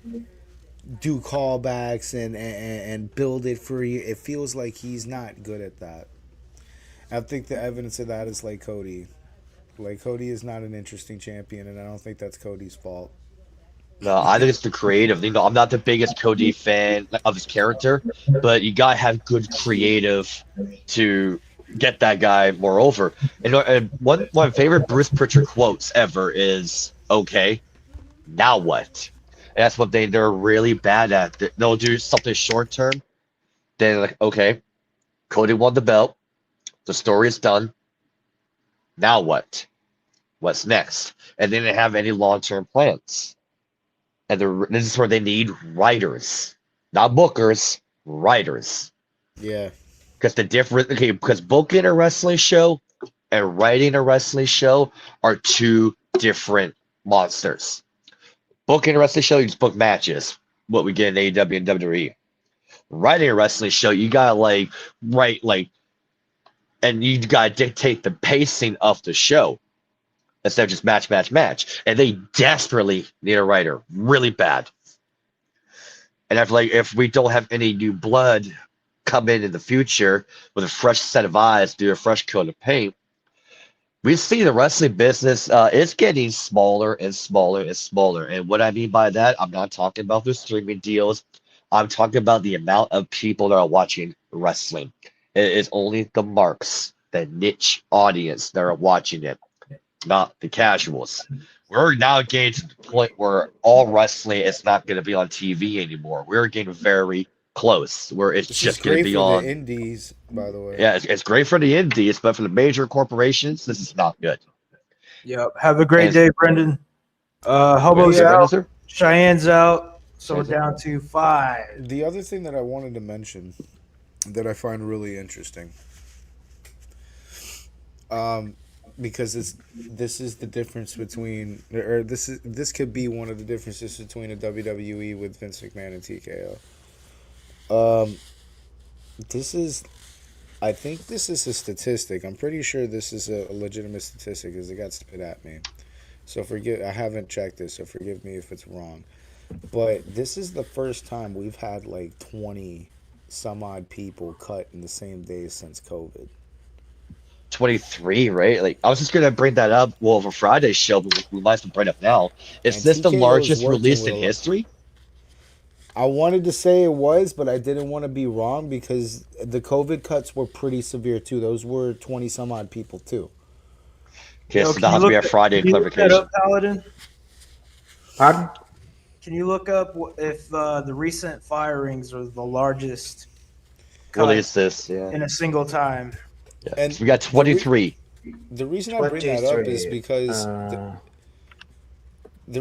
do callbacks and build it for you. It feels like he's not good at that. I think the evidence of that is like Cody. Like Cody is not an interesting champion, and I don't think that's Cody's fault. No, I think it's the creative. You know, I'm not the biggest Cody fan of his character, but you gotta have good creative to get that guy more over. And one of my favorite Bruce Pritchard quotes ever is, "Okay, now what?" And that's what they're really bad at. They'll do something short term. They're like, "Okay, Cody won the belt. The story is done. Now what? What's next?" And they didn't have any long-term plans. And this is where they need writers, not bookers, writers. Yeah. Because because booking a wrestling show and writing a wrestling show are two different monsters. Booking a wrestling show, you just book matches. What we get in AEW and WWE. Writing a wrestling show, you gotta write and you gotta dictate the pacing of the show instead of just match, match, match. And they desperately need a writer, really bad. And if we don't have any new blood come in the future with a fresh set of eyes, do a fresh coat of paint, we see the wrestling business it's getting smaller and smaller and smaller. And what I mean by that, I'm not talking about the streaming deals. I'm talking about the amount of people that are watching wrestling. It is only the marks, the niche audience that are watching it, not the casuals. We're now getting to the point where all wrestling is not going to be on TV anymore. We're getting very close, where it's just going to be on the indies, by the way. Yeah, it's great for the indies, but for the major corporations, this is not good. Yep. Have a great day, Brendan. Hobo's out. Cheyenne's out. So we're down to 5. The other thing that I wanted to mention that I find really interesting, because this is the difference between, or this could be one of the differences between a WWE with Vince McMahon and TKO. I think this is a statistic. I'm pretty sure this is a legitimate statistic because it got spit at me. So I haven't checked this, so forgive me if it's wrong. But this is the first time we've had 20 some odd people cut in the same day since COVID. 23, right? I was just gonna bring that up. Well, for Friday's show, but we might as well bring it up now. Is this the largest release in history? I wanted to say it was, but I didn't want to be wrong because the COVID cuts were pretty severe too. Those were 20 some odd people too. Okay, so that has to be a Friday clarification. Look that up, Paladin? Pardon? Can you look up if the recent firings are the largest Release this, yeah. in a single time? Yeah. And so we got 23. The reason I bring that up is because the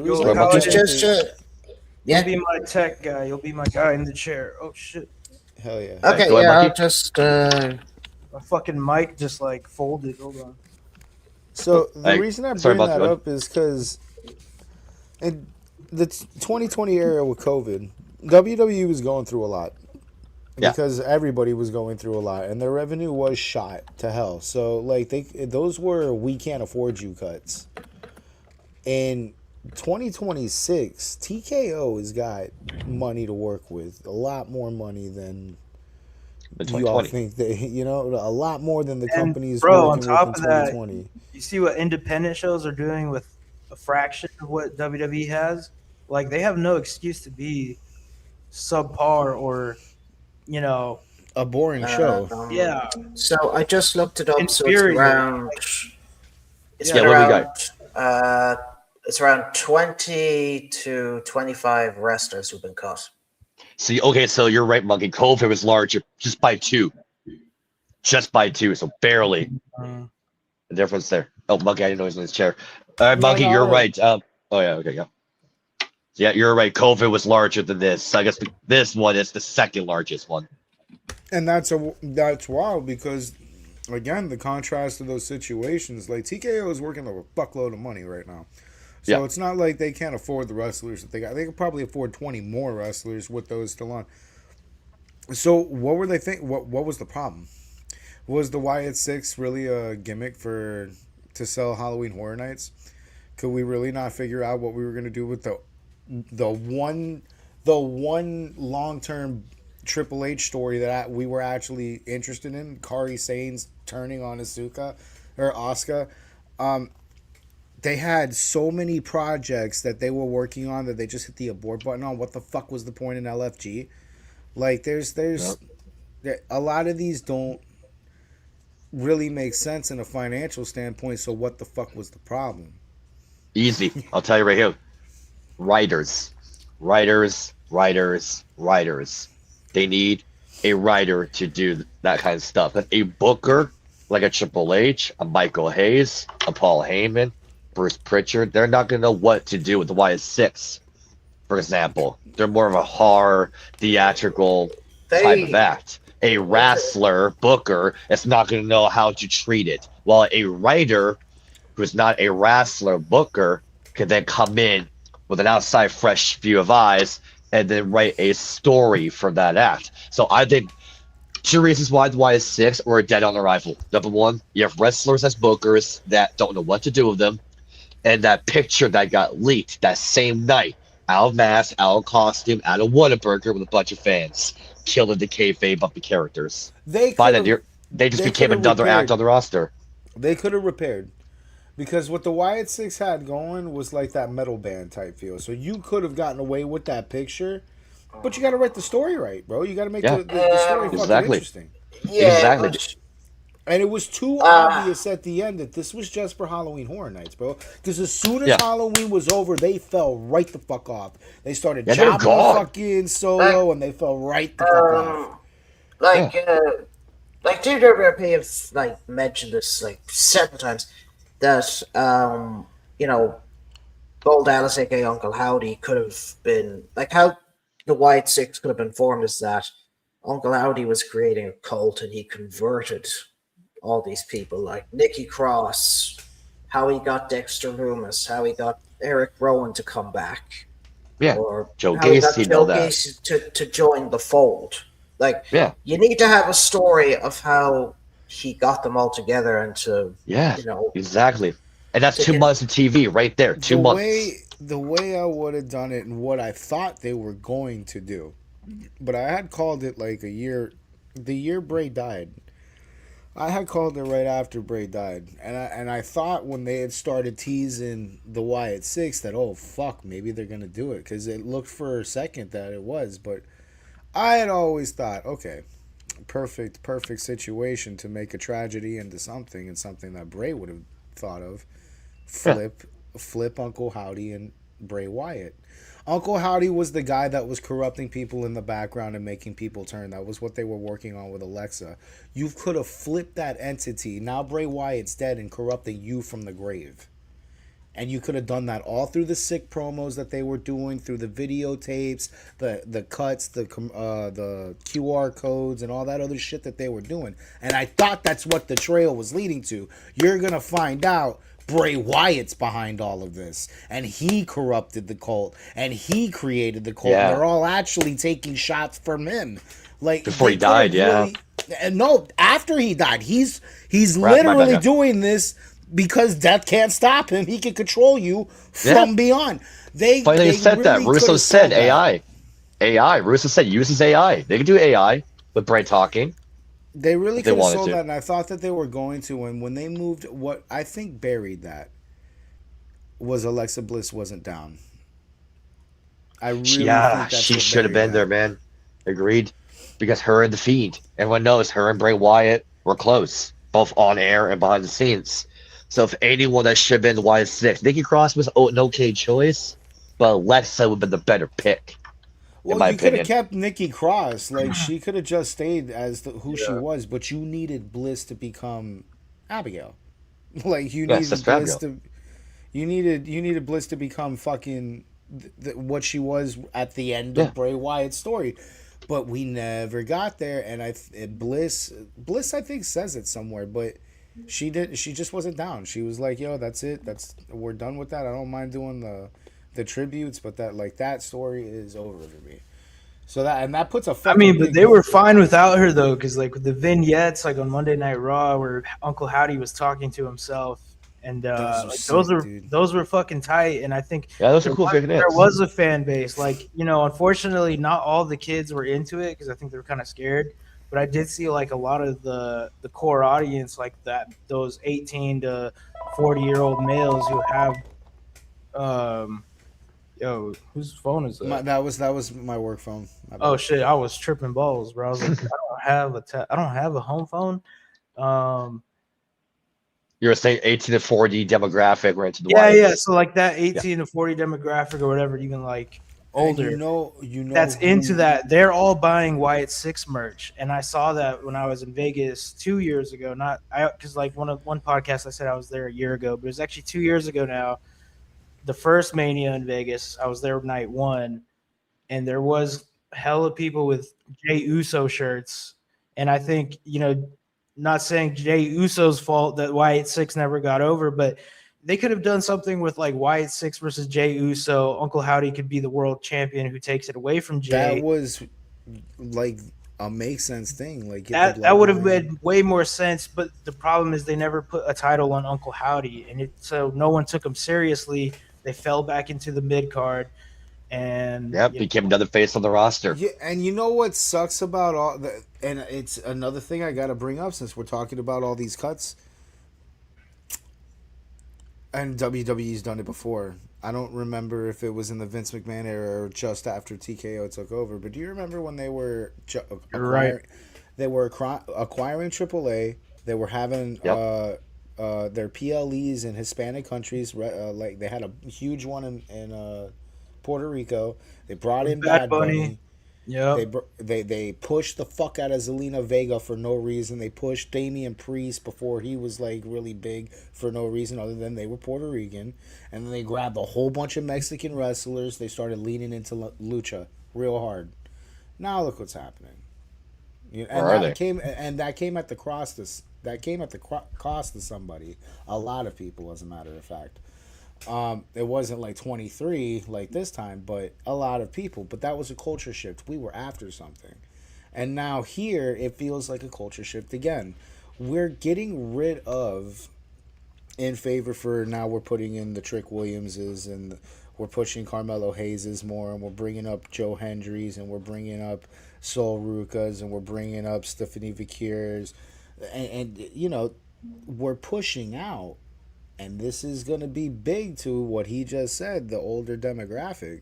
reason You'll be my tech guy. You'll be my guy in the chair. Oh shit! Hell yeah! Okay, yeah. I'll just. My fucking mic just folded. Hold on. So the reason I bring that up is because in the 2020 era with COVID, WWE was going through a lot. Because everybody was going through a lot, and their revenue was shot to hell. So those were we can't afford you cuts. In 2026, TKO has got money to work with, a lot more money than you all think. A lot more than the companies bro, working on top with in of that, 2020. You see what independent shows are doing with a fraction of what WWE has? They have no excuse to be subpar or a boring show. Yeah. So I just looked it up. So it's around 20 to 25 wrestlers who've been cut. See, okay, so you're right, Monkey. COVID was larger just by 2. Just by 2, so barely. The difference there. Oh, Monkey, I didn't know he was in his chair. All right, Monkey, you're right. Oh, yeah, okay, yeah. Yeah, you're right. COVID was larger than this. I guess this one is the second largest one. And that's wild because, again, the contrast to those situations, TKO is working a fuckload of money right now. So it's not like they can't afford the wrestlers that they got. They could probably afford 20 more wrestlers with those still on. So what were they thinking? What was the problem? Was the Wyatt 6 really a gimmick to sell Halloween Horror Nights? Could we really not figure out what we were going to do with the one long-term Triple H story that we were actually interested in? Kairi Sane's turning on Asuka. They had so many projects that they were working on that they just hit the abort button on. What the fuck was the point in LFG? There's a lot of these don't really make sense in a financial standpoint. So what the fuck was the problem? Easy. I'll tell you right here. Writers. They need a writer to do that kind of stuff. But a booker like a Triple H, a Michael Hayes, a Paul Heyman, Bruce Pritchard, they're not going to know what to do with the YS6, for example. They're more of a horror, theatrical type of act. A wrestler, booker, is not going to know how to treat it. while a writer who's not a wrestler booker could then come in with an outside fresh view of eyes and then write a story for that act. So I think two reasons why the Y6 were dead on arrival. Number one, you have wrestlers as bookers that don't know what to do with them, and that picture that got leaked that same night, out of mask, out of costume, out of Whataburger with a bunch of fans, killing the kayfabe of the characters. They just became another act on the roster. They could have repaired. Because what the Wyatt Six had going was like that metal band type feel. So you could have gotten away with that picture, but you got to write the story right, bro. You got to make the story fucking interesting. Yeah, exactly. And it was too obvious at the end that this was just for Halloween Horror Nights, bro. Because as soon as Halloween was over, they fell right the fuck off. They started jobbing fucking Solo, and they fell right the fuck off. Like DWP have like mentioned this like several times that Bold Alice, aka Uncle Howdy, could have been like how the White Six could have been formed is that Uncle Howdy was creating a cult and he converted all these people like Nikki Cross, how he got Dexter Loomis, how he got Eric Rowan to come back. Yeah, or Joe how he got Gacy, Joe Gacy to join the fold. Like, you need to have a story of how he got them all together and to, exactly. And that's 2 months of TV right there. 2 months. The way I would have done it and what I thought they were going to do, but I had called it like the year Bray died. I had called it right after Bray died, and I thought when they had started teasing the Wyatt Six that, oh fuck, maybe they're gonna do it, because it looked for a second that it was, but I had always thought, okay, perfect situation to make a tragedy into something, and something that Bray would have thought of. Flip Uncle Howdy and Bray Wyatt. Uncle Howdy was the guy that was corrupting people in the background and making people turn. That was what they were working on with Alexa. You could have flipped that entity. Now Bray Wyatt's dead and corrupting you from the grave. And you could have done that all through the sick promos that they were doing, through the videotapes, the cuts, the QR codes, and all that other shit that they were doing. And I thought that's what the trail was leading to. You're going to find out Bray Wyatt's behind all of this. And he corrupted the cult. And he created the cult. Yeah. And they're all actually taking shots from him. Like before he died, no, after he died. He's literally doing this because death can't stop him. He can control you from beyond. They said really that. Russo said AI. AI. Russo said uses AI. They can do AI with Bray talking. They really could have sold that, and I thought that they were going to. And when they moved, what I think buried that was Alexa Bliss wasn't down. I really think that's she should have been there, man. Agreed. Because her and the Fiend, everyone knows her and Bray Wyatt were close, both on air and behind the scenes. So if anyone that should have been the Wyatt Six, Nikki Cross was an okay choice, but Alexa would have been the better pick. Well, you could have kept Nikki Cross. Like, she could have just stayed as who she was, but you needed Bliss to become Abigail. Like, you needed Bliss to... You needed Bliss to become fucking what she was at the end of Bray Wyatt's story. But we never got there, and Bliss, I think, says it somewhere, but she just wasn't down. She was like, yo, that's it. We're done with that. I don't mind doing the tributes, but that story is over for me. So that puts a fucking but they were fine without her though, because like with the vignettes, like on Monday Night Raw, where Uncle Howdy was talking to himself, and those were fucking tight. And I think those are cool vignettes. There was a fan base, like unfortunately, not all the kids were into it because I think they were kind of scared. But I did see like a lot of the core audience, like those 18 to 40-year-old males who have yo, whose phone is that? That was my work phone. Oh shit, I was tripping balls, bro. I was like, I don't have a home phone. You're saying 18 to 40 demographic, right? To the yeah. So like that 18 to 40 demographic or whatever, even like older. You know that's into that. They're all buying Wyatt Six merch, and I saw that when I was in Vegas 2 years ago. Because like one podcast I said I was there a year ago, but it was actually 2 years ago now. The first Mania in Vegas, I was there night one, and there was hella people with Jey Uso shirts. And I think, not saying Jey Uso's fault that Wyatt Six never got over, but they could have done something with like Wyatt Six versus Jey Uso. Uncle Howdy could be the world champion who takes it away from Jey. That was like a make sense thing. Like that would have made way more sense. But the problem is they never put a title on Uncle Howdy, and so no one took him seriously. They fell back into the mid card, and became another face on the roster. Yeah, and you know what sucks about all the, and it's another thing I got to bring up since we're talking about all these cuts. And WWE's done it before. I don't remember if it was in the Vince McMahon era or just after TKO took over. But do you remember when they were acquiring AAA? They were having their PLEs in Hispanic countries. Like they had a huge one in Puerto Rico. They brought in Bad Bunny. Yeah, they pushed the fuck out of Zelina Vega for no reason. They pushed Damian Priest before he was like really big for no reason other than they were Puerto Rican. And then they grabbed a whole bunch of Mexican wrestlers. They started leaning into lucha real hard. Now look what's happening. That came at the cost of somebody. A lot of people, as a matter of fact. It wasn't like 23 like this time, but a lot of people. But that was a culture shift. We were after something. And now here, it feels like a culture shift again. We're getting rid of, in favor for, now we're putting in the Trick Williamses, and we're pushing Carmelo Hayes more, and we're bringing up Joe Hendrys, and we're bringing up Sol Rucas, and we're bringing up Stephanie Vickers. And you know, we're pushing out. And this is going to be big to what he just said, the older demographic.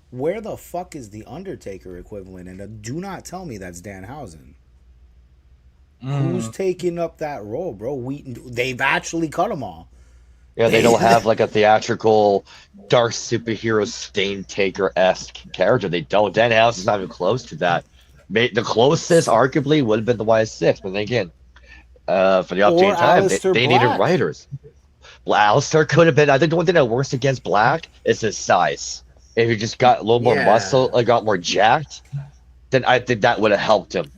Where the fuck is the Undertaker equivalent? And do not tell me that's Danhausen. Who's taking up that role, bro? They've actually cut them all. Yeah, they don't have like a theatrical dark superhero Stain Taker-esque character. They don't. Danhausen's not even close to that. The closest, arguably, would have been the YS6. But then again, for the update time, they needed writers. Well, Alistair could have been. I think the one thing that works against Black is his size. If he just got a little more muscle, like got more jacked, then I think that would have helped him,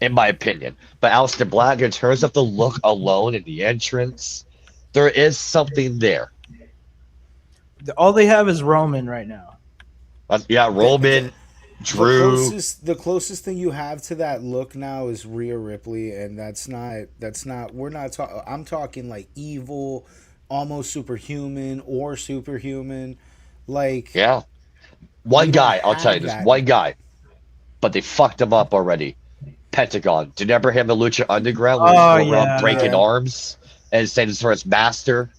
in my opinion. But Alistair Black, in terms of the look alone and the entrance, there is something there. All they have is Roman right now. Roman, Drew. The closest thing you have to that look now is Rhea Ripley, and that's not. We're not talking. I'm talking like evil, almost superhuman or superhuman. Like, one guy, I'll tell you this, one guy, but they fucked him up already. Pentagon. Do you remember him in Lucha Underground where he's going around breaking arms and saying this for his master?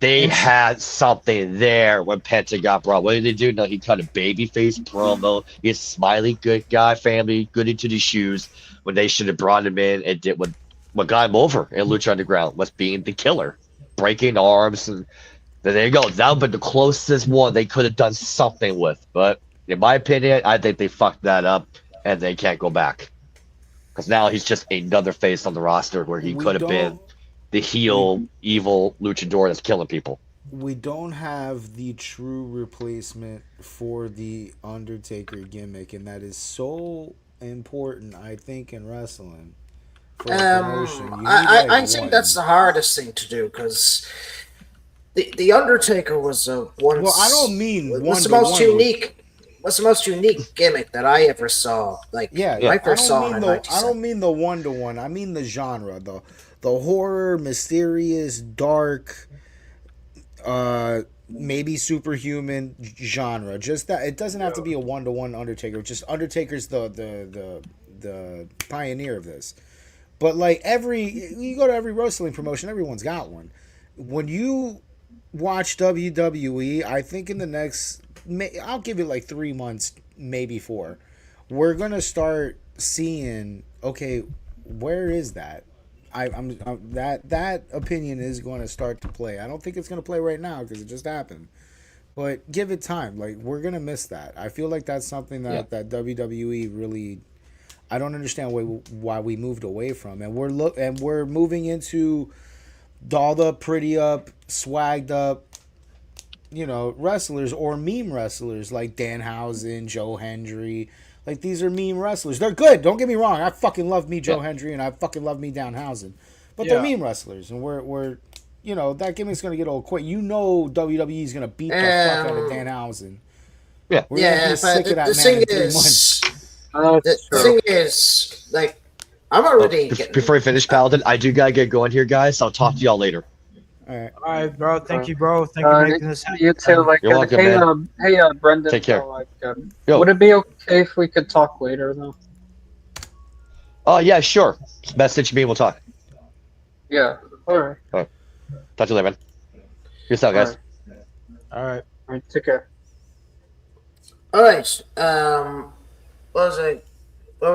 They had something there when Pentagon brought. What did they do? No, he cut a babyface promo. He's a smiley, good guy, family, good into the shoes. When they should have brought him in and did what got him over in Lucha Underground was being the killer, breaking arms, and there you go. That would be the closest one they could have done something with. But in my opinion, I think they fucked that up, and they can't go back because now he's just another face on the roster where he could have been the heel, evil luchador that's killing people. We don't have the true replacement for the Undertaker gimmick, and that is so important, I think, in wrestling. For promotion. I think that's the hardest thing to do because the Undertaker was once. Well, I don't mean was the most unique. What's the most unique gimmick that I ever saw? Like, I first saw him in 1997. I don't mean the one-to-one. I mean the genre, the horror, mysterious, dark, maybe superhuman genre. Just that it doesn't have to be a one-to-one Undertaker. Just Undertaker's the pioneer of this. But like you go to every wrestling promotion, everyone's got one. When you watch WWE, I think in the next, I'll give it like 3 months, maybe 4. We're gonna start seeing, okay, where is that? That opinion is going to start to play. I don't think it's going to play right now because it just happened. But give it time. Like, we're going to miss that. I feel like that's something that WWE really, I don't understand why we moved away from. And we're moving into dolled up, pretty up, swagged up, wrestlers or meme wrestlers like Danhausen, Joe Hendry. Like, these are meme wrestlers. They're good. Don't get me wrong. I fucking love me Joe Hendry, and I fucking love me Danhausen. But they're meme wrestlers, and we're you know, that gimmick's gonna get old quick. You know, WWE is gonna beat the fuck out of Danhausen. Yeah, we're gonna be sick of that man in 3 months. The thing is, like, I'm already before we finish, Paladin, I do gotta get going here, guys. I'll talk to y'all later. All right, bro. Thank you, bro. Thank you for making this happen. You too. Like, You're welcome, man. Hey, Brendan. Take care. Like, would it be okay if we could talk later, though? Oh, yeah, sure. Message me and we'll talk. Yeah. All right. All right. Talk to you later, man. Peace out, guys. All right. All right. Take care. All right. What was it? What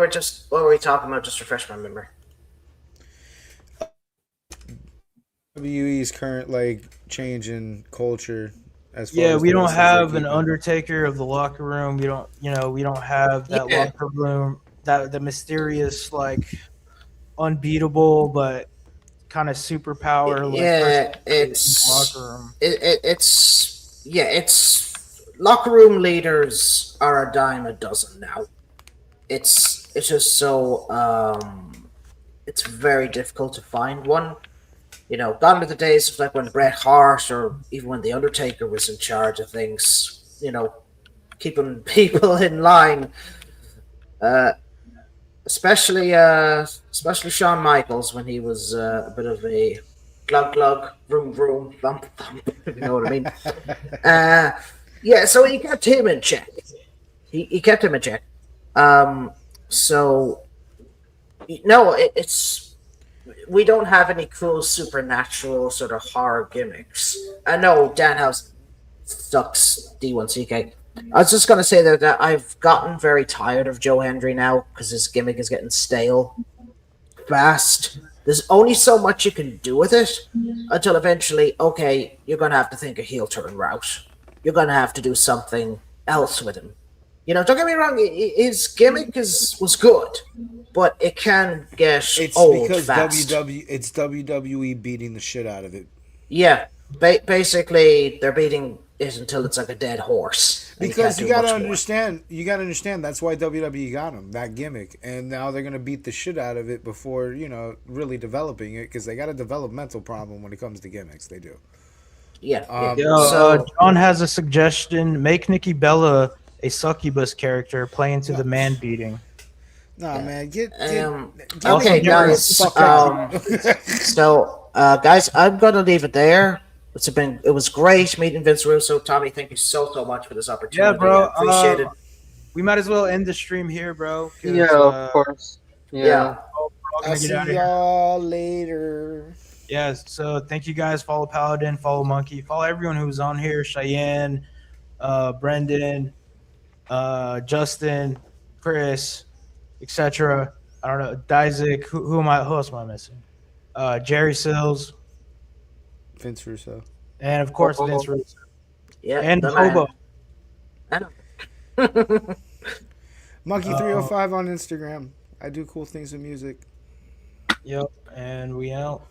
were we talking about? Just refresh my memory. WWE's current like change in culture as far as we don't have an people. Undertaker of the locker room. We don't, we don't have that locker room, that the mysterious, like, unbeatable but kind of superpower. Like, it's locker room. It's locker room leaders are a dime a dozen now. It's just so it's very difficult to find one. Gone are the days of like when Bret Hart or even when The Undertaker was in charge of things, keeping people in line. Especially Shawn Michaels when he was a bit of a glug glug, vroom vroom, thump thump, if you know what I mean. So he kept him in check. He kept him in check. We don't have any cool supernatural sort of horror gimmicks. I know Danhausen sucks D1CK. I was just going to say that I've gotten very tired of Joe Hendry now because his gimmick is getting stale fast. There's only so much you can do with it until eventually, okay, you're going to have to think a heel turn route. You're going to have to do something else with him. Don't get me wrong, his gimmick was good, but it can get old fast. It's WWE beating the shit out of it. Yeah, basically they're beating it until it's like a dead horse. Because you gotta understand, that's why WWE got him, that gimmick, and now they're gonna beat the shit out of it before really developing it, because they got a developmental problem when it comes to gimmicks. They do. Yeah. John has a suggestion: make Nikki Bella a succubus character, play into the man beating. Nah, man, get okay, guys. Guys, I'm gonna leave it there. It was great meeting Vince Russo. Tommy, thank you so much for this opportunity. Yeah, bro. I appreciate it. We might as well end the stream here, bro. Yeah, of course. Yeah. I'll see y'all later. Yeah, so thank you guys. Follow Paladin, follow Monkey, follow everyone who's on here. Cheyenne, Brendan, Justin, Chris, etc. I don't know, Dizek. Who else am I missing? Jerry Sills, Vince Russo, and of course Vince Russo. Yeah, and Hobo. Monkey305 on Instagram. I do cool things with music. Yep, and we out.